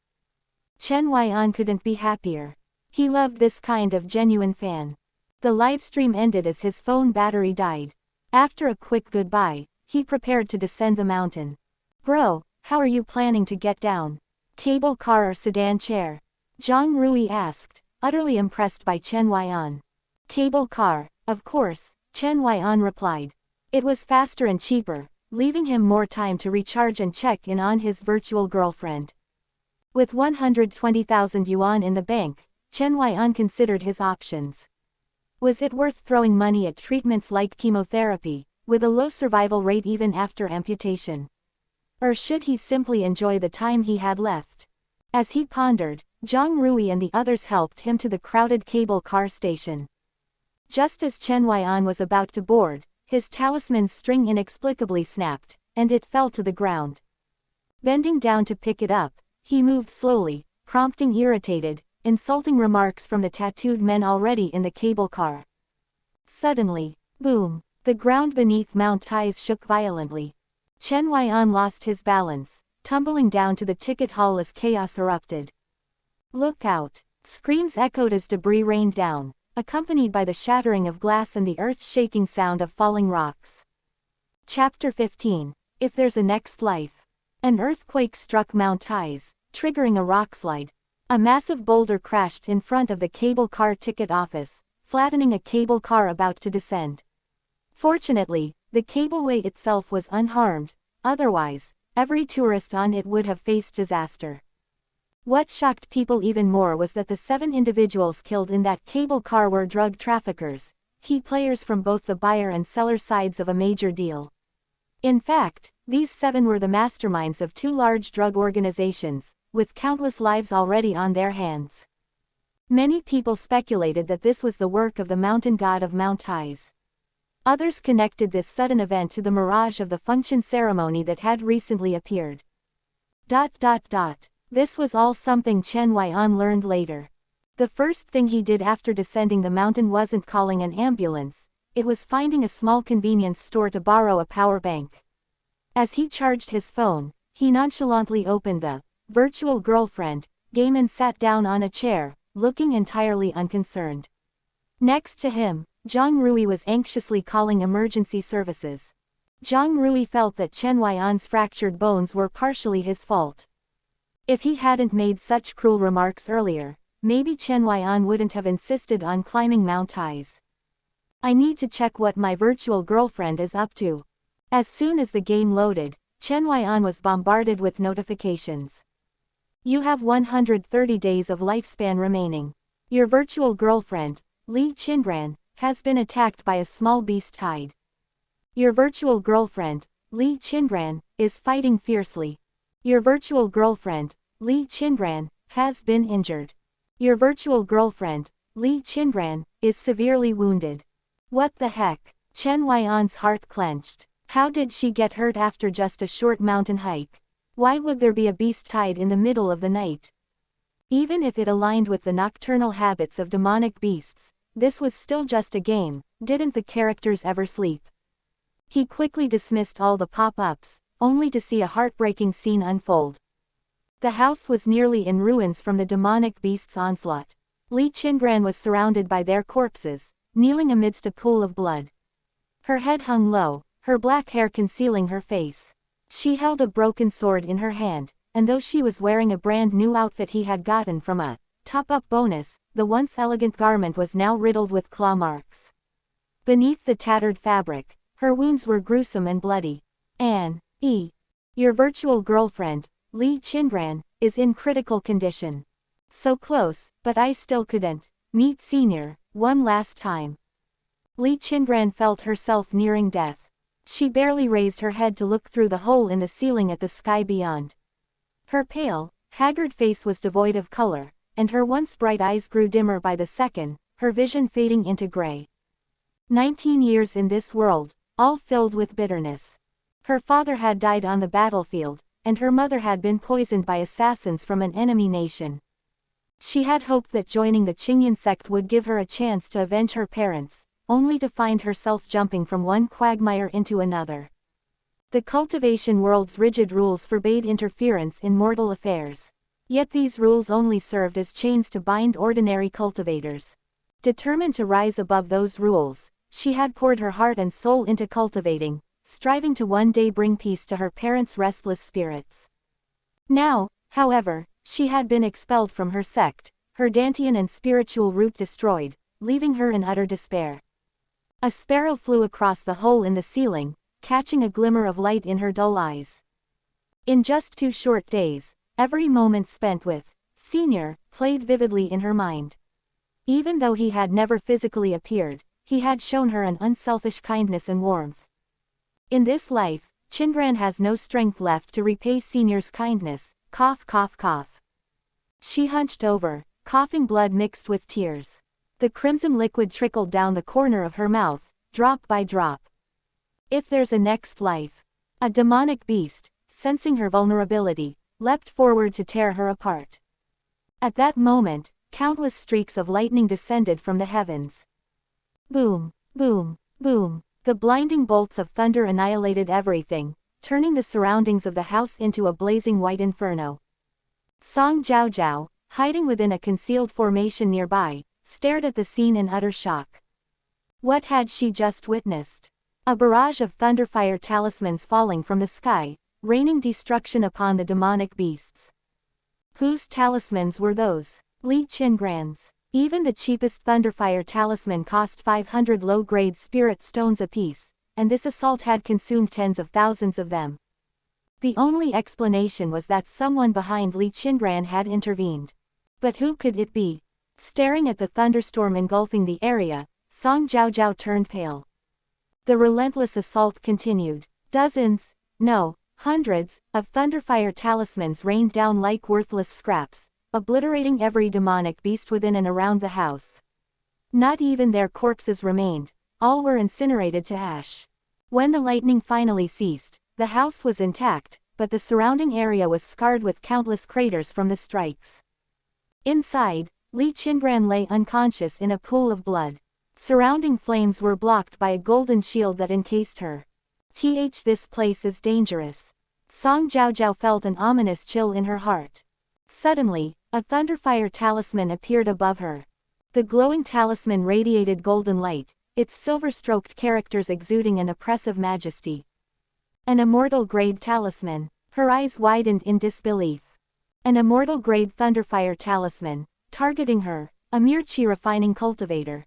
Chen Huaian couldn't be happier. He loved this kind of genuine fan. The livestream ended as his phone battery died. After a quick goodbye, he prepared to descend the mountain. "Bro, how are you planning to get down? Cable car or sedan chair?" Zhang Rui asked, utterly impressed by Chen Huaian. "Cable car, of course," Chen Huaian replied. It was faster and cheaper, leaving him more time to recharge and check in on his virtual girlfriend. With 120,000 yuan in the bank, Chen Huaian considered his options. Was it worth throwing money at treatments like chemotherapy, with a low survival rate even after amputation? Or should he simply enjoy the time he had left? As he pondered, Zhang Rui and the others helped him to the crowded cable car station. Just as Chen Huaian was about to board, his talisman's string inexplicably snapped, and it fell to the ground. Bending down to pick it up, he moved slowly, prompting irritated, insulting remarks from the tattooed men already in the cable car. Suddenly, boom, the ground beneath Mount Tais shook violently. Chen Huaian lost his balance, tumbling down to the ticket hall as chaos erupted. "Look out!" Screams echoed as debris rained down, accompanied by the shattering of glass and the earth-shaking sound of falling rocks. Chapter 15. If There's a Next Life. An earthquake struck Mount Tais, triggering a rockslide. A massive boulder crashed in front of the cable car ticket office, flattening a cable car about to descend. Fortunately, the cableway itself was unharmed, otherwise, every tourist on it would have faced disaster. What shocked people even more was that the 7 individuals killed in that cable car were drug traffickers, key players from both the buyer and seller sides of a major deal. In fact, these 7 were the masterminds of 2 large drug organizations, with countless lives already on their hands. Many people speculated that this was the work of the mountain god of Mount Tais. Others connected this sudden event to the mirage of the function ceremony that had recently appeared. This was all something Chen Huaian learned later. The first thing he did after descending the mountain wasn't calling an ambulance, it was finding a small convenience store to borrow a power bank. As he charged his phone, he nonchalantly opened the virtual girlfriend game and sat down on a chair, looking entirely unconcerned. Next to him, Zhang Rui was anxiously calling emergency services. Zhang Rui felt that Chen Huaian's fractured bones were partially his fault. If he hadn't made such cruel remarks earlier, maybe Chen Huaian wouldn't have insisted on climbing Mount Tais. "I need to check what my virtual girlfriend is up to." As soon as the game loaded, Chen Huaian was bombarded with notifications. "You have 130 days of lifespan remaining. Your virtual girlfriend, Li Qingran, has been attacked by a small beast hide. Your virtual girlfriend, Li Qingran, is fighting fiercely. Your virtual girlfriend, Li Qingran, has been injured. Your virtual girlfriend, Li Qingran, is severely wounded." What the heck? Chen Huaian's heart clenched. How did she get hurt after just a short mountain hike? Why would there be a beast hide in the middle of the night? Even if it aligned with the nocturnal habits of demonic beasts, this was still just a game. Didn't the characters ever sleep? He quickly dismissed all the pop-ups, only to see a heartbreaking scene unfold. The house was nearly in ruins from the demonic beast's onslaught. Li Qingran was surrounded by their corpses, kneeling amidst a pool of blood. Her head hung low, her black hair concealing her face. She held a broken sword in her hand, and though she was wearing a brand new outfit he had gotten from a top-up bonus, the once elegant garment was now riddled with claw marks. Beneath the tattered fabric, her wounds were gruesome and bloody. Your virtual girlfriend, Li Qingran, is in critical condition. So close, but I still couldn't meet Senior one last time. Li Qingran felt herself nearing death. She barely raised her head to look through the hole in the ceiling at the sky beyond. Her pale, haggard face was devoid of color, and her once bright eyes grew dimmer by the second, her vision fading into gray. 19 years in this world, all filled with bitterness. Her father had died on the battlefield, and her mother had been poisoned by assassins from an enemy nation. She had hoped that joining the Cangyun sect would give her a chance to avenge her parents, only to find herself jumping from one quagmire into another. The cultivation world's rigid rules forbade interference in mortal affairs. Yet these rules only served as chains to bind ordinary cultivators. Determined to rise above those rules, she had poured her heart and soul into cultivating, striving to one day bring peace to her parents' restless spirits. Now, however, she had been expelled from her sect, her Dantian and spiritual root destroyed, leaving her in utter despair. A sparrow flew across the hole in the ceiling, catching a glimmer of light in her dull eyes. In just 2 short days, every moment spent with Senior played vividly in her mind. Even though he had never physically appeared, he had shown her an unselfish kindness and warmth. In this life, Qingran has no strength left to repay Senior's kindness. Cough, cough, cough. She hunched over, coughing blood mixed with tears. The crimson liquid trickled down the corner of her mouth, drop by drop. If there's a next life. A demonic beast, sensing her vulnerability, leapt forward to tear her apart. At that moment, countless streaks of lightning descended from the heavens. Boom, boom, boom. The blinding bolts of thunder annihilated everything, turning the surroundings of the house into a blazing white inferno. Song Jiao Jiao, hiding within a concealed formation nearby, stared at the scene in utter shock. What had she just witnessed? A barrage of thunderfire talismans falling from the sky, raining destruction upon the demonic beasts. Whose talismans were those? Li Qingran's. Even the cheapest thunderfire talisman cost 500 low-grade spirit stones apiece, and this assault had consumed tens of thousands of them. The only explanation was that someone behind Li Qingran had intervened. But who could it be? Staring at the thunderstorm engulfing the area, Song Jiao Jiao turned pale. The relentless assault continued. Dozens, no, hundreds, of thunderfire talismans rained down like worthless scraps, obliterating every demonic beast within and around the house. Not even their corpses remained, all were incinerated to ash. When the lightning finally ceased, the house was intact, but the surrounding area was scarred with countless craters from the strikes. Inside, Li Qingran lay unconscious in a pool of blood. Surrounding flames were blocked by a golden shield that encased her. This place is dangerous. Song Jiao Jiao felt an ominous chill in her heart. Suddenly, a thunderfire talisman appeared above her. The glowing talisman radiated golden light, its silver-stroked characters exuding an oppressive majesty. An immortal-grade talisman. Her eyes widened in disbelief. An immortal-grade thunderfire talisman, targeting her, a mere chi-refining cultivator.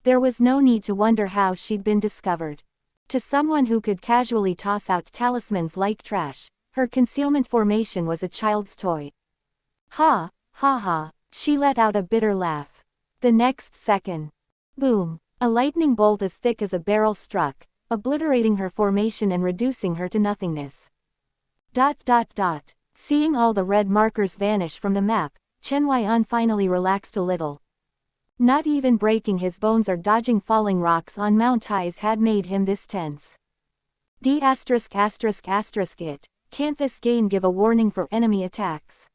There was no need to wonder how she'd been discovered. To someone who could casually toss out talismans like trash, her concealment formation was a child's toy. Ha, ha ha, she let out a bitter laugh. The next second. Boom, a lightning bolt as thick as a barrel struck, obliterating her formation and reducing her to nothingness. Seeing all the red markers vanish from the map, Chen Huaian finally relaxed a little. Not even breaking his bones or dodging falling rocks on Mount Highs had made him this tense. It. Can't this game give a warning for enemy attacks?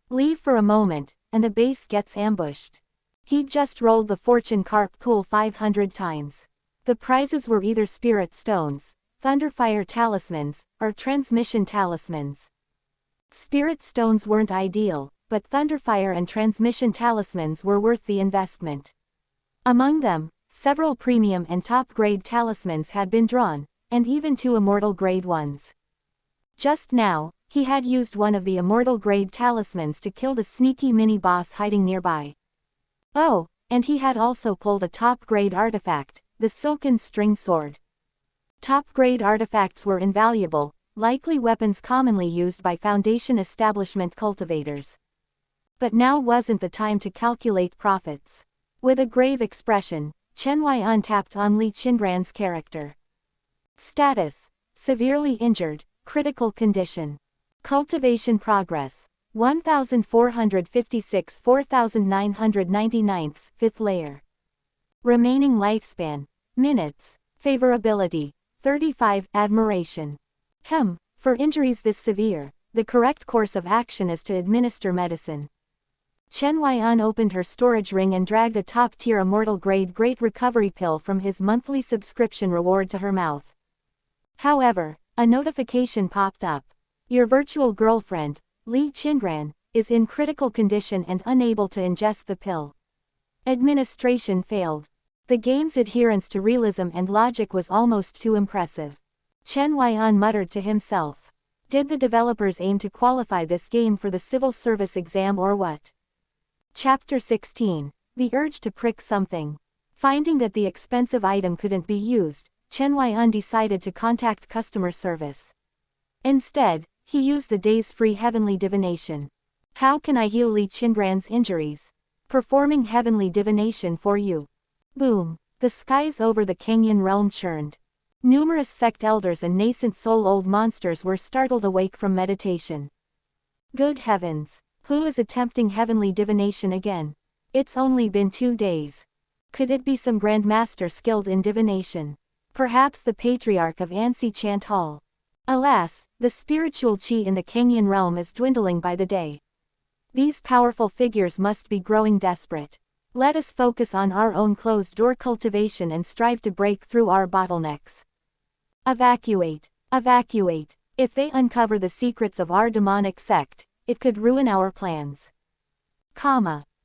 Leave for a moment, and the base gets ambushed. He'd just rolled the fortune carp pool 500 times. The prizes were either spirit stones, thunderfire talismans, or transmission talismans. Spirit stones weren't ideal, but thunderfire and transmission talismans were worth the investment. Among them, several premium and top-grade talismans had been drawn, and even 2 immortal-grade ones. Just now, he had used one of the immortal-grade talismans to kill the sneaky mini-boss hiding nearby. Oh, and he had also pulled a top-grade artifact, the silken string sword. Top-grade artifacts were invaluable, likely weapons commonly used by Foundation establishment cultivators. But now wasn't the time to calculate profits. With a grave expression, Chen Huaian tapped on Li Qingran's character. Status: severely injured, critical condition. Cultivation progress: 1456 4999, 5th layer. Remaining lifespan: minutes. Favorability: 35. Admiration. For injuries this severe, the correct course of action is to administer medicine. Chen Huaian opened her storage ring and dragged a top-tier immortal-grade Great Recovery Pill from his monthly subscription reward to her mouth. However, a notification popped up. Your virtual girlfriend, Li Qingran, is in critical condition and unable to ingest the pill. Administration failed. The game's adherence to realism and logic was almost too impressive. Chen Huaian muttered to himself. Did the developers aim to qualify this game for the civil service exam or what? Chapter 16. The urge to prick something. Finding that the expensive item couldn't be used, Chen Huaian decided to contact customer service. Instead, he used the day's free heavenly divination. How can I heal Li Qingran's injuries? Performing heavenly divination for you. Boom. The skies over the Cangyun Realm churned. Numerous sect elders and nascent soul-old monsters were startled awake from meditation. Good heavens! Who is attempting heavenly divination again? It's only been 2 days. Could it be some grandmaster skilled in divination? Perhaps the patriarch of Ansi Chant Hall. Alas, the spiritual qi in the Cangyun Realm is dwindling by the day. These powerful figures must be growing desperate. Let us focus on our own closed-door cultivation and strive to break through our bottlenecks. Evacuate. Evacuate. If they uncover the secrets of our demonic sect, it could ruin our plans.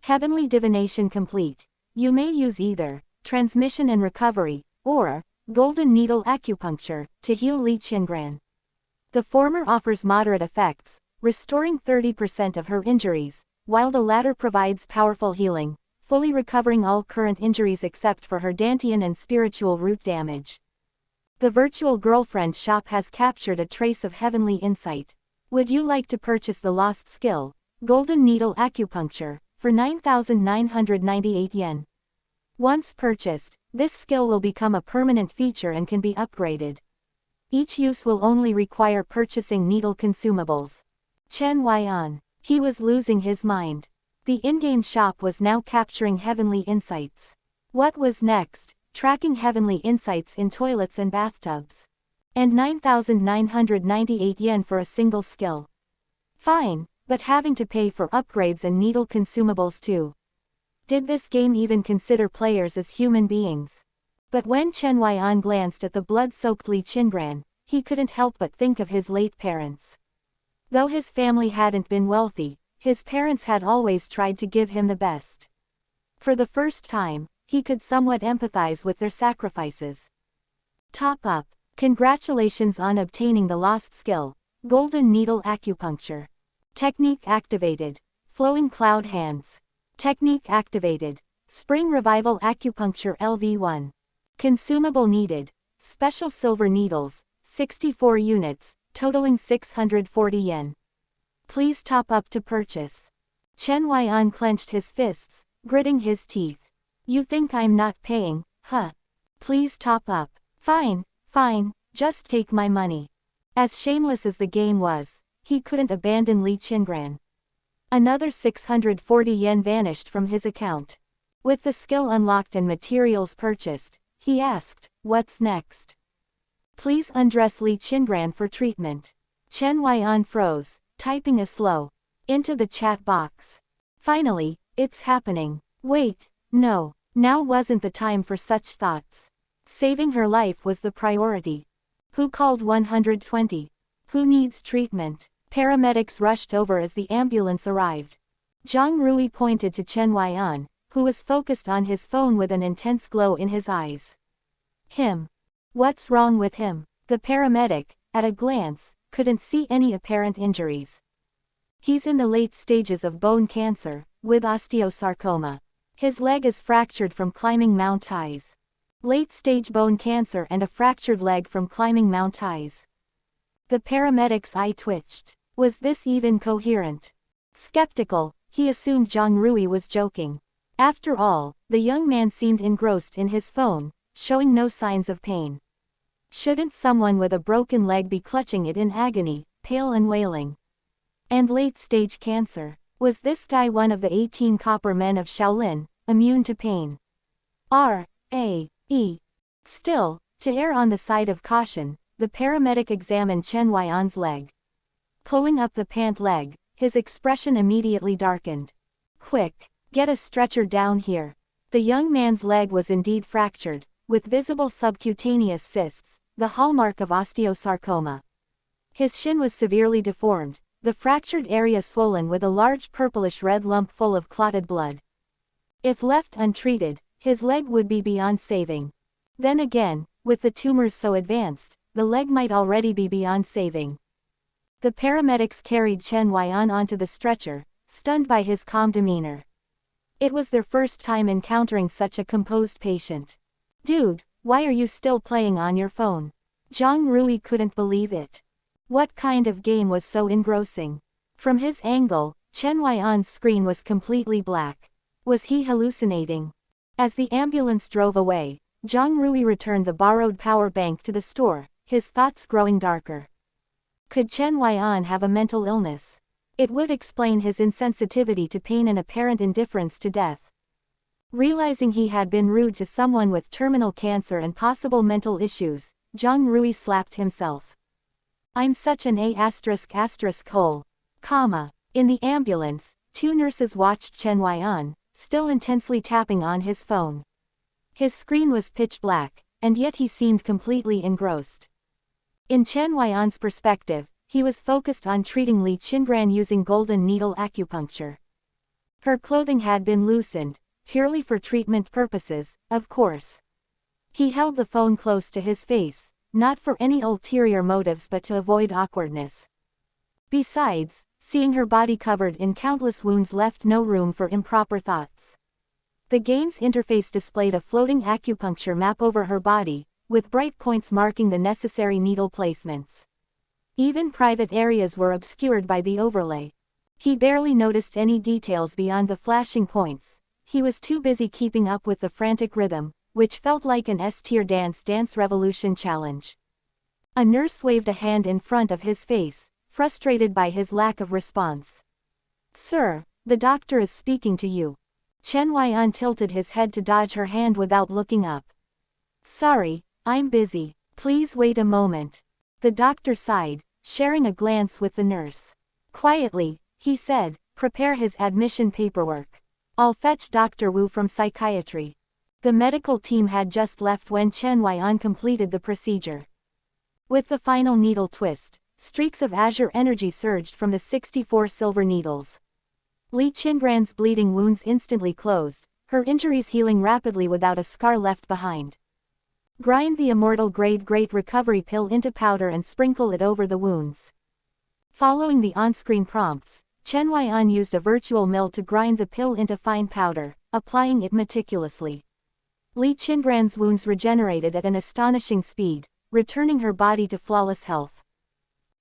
Heavenly divination complete. You may use either transmission and recovery, or golden needle acupuncture, to heal Li Qingran. The former offers moderate effects, restoring 30% of her injuries, while the latter provides powerful healing, fully recovering all current injuries except for her Dantian and spiritual root damage. The virtual girlfriend shop has captured a trace of heavenly insight. Would you like to purchase the lost skill, Golden Needle Acupuncture, for 9,998 yen? Once purchased, this skill will become a permanent feature and can be upgraded. Each use will only require purchasing needle consumables. Chen Huaian. He was losing his mind. The in-game shop was now capturing heavenly insights. What was next? Tracking heavenly insights in toilets and bathtubs. And 9,998 yen for a single skill. Fine, but having to pay for upgrades and needle consumables too. Did this game even consider players as human beings? But when Chen Huaian glanced at the blood-soaked Li Qingran, he couldn't help but think of his late parents. Though his family hadn't been wealthy, his parents had always tried to give him the best. For the first time, he could somewhat empathize with their sacrifices. Top up. Congratulations on obtaining the lost skill, Golden Needle Acupuncture. Technique activated. Flowing Cloud Hands. Technique activated. Spring Revival Acupuncture LV1. Consumable needed. Special silver needles, 64 units, totaling 640 yen. Please top up to purchase. Chen Huaian clenched his fists, gritting his teeth. You think I'm not paying, huh? Please top up. Fine, just take my money. As shameless as the game was, he couldn't abandon Li Qingran. Another 640 yen vanished from his account. With the skill unlocked and materials purchased, he asked, what's next? Please undress Li Qingran for treatment. Chen Huaian froze, typing a slow into the chat box. Finally, it's happening. Wait, no, now wasn't the time for such thoughts. Saving her life was the priority. Who called 120? Who needs treatment? Paramedics rushed over as the ambulance arrived. Zhang Rui pointed to Chen Huaian, who was focused on his phone with an intense glow in his eyes. Him. What's wrong with him? The paramedic, at a glance, couldn't see any apparent injuries. He's in the late stages of bone cancer, with osteosarcoma. His leg is fractured from climbing Mount Tais. Late-stage bone cancer and a fractured leg from climbing Mount Tais. The paramedic's eye twitched. Was this even coherent? Skeptical, he assumed Zhang Rui was joking. After all, the young man seemed engrossed in his phone, showing no signs of pain. Shouldn't someone with a broken leg be clutching it in agony, pale and wailing? And late-stage cancer. Was this guy one of the 18 copper men of Shaolin, immune to pain? R.A.E. Still, to err on the side of caution, the paramedic examined Chen Huaian's leg. Pulling up the pant leg, his expression immediately darkened. Quick, get a stretcher down here. The young man's leg was indeed fractured, with visible subcutaneous cysts, the hallmark of osteosarcoma. His shin was severely deformed, the fractured area swollen with a large purplish-red lump full of clotted blood. If left untreated, his leg would be beyond saving. Then again, with the tumors so advanced, the leg might already be beyond saving. The paramedics carried Chen Huaian onto the stretcher, stunned by his calm demeanor. It was their first time encountering such a composed patient. "Dude, why are you still playing on your phone?" Zhang Rui couldn't believe it. What kind of game was so engrossing? From his angle, Chen Huaian's screen was completely black. Was he hallucinating? As the ambulance drove away, Zhang Rui returned the borrowed power bank to the store, his thoughts growing darker. Could Chen Huaian have a mental illness? It would explain his insensitivity to pain and apparent indifference to death. Realizing he had been rude to someone with terminal cancer and possible mental issues, Zhang Rui slapped himself. I'm such an hole. In the ambulance, two nurses watched Chen Huaian, still intensely tapping on his phone. His screen was pitch black, and yet he seemed completely engrossed. In Chen Huaian's perspective, he was focused on treating Li Qingran using golden needle acupuncture. Her clothing had been loosened, purely for treatment purposes, of course. He held the phone close to his face, not for any ulterior motives but to avoid awkwardness. Besides, seeing her body covered in countless wounds left no room for improper thoughts. The game's interface displayed a floating acupuncture map over her body, with bright points marking the necessary needle placements. Even private areas were obscured by the overlay. He barely noticed any details beyond the flashing points. He was too busy keeping up with the frantic rhythm, which felt like an S-tier Dance Revolution challenge. A nurse waved a hand in front of his face, frustrated by his lack of response. "Sir, the doctor is speaking to you." Chen Huaian tilted his head to dodge her hand without looking up. "Sorry, I'm busy. Please wait a moment." The doctor sighed, sharing a glance with the nurse. Quietly, he said, "Prepare his admission paperwork. I'll fetch Dr. Wu from psychiatry." The medical team had just left when Chen Huaian completed the procedure. With the final needle twist, streaks of azure energy surged from the 64 silver needles. Li Qingran's bleeding wounds instantly closed, her injuries healing rapidly without a scar left behind. Grind the immortal grade Great Recovery pill into powder and sprinkle it over the wounds. Following the on-screen prompts, Chen Huaian used a virtual mill to grind the pill into fine powder, applying it meticulously. Li Qingran's wounds regenerated at an astonishing speed, returning her body to flawless health.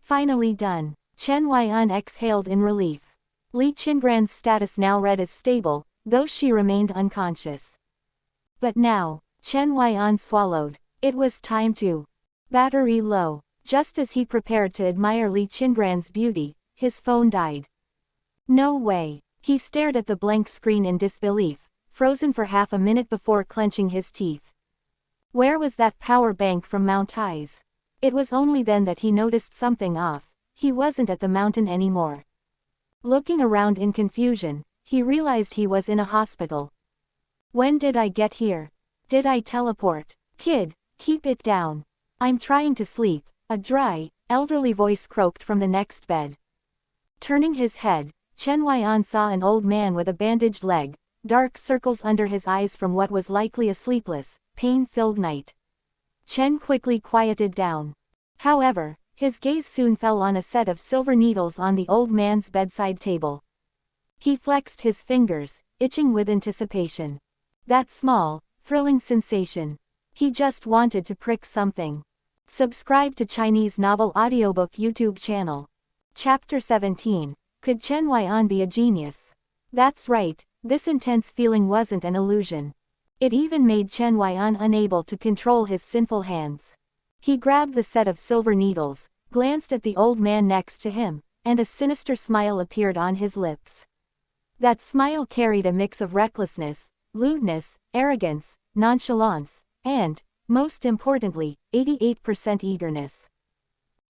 Finally done. Chen Huaian exhaled in relief. Li Qingran's status now read as stable, though she remained unconscious. But now, Chen Huaian swallowed. It was time to. Battery low. Just as he prepared to admire Li Qingran's beauty, his phone died. No way. He stared at the blank screen in disbelief, frozen for half a minute before clenching his teeth. Where was that power bank from Mount I's? It was only then that he noticed something off. He wasn't at the mountain anymore. Looking around in confusion, he realized he was in a hospital. When did I get here? Did I teleport? Kid, keep it down. I'm trying to sleep, a dry, elderly voice croaked from the next bed. Turning his head, Chen Huaian saw an old man with a bandaged leg, dark circles under his eyes from what was likely a sleepless, pain-filled night. Chen quickly quieted down. However, his gaze soon fell on a set of silver needles on the old man's bedside table. He flexed his fingers, itching with anticipation. That small, thrilling sensation. He just wanted to prick something. Subscribe to Chinese Novel Audiobook YouTube channel. Chapter 17. Could Chen Huaian be a genius? That's right, this intense feeling wasn't an illusion. It even made Chen Huaian unable to control his sinful hands. He grabbed the set of silver needles, glanced at the old man next to him, and a sinister smile appeared on his lips. That smile carried a mix of recklessness, lewdness, arrogance, nonchalance, and, most importantly, 88% eagerness.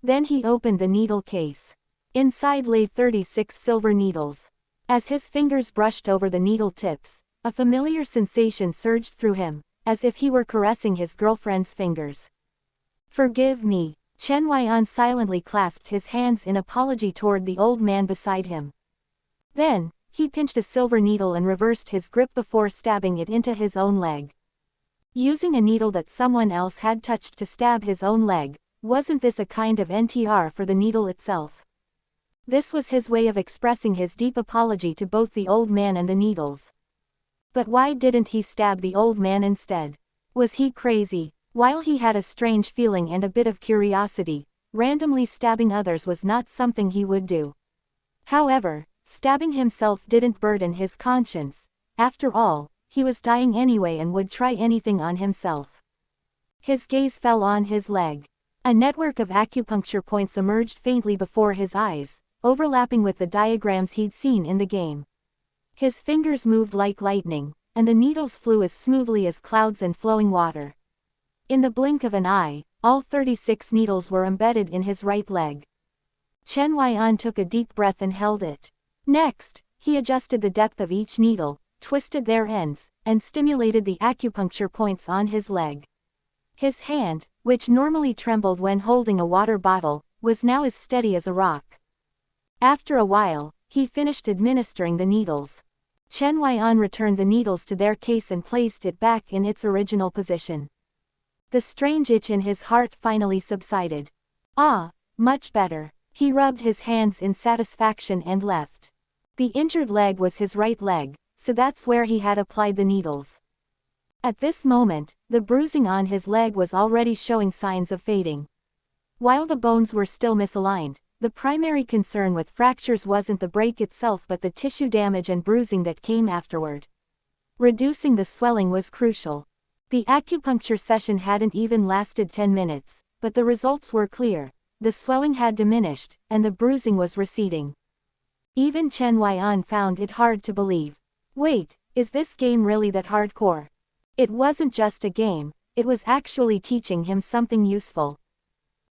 Then he opened the needle case. Inside lay 36 silver needles. As his fingers brushed over the needle tips, a familiar sensation surged through him, as if he were caressing his girlfriend's fingers. "Forgive me." Chen Huaian silently clasped his hands in apology toward the old man beside him. Then, he pinched a silver needle and reversed his grip before stabbing it into his own leg. Using a needle that someone else had touched to stab his own leg, wasn't this a kind of NTR for the needle itself? This was his way of expressing his deep apology to both the old man and the needles. But why didn't he stab the old man instead? Was he crazy? While he had a strange feeling and a bit of curiosity, randomly stabbing others was not something he would do. However, stabbing himself didn't burden his conscience. After all, he was dying anyway and would try anything on himself. His gaze fell on his leg. A network of acupuncture points emerged faintly before his eyes, overlapping with the diagrams he'd seen in the game. His fingers moved like lightning, and the needles flew as smoothly as clouds and flowing water. In the blink of an eye, all 36 needles were embedded in his right leg. Chen Huaian took a deep breath and held it. Next, he adjusted the depth of each needle, twisted their ends, and stimulated the acupuncture points on his leg. His hand, which normally trembled when holding a water bottle, was now as steady as a rock. After a while, he finished administering the needles. Chen Huaian returned the needles to their case and placed it back in its original position. The strange itch in his heart finally subsided. Ah, much better. He rubbed his hands in satisfaction and left. The injured leg was his right leg, so that's where he had applied the needles. At this moment, the bruising on his leg was already showing signs of fading. While the bones were still misaligned, the primary concern with fractures wasn't the break itself but the tissue damage and bruising that came afterward. Reducing the swelling was crucial. The acupuncture session hadn't even lasted 10 minutes, but the results were clear. The swelling had diminished, and the bruising was receding. Even Chen Huaian found it hard to believe. Wait, is this game really that hardcore? It wasn't just a game, it was actually teaching him something useful.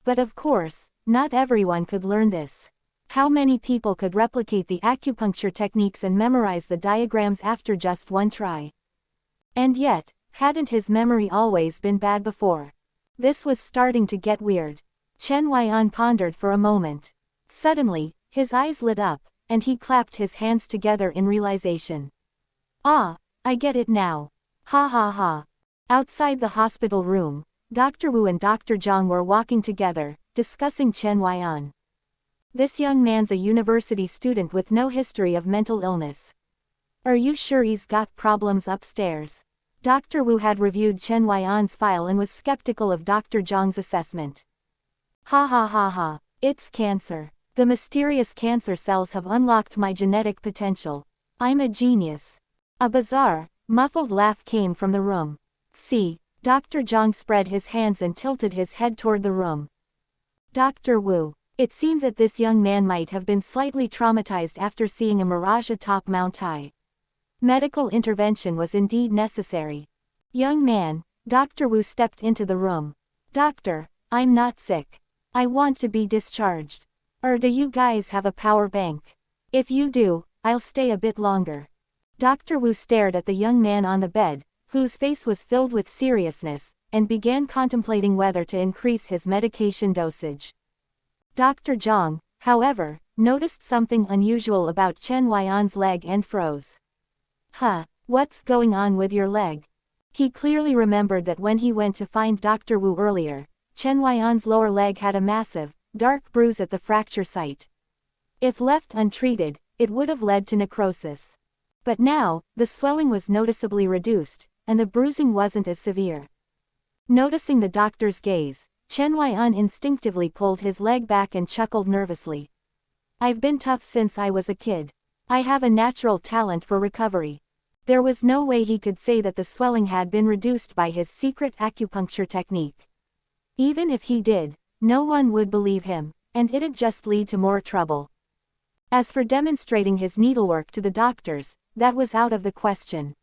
But of course, not everyone could learn this. How many people could replicate the acupuncture techniques and memorize the diagrams after just one try? And yet, hadn't his memory always been bad before? This was starting to get weird. Chen Huaian pondered for a moment. Suddenly, his eyes lit up, and he clapped his hands together in realization. Ah, I get it now. Ha ha ha. Outside the hospital room, Dr. Wu and Dr. Zhang were walking together, discussing Chen Huaian. This young man's a university student with no history of mental illness. Are you sure he's got problems upstairs? Dr. Wu had reviewed Chen Huaian's file and was skeptical of Dr. Zhang's assessment. Ha ha ha ha, it's cancer. The mysterious cancer cells have unlocked my genetic potential. I'm a genius. A bizarre, muffled laugh came from the room. See, Dr. Zhang spread his hands and tilted his head toward the room. Dr. Wu. It seemed that this young man might have been slightly traumatized after seeing a mirage atop Mount Tai. Medical intervention was indeed necessary. Young man, Dr. Wu stepped into the room. Doctor, I'm not sick. I want to be discharged. Or do you guys have a power bank? If you do, I'll stay a bit longer. Dr. Wu stared at the young man on the bed, whose face was filled with seriousness, and began contemplating whether to increase his medication dosage. Dr. Zhang, however, noticed something unusual about Chen Huaian's leg and froze. Huh, what's going on with your leg? He clearly remembered that when he went to find Dr. Wu earlier, Chen Huaian's lower leg had a massive, dark bruise at the fracture site. If left untreated, it would have led to necrosis. But now, the swelling was noticeably reduced, and the bruising wasn't as severe. Noticing the doctor's gaze, Chen Huaian instinctively pulled his leg back and chuckled nervously. I've been tough since I was a kid. I have a natural talent for recovery. There was no way he could say that the swelling had been reduced by his secret acupuncture technique. Even if he did, no one would believe him, and it'd just lead to more trouble. As for demonstrating his needlework to the doctors, that was out of the question.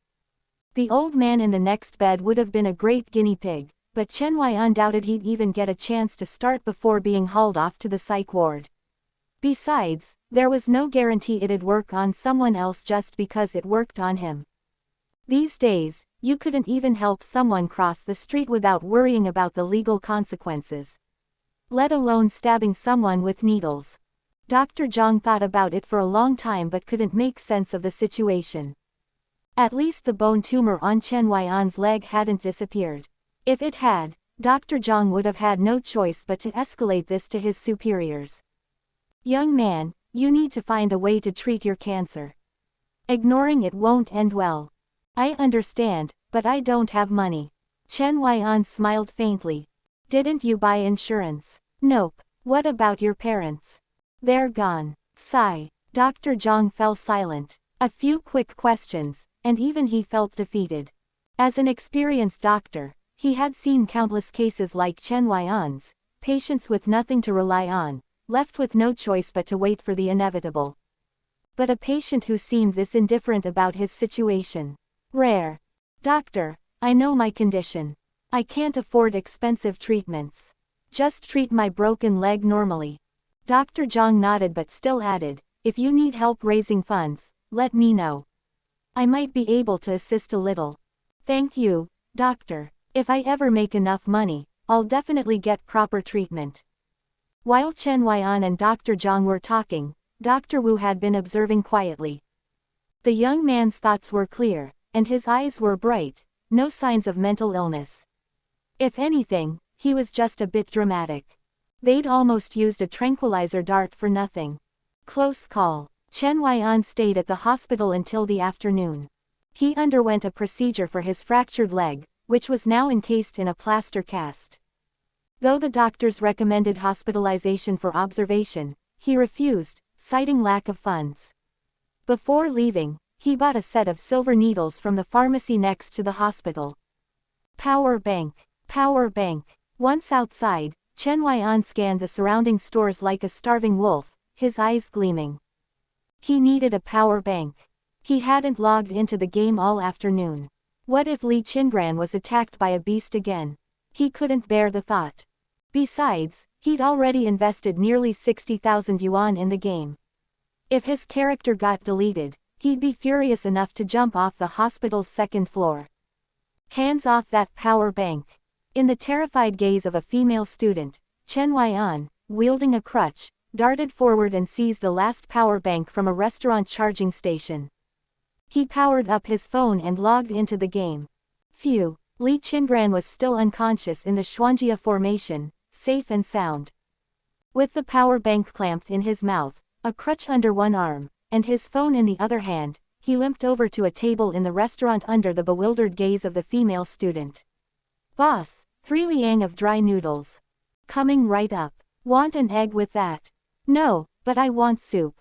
The old man in the next bed would have been a great guinea pig, but Chen Huaian doubted he'd even get a chance to start before being hauled off to the psych ward. Besides, There was no guarantee it'd work on someone else just because it worked on him. These days, you couldn't even help someone cross the street without worrying about the legal consequences. Let alone stabbing someone with needles. Dr. Zhang thought about it for a long time but couldn't make sense of the situation. At least the bone tumor on Chen Huaian's leg hadn't disappeared. If it had, Dr. Zhang would have had no choice but to escalate this to his superiors. Young man, you need to find a way to treat your cancer. Ignoring it won't end well. I understand, but I don't have money. Chen Huaian smiled faintly. Didn't you buy insurance? Nope. What about your parents? They're gone. Sigh. Dr. Zhang fell silent. A few quick questions, and even he felt defeated. As an experienced doctor, he had seen countless cases like Chen Huaian's, patients with nothing to rely on, left with no choice but to wait for the inevitable. But a patient who seemed this indifferent about his situation. Rare. Doctor, I know my condition. I can't afford expensive treatments. Just treat my broken leg normally. Dr. Zhang nodded but still added, if you need help raising funds, let me know. I might be able to assist a little. Thank you, doctor. If I ever make enough money, I'll definitely get proper treatment. While Chen Huaian and Dr. Zhang were talking, Dr. Wu had been observing quietly. The young man's thoughts were clear, and his eyes were bright, no signs of mental illness. If anything, he was just a bit dramatic. They'd almost used a tranquilizer dart for nothing. Close call. Chen Huaian stayed at the hospital until the afternoon. He underwent a procedure for his fractured leg, which was now encased in a plaster cast. Though the doctors recommended hospitalization for observation, he refused, citing lack of funds. Before leaving, he bought a set of silver needles from the pharmacy next to the hospital. Power bank. Power bank. Once outside, Chen Huaian scanned the surrounding stores like a starving wolf, his eyes gleaming. He needed a power bank. He hadn't logged into the game all afternoon. What if Li Qingran was attacked by a beast again? He couldn't bear the thought. Besides, he'd already invested nearly 60,000 yuan in the game. If his character got deleted, he'd be furious enough to jump off the hospital's second floor. Hands off that power bank. In the terrified gaze of a female student, Chen Huaian, wielding a crutch, darted forward and seized the last power bank from a restaurant charging station. He powered up his phone and logged into the game. Phew, Li Qingran was still unconscious in the Xuanjia formation, safe and sound. With the power bank clamped in his mouth, a crutch under one arm, and his phone in the other hand, he limped over to a table in the restaurant under the bewildered gaze of the female student. Boss, 3 liang of dry noodles. Coming right up. Want an egg with that? No, but I want soup.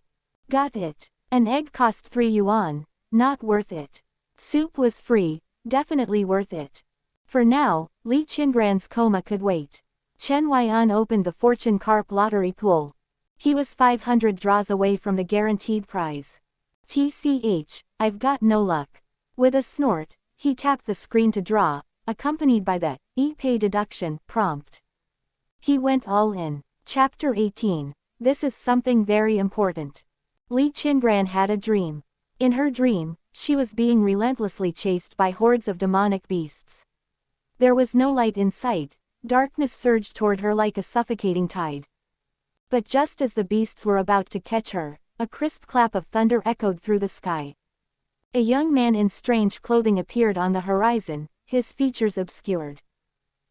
Got it. An egg cost 3 yuan, not worth it. Soup was free, definitely worth it. For now, Li Qingran's coma could wait. Chen Huaian opened the fortune carp lottery pool. He was 500 draws away from the guaranteed prize. TCH, I've got no luck. With a snort, he tapped the screen to draw, accompanied by the e-pay deduction prompt. He went all in. Chapter 18. This is something very important. Li Qingran had a dream. In her dream, she was being relentlessly chased by hordes of demonic beasts. There was no light in sight, darkness surged toward her like a suffocating tide. But just as the beasts were about to catch her, a crisp clap of thunder echoed through the sky. A young man in strange clothing appeared on the horizon, his features obscured.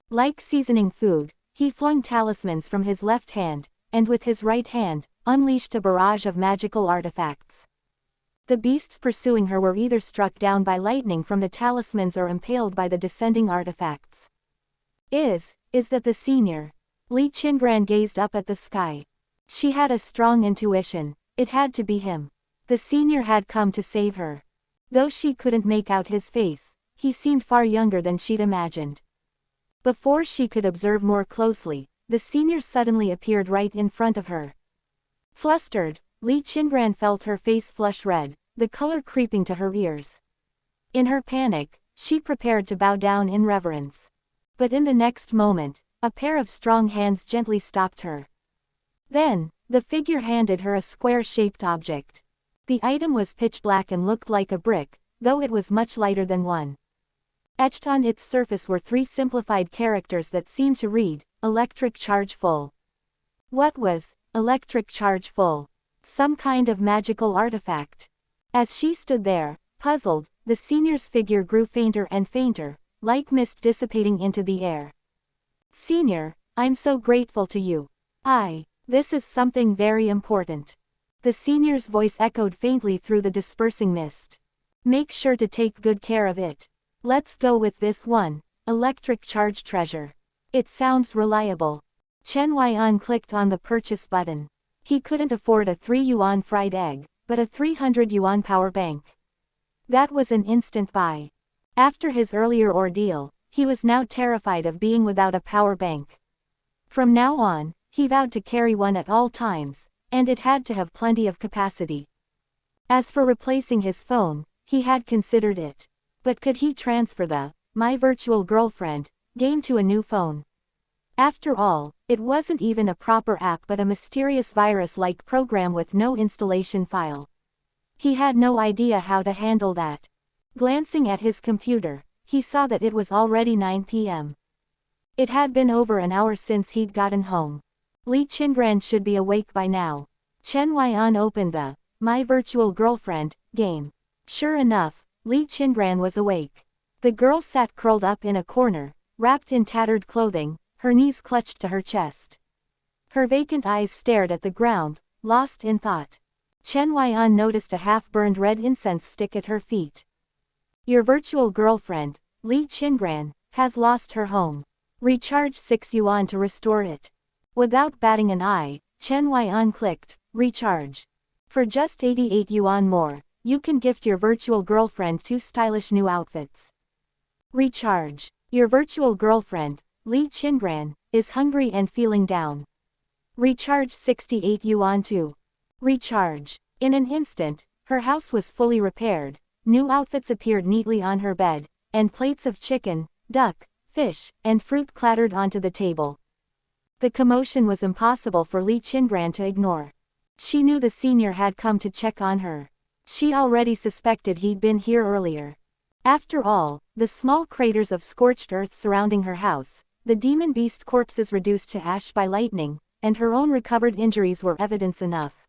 Like seasoning food, he flung talismans from his left hand, and with his right hand, unleashed a barrage of magical artifacts. The beasts pursuing her were either struck down by lightning from the talismans or impaled by the descending artifacts. Is that the senior? Li Qingran gazed up at the sky. She had a strong intuition, it had to be him. The senior had come to save her. Though she couldn't make out his face, he seemed far younger than she'd imagined. Before she could observe more closely, the senior suddenly appeared right in front of her. Flustered, Li Qingran felt her face flush red, the color creeping to her ears. In her panic, she prepared to bow down in reverence. But in the next moment, a pair of strong hands gently stopped her. Then The figure handed her a square-shaped object. The item was pitch black and looked like a brick, though it was much lighter than one. Etched on its surface were 3 simplified characters that seemed to read, "Electric charge full." What was electric charge full? Some kind of magical artifact. As she stood there, puzzled, the senior's figure grew fainter and fainter, like mist dissipating into the air. "Senior, I'm so grateful to you. This is something very important." The senior's voice echoed faintly through the dispersing mist. "Make sure to take good care of it. Let's go with this one, electric charge treasure. It sounds reliable." Chen Huaian clicked on the purchase button. He couldn't afford a 3 yuan fried egg, but a 300 yuan power bank. That was an instant buy. After his earlier ordeal, he was now terrified of being without a power bank. From now on, he vowed to carry one at all times, and it had to have plenty of capacity. As for replacing his phone, he had considered it. But could he transfer the My Virtual Girlfriend game to a new phone? After all, it wasn't even a proper app but a mysterious virus-like program with no installation file. He had no idea how to handle that. Glancing at his computer, he saw that it was already 9 p.m. It had been over an hour since he'd gotten home. Li Qingran should be awake by now. Chen Huaian opened the My Virtual Girlfriend game. Sure enough, Li Qingran was awake. The girl sat curled up in a corner, wrapped in tattered clothing, her knees clutched to her chest. Her vacant eyes stared at the ground, lost in thought. Chen Huaian noticed a half-burned red incense stick at her feet. "Your virtual girlfriend, Li Qingran, has lost her home. Recharge 6 yuan to restore it." Without batting an eye, Chen Huaian clicked, "Recharge." For just 88 yuan more, you can gift your virtual girlfriend 2 stylish new outfits. Recharge. Your virtual girlfriend, Li Qingran, is hungry and feeling down. Recharge 68 yuan to recharge. In an instant, her house was fully repaired, new outfits appeared neatly on her bed, and plates of chicken, duck, fish, and fruit clattered onto the table. The commotion was impossible for Li Qingran to ignore. She knew the senior had come to check on her. She already suspected he'd been here earlier. After all, the small craters of scorched earth surrounding her house, the demon beast corpses reduced to ash by lightning, and her own recovered injuries were evidence enough.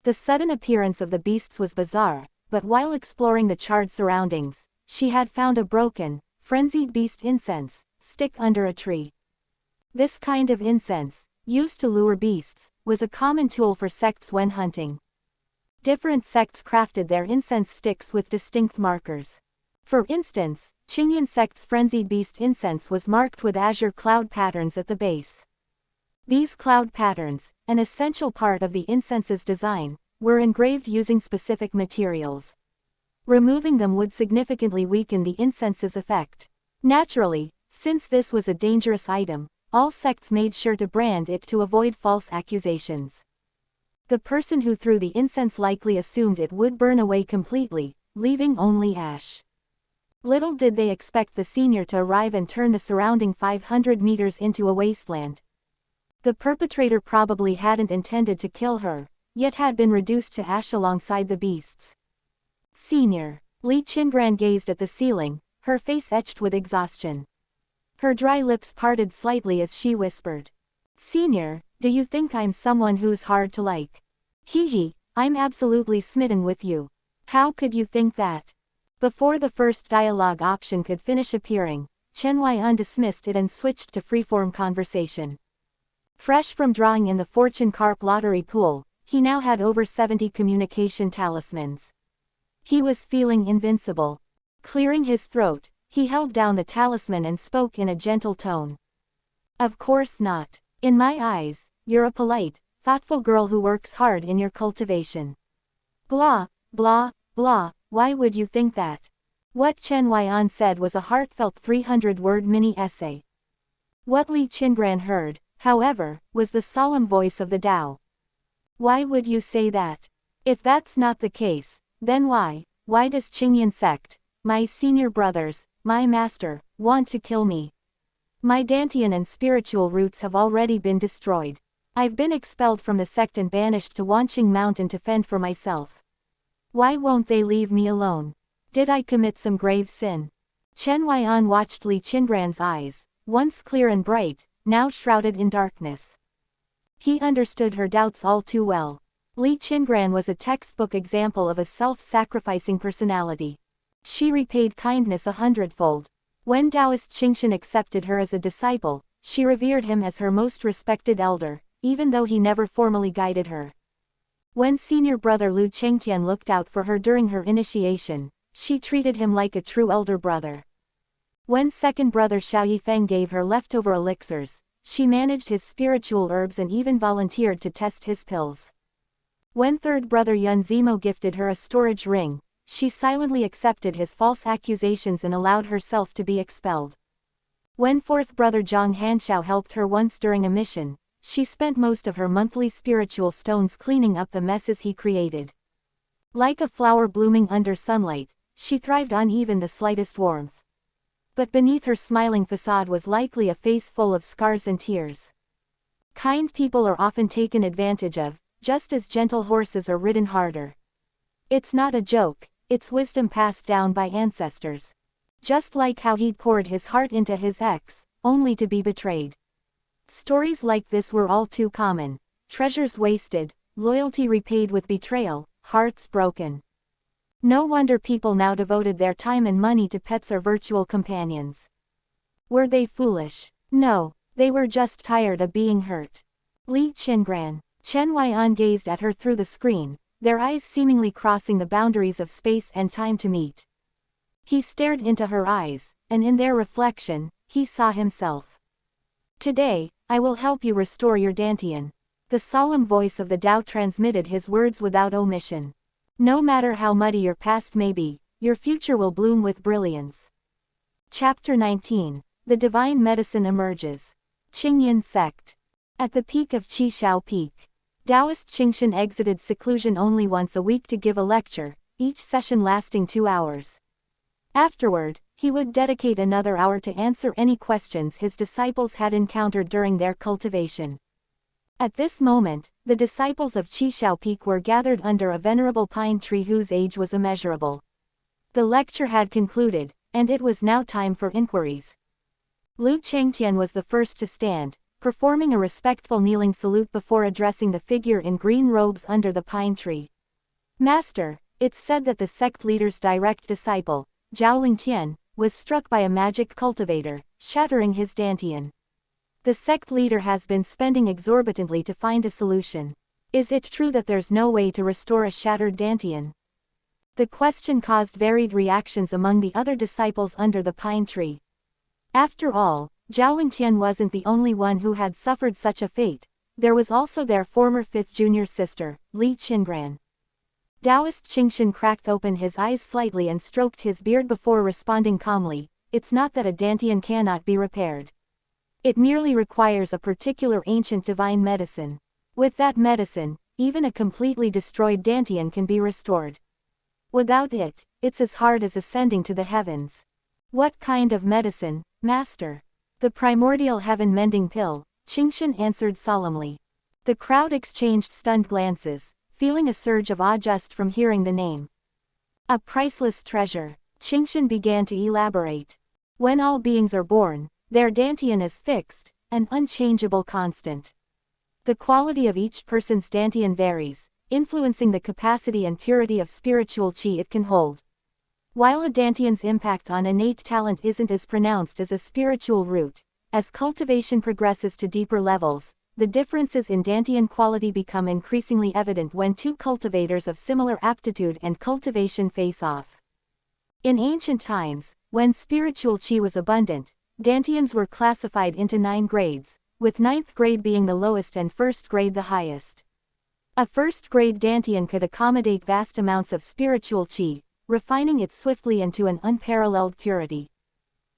The sudden appearance of the beasts was bizarre, but while exploring the charred surroundings, she had found a broken, frenzied beast incense stick under a tree. This kind of incense, used to lure beasts, was a common tool for sects when hunting. Different sects crafted their incense sticks with distinct markers. For instance, Cangyun sect's frenzied beast incense was marked with azure cloud patterns at the base. These cloud patterns, an essential part of the incense's design, were engraved using specific materials. Removing them would significantly weaken the incense's effect. Naturally, since this was a dangerous item, all sects made sure to brand it to avoid false accusations. The person who threw the incense likely assumed it would burn away completely, leaving only ash. Little did they expect the senior to arrive and turn the surrounding 500 meters into a wasteland. The perpetrator probably hadn't intended to kill her, yet had been reduced to ash alongside the beasts. "Senior." Li Qingran gazed at the ceiling, her face etched with exhaustion. Her dry lips parted slightly as she whispered. "Senior, do you think I'm someone who's hard to like? Hee, I'm absolutely smitten with you. How could you think that?" Before the first dialogue option could finish appearing, Chen Huaian dismissed it and switched to freeform conversation. Fresh from drawing in the Fortune Carp lottery pool, he now had over 70 communication talismans. He was feeling invincible. Clearing his throat, he held down the talisman and spoke in a gentle tone. "Of course not. In my eyes, you're a polite, thoughtful girl who works hard in your cultivation." Blah, blah, blah, why would you think that? What Chen Huaian said was a heartfelt 300-word mini-essay. What Li Qingran heard, however, was the solemn voice of the Tao. "Why would you say that? If that's not the case, then why does Cangyun sect, my senior brothers, my master, want to kill me? My Dantian and spiritual roots have already been destroyed. I've been expelled from the sect and banished to Wanqing Mountain to fend for myself. Why won't they leave me alone? Did I commit some grave sin? Chen Huaian watched Li Qingran's eyes, once clear and bright, now shrouded in darkness. He understood her doubts all too well. Li Qingran was a textbook example of a self-sacrificing personality. She repaid kindness 100-fold. When Taoist Qingxin accepted her as a disciple, she revered him as her most respected elder, even though he never formally guided her. When senior brother Li Qingtian looked out for her during her initiation, she treated him like a true elder brother. When second brother Xiao Yifeng gave her leftover elixirs, she managed his spiritual herbs and even volunteered to test his pills. When third brother Yun Zimo gifted her a storage ring, she silently accepted his false accusations and allowed herself to be expelled. When fourth brother Zhang Hanshao helped her once during a mission, she spent most of her monthly spiritual stones cleaning up the messes he created. Like a flower blooming under sunlight, she thrived on even the slightest warmth. But beneath her smiling facade was likely a face full of scars and tears. Kind people are often taken advantage of, just as gentle horses are ridden harder. It's not a joke, it's wisdom passed down by ancestors. Just like how he'd poured his heart into his ex, only to be betrayed. Stories like this were all too common. Treasures wasted, loyalty repaid with betrayal, hearts broken. No wonder people now devoted their time and money to pets or virtual companions. Were they foolish? No, they were just tired of being hurt. Li Qingran. Chen Huaian gazed at her through the screen, their eyes seemingly crossing the boundaries of space and time to meet. He stared into her eyes, and in their reflection, he saw himself. Today, I will help you restore your Dantian. The solemn voice of the Tao transmitted his words without omission. No matter how muddy your past may be, your future will bloom with brilliance. Chapter 19. The Divine Medicine Emerges. Qingyan Sect. At the peak of Qishao Peak, Taoist Qingxin exited seclusion only once a week to give a lecture, each session lasting 2 hours. Afterward, he would dedicate another hour to answer any questions his disciples had encountered during their cultivation. At this moment, the disciples of Qishao Peak were gathered under a venerable pine tree whose age was immeasurable. The lecture had concluded, and it was now time for inquiries. Li Qingtian was the first to stand, performing a respectful kneeling salute before addressing the figure in green robes under the pine tree. Master, it's said that the sect leader's direct disciple, Zhao Lingtian, was struck by a magic cultivator, shattering his Dantian. The sect leader has been spending exorbitantly to find a solution. Is it true that there's no way to restore a shattered Dantian? The question caused varied reactions among the other disciples under the pine tree. After all, Zhao Lingtian wasn't the only one who had suffered such a fate. There was also their former 5th junior sister, Li Qingran. Taoist Qingxin cracked open his eyes slightly and stroked his beard before responding calmly, it's not that a Dantian cannot be repaired. It merely requires a particular ancient divine medicine. With that medicine, even a completely destroyed Dantian can be restored. Without it, it's as hard as ascending to the heavens. What kind of medicine, Master? The primordial heaven-mending pill, Qingxin answered solemnly. The crowd exchanged stunned glances, feeling a surge of awe just from hearing the name. A priceless treasure, Qingxin began to elaborate. When all beings are born, their Dantian is fixed, an unchangeable constant. The quality of each person's Dantian varies, influencing the capacity and purity of spiritual qi it can hold. While a Dantian's impact on innate talent isn't as pronounced as a spiritual root, as cultivation progresses to deeper levels, the differences in Dantian quality become increasingly evident when two cultivators of similar aptitude and cultivation face off. In ancient times, when spiritual qi was abundant, Dantians were classified into 9 grades, with 9th grade being the lowest and 1st grade the highest. A 1st grade Dantian could accommodate vast amounts of spiritual qi, refining it swiftly into an unparalleled purity.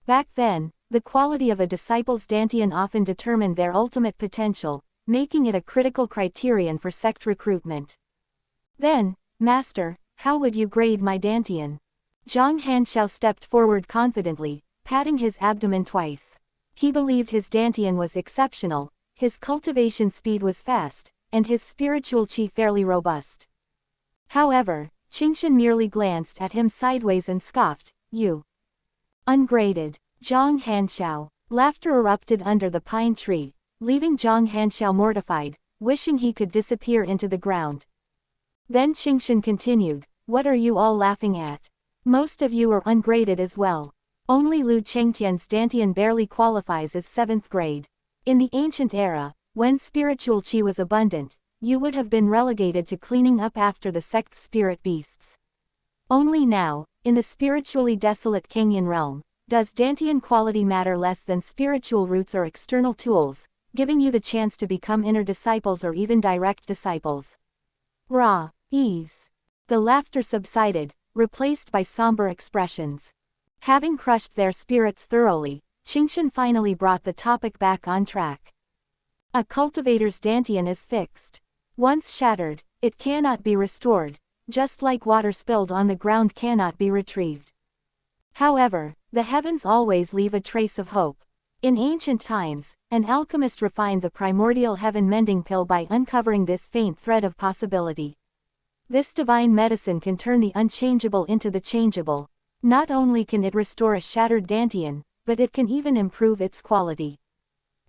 Back then, the quality of a disciple's Dantian often determined their ultimate potential, making it a critical criterion for sect recruitment. Then, Master, how would you grade my Dantian? Zhang Hanshao stepped forward confidently, patting his abdomen twice. He believed his Dantian was exceptional, his cultivation speed was fast, and his spiritual chi fairly robust. However, Qingxun merely glanced at him sideways and scoffed, "You ungraded." Zhang Hanxiao. Laughter erupted under the pine tree, leaving Zhang Hanxiao mortified, wishing he could disappear into the ground. Then Qingxun continued, "What are you all laughing at? Most of you are ungraded as well. Only Li Qingran's Dantian barely qualifies as 7th grade. In the ancient era, when spiritual chi was abundant, you would have been relegated to cleaning up after the sect's spirit beasts. Only now, in the spiritually desolate Cangyun Realm, does Dantian quality matter less than spiritual roots or external tools, giving you the chance to become inner disciples or even direct disciples." Raw ease. The laughter subsided, replaced by somber expressions. Having crushed their spirits thoroughly, Qingxun finally brought the topic back on track. A cultivator's Dantian is fixed. Once shattered, it cannot be restored, just like water spilled on the ground cannot be retrieved. However, the heavens always leave a trace of hope. In ancient times, an alchemist refined the primordial heaven-mending pill by uncovering this faint thread of possibility. This divine medicine can turn the unchangeable into the changeable. Not only can it restore a shattered Dantian, but it can even improve its quality.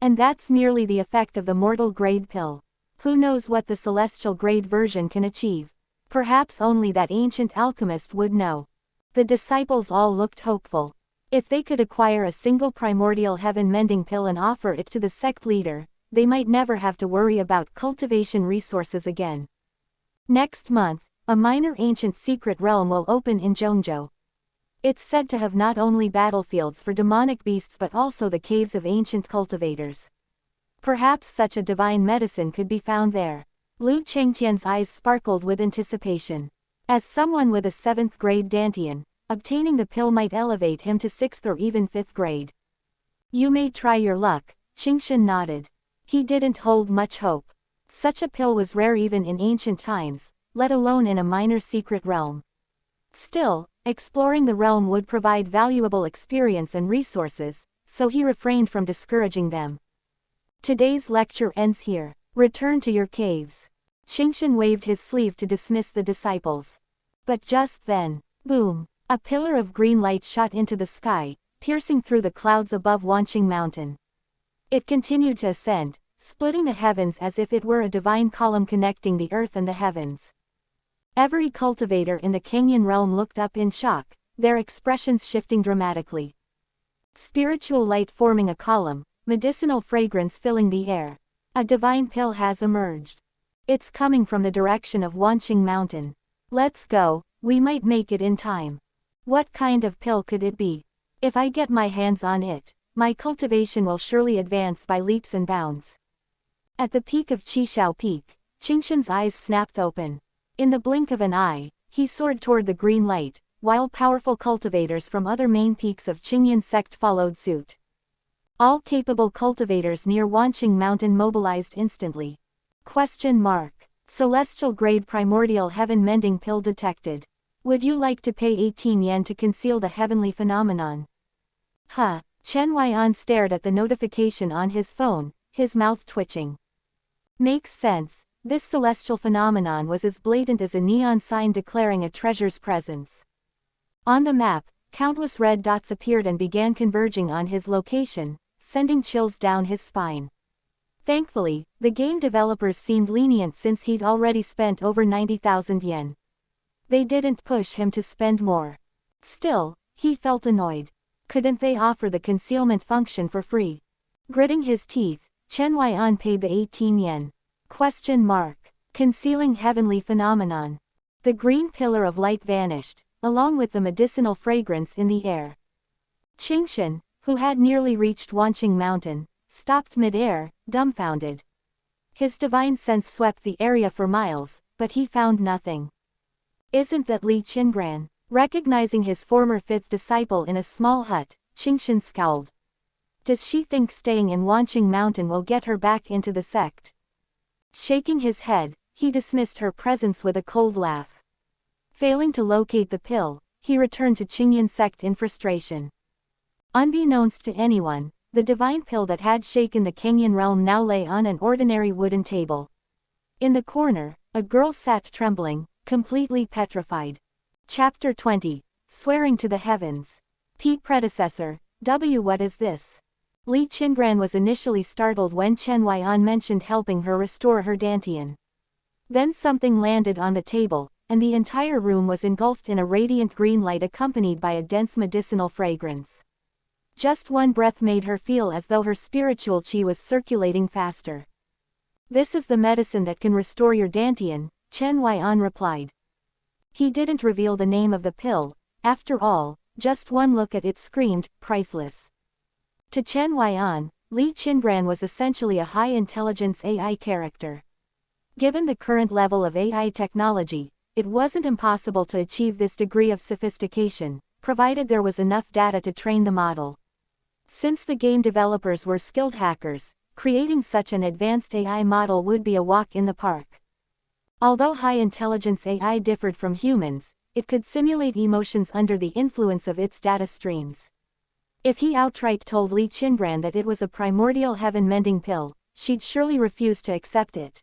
And that's merely the effect of the mortal grade pill. Who knows what the celestial grade version can achieve? Perhaps only that ancient alchemist would know. The disciples all looked hopeful. If they could acquire a single primordial heaven-mending pill and offer it to the sect leader, they might never have to worry about cultivation resources again. Next month, a minor ancient secret realm will open in Zhongzhou. It's said to have not only battlefields for demonic beasts but also the caves of ancient cultivators. Perhaps such a divine medicine could be found there. Li Qingran's eyes sparkled with anticipation. As someone with a 7th grade Dantian, obtaining the pill might elevate him to 6th or even 5th grade. "You may try your luck," Qingxun nodded. He didn't hold much hope. Such a pill was rare even in ancient times, let alone in a minor secret realm. Still, exploring the realm would provide valuable experience and resources, so he refrained from discouraging them. Today's lecture ends here. Return to your caves. Qingxun waved his sleeve to dismiss the disciples. But just then, boom! A pillar of green light shot into the sky, piercing through the clouds above Wanqing Mountain. It continued to ascend, splitting the heavens as if it were a divine column connecting the earth and the heavens. Every cultivator in the Cangyun Realm looked up in shock, their expressions shifting dramatically. Spiritual light forming a column, medicinal fragrance filling the air. A divine pill has emerged. It's coming from the direction of Wanqing Mountain. Let's go, we might make it in time. What kind of pill could it be? If I get my hands on it, my cultivation will surely advance by leaps and bounds. At the peak of Qishao Peak, Qingxun's eyes snapped open. In the blink of an eye, he soared toward the green light, while powerful cultivators from other main peaks of Qingyun sect followed suit. All capable cultivators near Wanqing Mountain mobilized instantly. Celestial grade primordial heaven mending pill detected. Would you like to pay 18 yen to conceal the heavenly phenomenon? Chen Huaian stared at the notification on his phone, his mouth twitching. Makes sense, this celestial phenomenon was as blatant as a neon sign declaring a treasure's presence. On the map, countless red dots appeared and began converging on his location, sending chills down his spine. Thankfully, the game developers seemed lenient since he'd already spent over 90,000 yen. They didn't push him to spend more. Still, he felt annoyed. Couldn't they offer the concealment function for free? Gritting his teeth, Chen Huaian paid the 18 yen. Concealing heavenly phenomenon. The green pillar of light vanished, along with the medicinal fragrance in the air. Qingxun, who had nearly reached Wanqing Mountain, stopped mid-air, dumbfounded. His divine sense swept the area for miles, but he found nothing. Isn't that Li Qingran? Recognizing his former 5th disciple in a small hut, Qingxun scowled. Does she think staying in Wanqing Mountain will get her back into the sect? Shaking his head, he dismissed her presence with a cold laugh. Failing to locate the pill, he returned to Qingyun sect in frustration. Unbeknownst to anyone, The divine pill that had shaken the Cangyun Realm now lay on an ordinary wooden table. In the corner, a girl sat trembling, completely petrified. Chapter 20. Swearing to the Heavens. P. Predecessor. What is this? Li Qingran was initially startled when Chen Huaian mentioned helping her restore her dantian. Then something landed on the table, and the entire room was engulfed in a radiant green light accompanied by a dense medicinal fragrance. Just one breath made her feel as though her spiritual qi was circulating faster. This is the medicine that can restore your dantian, Chen Huaian replied. He didn't reveal the name of the pill. After all, just one look at it screamed, priceless. To Chen Huaian, Li Qingran was essentially a high-intelligence AI character. Given the current level of AI technology, it wasn't impossible to achieve this degree of sophistication, provided there was enough data to train the model. Since the game developers were skilled hackers, creating such an advanced AI model would be a walk in the park. Although high-intelligence AI differed from humans, it could simulate emotions under the influence of its data streams. If he outright told Li Qingran that it was a primordial heaven-mending pill, she'd surely refuse to accept it.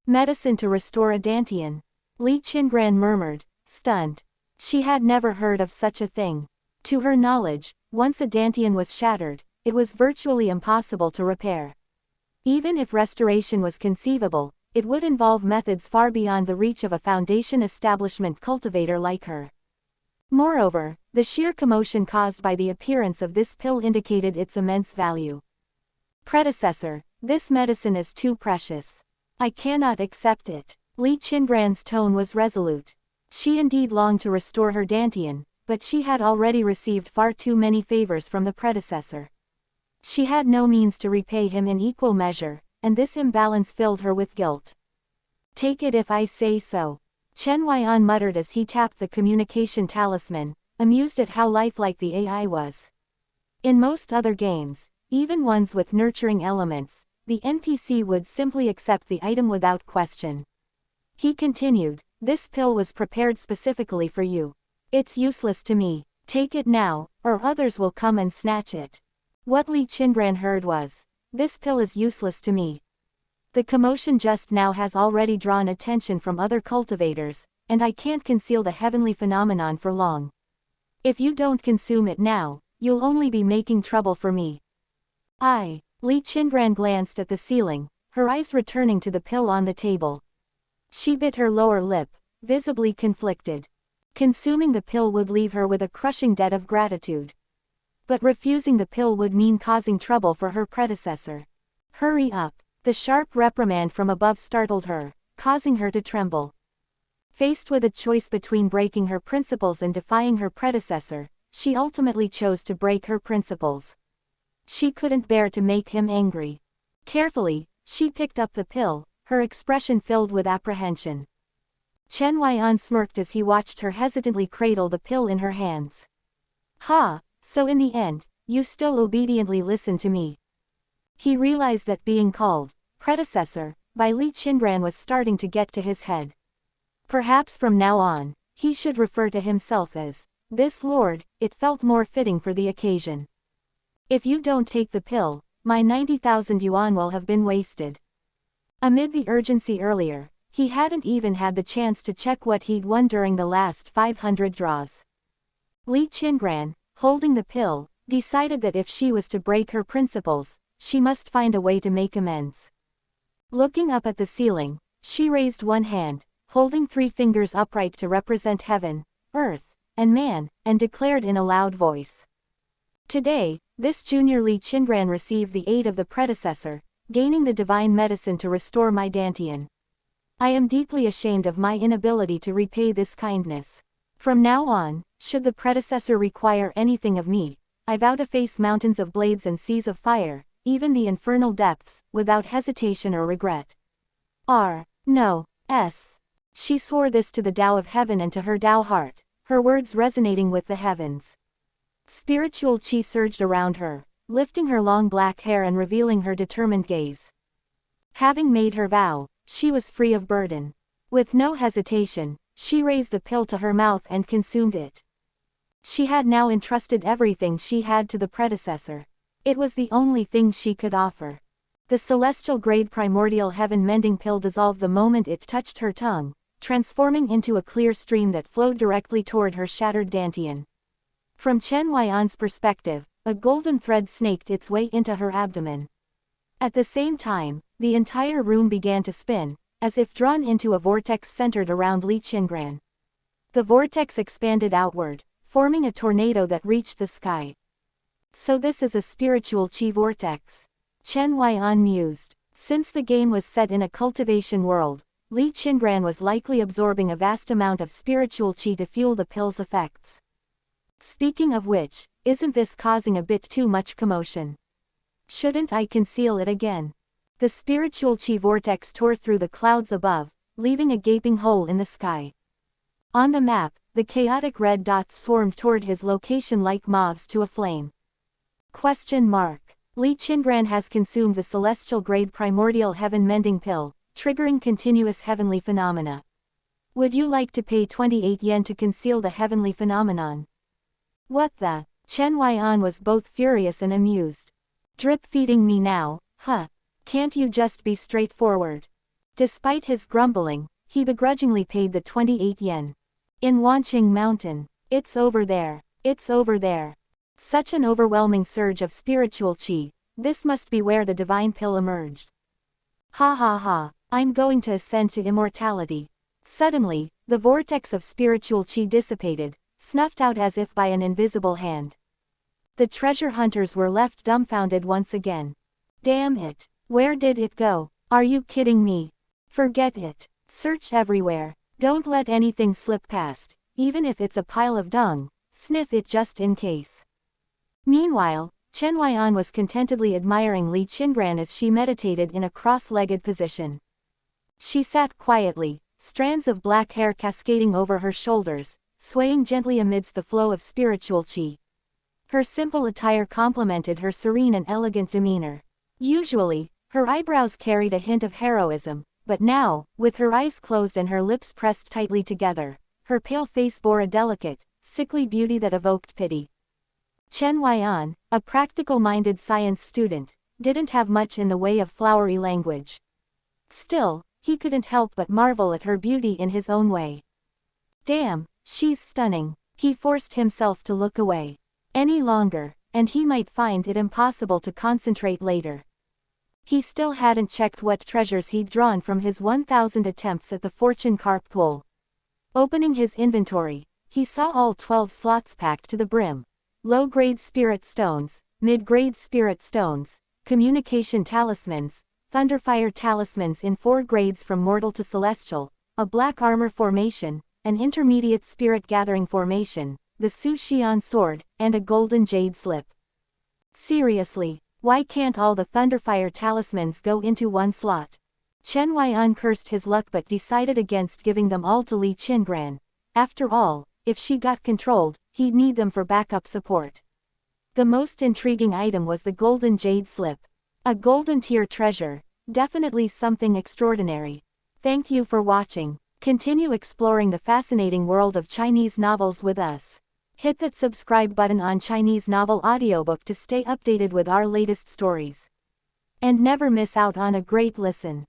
Medicine to restore a dantian. Li Qingran murmured, stunned. She had never heard of such a thing. To her knowledge, once a dantian was shattered, it was virtually impossible to repair. Even if restoration was conceivable, it would involve methods far beyond the reach of a Foundation establishment cultivator like her. Moreover, the sheer commotion caused by the appearance of this pill indicated its immense value. Predecessor, this medicine is too precious. I cannot accept it. Li Qingran's tone was resolute. She indeed longed to restore her dantian, but she had already received far too many favors from the predecessor. She had no means to repay him in equal measure, and this imbalance filled her with guilt. Take it if I say so. Chen Huaian muttered as he tapped the communication talisman, amused at how lifelike the AI was. In most other games, even ones with nurturing elements, the NPC would simply accept the item without question. He continued, this pill was prepared specifically for you. It's useless to me. Take it now, or others will come and snatch it. What Li Qingran heard was, this pill is useless to me. The commotion just now has already drawn attention from other cultivators, and I can't conceal the heavenly phenomenon for long. If you don't consume it now, you'll only be making trouble for me. Li Qingran glanced at the ceiling, her eyes returning to the pill on the table. She bit her lower lip, visibly conflicted. Consuming the pill would leave her with a crushing debt of gratitude. But refusing the pill would mean causing trouble for her predecessor. Hurry up. The sharp reprimand from above startled her, causing her to tremble. Faced with a choice between breaking her principles and defying her predecessor, she ultimately chose to break her principles. She couldn't bear to make him angry. Carefully, she picked up the pill, her expression filled with apprehension. Chen Huaian smirked as he watched her hesitantly cradle the pill in her hands. So in the end, you still obediently listen to me. He realized that being called predecessor by Li Qingran was starting to get to his head. Perhaps from now on, he should refer to himself as this lord. It felt more fitting for the occasion. If you don't take the pill, my 90,000 yuan will have been wasted. Amid the urgency earlier, he hadn't even had the chance to check what he'd won during the last 500 draws. Li Qingran, holding the pill, decided that if she was to break her principles, she must find a way to make amends. Looking up at the ceiling, she raised one hand, holding 3 fingers upright to represent heaven, earth, and man, and declared in a loud voice. Today, this junior Li Qingran received the aid of the predecessor, gaining the divine medicine to restore my dantian. I am deeply ashamed of my inability to repay this kindness. From now on, should the predecessor require anything of me, I vow to face mountains of blades and seas of fire, even the infernal depths, without hesitation or regret. She swore this to the Tao of Heaven and to her Tao heart, her words resonating with the heavens. Spiritual qi surged around her, lifting her long black hair and revealing her determined gaze. Having made her vow, she was free of burden. With no hesitation, she raised the pill to her mouth and consumed it. She had now entrusted everything she had to the predecessor. It was the only thing she could offer. The celestial grade primordial heaven mending pill dissolved the moment it touched her tongue, transforming into a clear stream that flowed directly toward her shattered dantian. From Chen Huaian's perspective, a golden thread snaked its way into her abdomen. At the same time, the entire room began to spin, as if drawn into a vortex centered around Li Qingran. The vortex expanded outward, forming a tornado that reached the sky. So this is a spiritual chi vortex. Chen Huaian mused. Since the game was set in a cultivation world, Li Qingran was likely absorbing a vast amount of spiritual chi to fuel the pill's effects. Speaking of which, isn't this causing a bit too much commotion? Shouldn't I conceal it again? The spiritual chi vortex tore through the clouds above, leaving a gaping hole in the sky. On the map, the chaotic red dots swarmed toward his location like moths to a flame. Question mark. Li Qingran has consumed the celestial grade primordial heaven mending pill, triggering continuous heavenly phenomena. Would you like to pay 28 yen to conceal the heavenly phenomenon? What the? Chen Huaian was both furious and amused. Drip feeding me now, huh? Can't you just be straightforward? Despite his grumbling, he begrudgingly paid the 28 yen. In Wanqing Mountain. It's over there. It's over there. Such an overwhelming surge of spiritual chi. This must be where the divine pill emerged. Ha ha ha. I'm going to ascend to immortality. Suddenly, the vortex of spiritual chi dissipated, snuffed out as if by an invisible hand. The treasure hunters were left dumbfounded once again. Damn it. Where did it go? Are you kidding me? Forget it. Search everywhere. Don't let anything slip past, even if it's a pile of dung. Sniff it just in case. Meanwhile, Chen Huaian was contentedly admiring Li Qingran as she meditated in a cross-legged position. She sat quietly, strands of black hair cascading over her shoulders, swaying gently amidst the flow of spiritual chi. Her simple attire complemented her serene and elegant demeanor. Usually, her eyebrows carried a hint of heroism, but now, with her eyes closed and her lips pressed tightly together, her pale face bore a delicate, sickly beauty that evoked pity. Chen Huaian, a practical-minded science student, didn't have much in the way of flowery language. Still, he couldn't help but marvel at her beauty in his own way. Damn, she's stunning. He forced himself to look away. Any longer, and he might find it impossible to concentrate later. He still hadn't checked what treasures he'd drawn from his 1,000 attempts at the fortune carp pool. Opening his inventory, he saw all 12 slots packed to the brim. Low-grade spirit stones, mid-grade spirit stones, communication talismans, thunderfire talismans in 4 grades from mortal to celestial, a black armor formation, an intermediate spirit gathering formation, the Su Xian sword, and a golden jade slip. Seriously, why can't all the thunderfire talismans go into one slot? Chen Huaian cursed his luck but decided against giving them all to Li Qingran. After all, if she got controlled, he'd need them for backup support. The most intriguing item was the golden jade slip. A golden tier treasure, definitely something extraordinary. Thank you for watching. Continue exploring the fascinating world of Chinese novels with us. Hit that subscribe button on Chinese Novel Audiobook to stay updated with our latest stories. And never miss out on a great listen.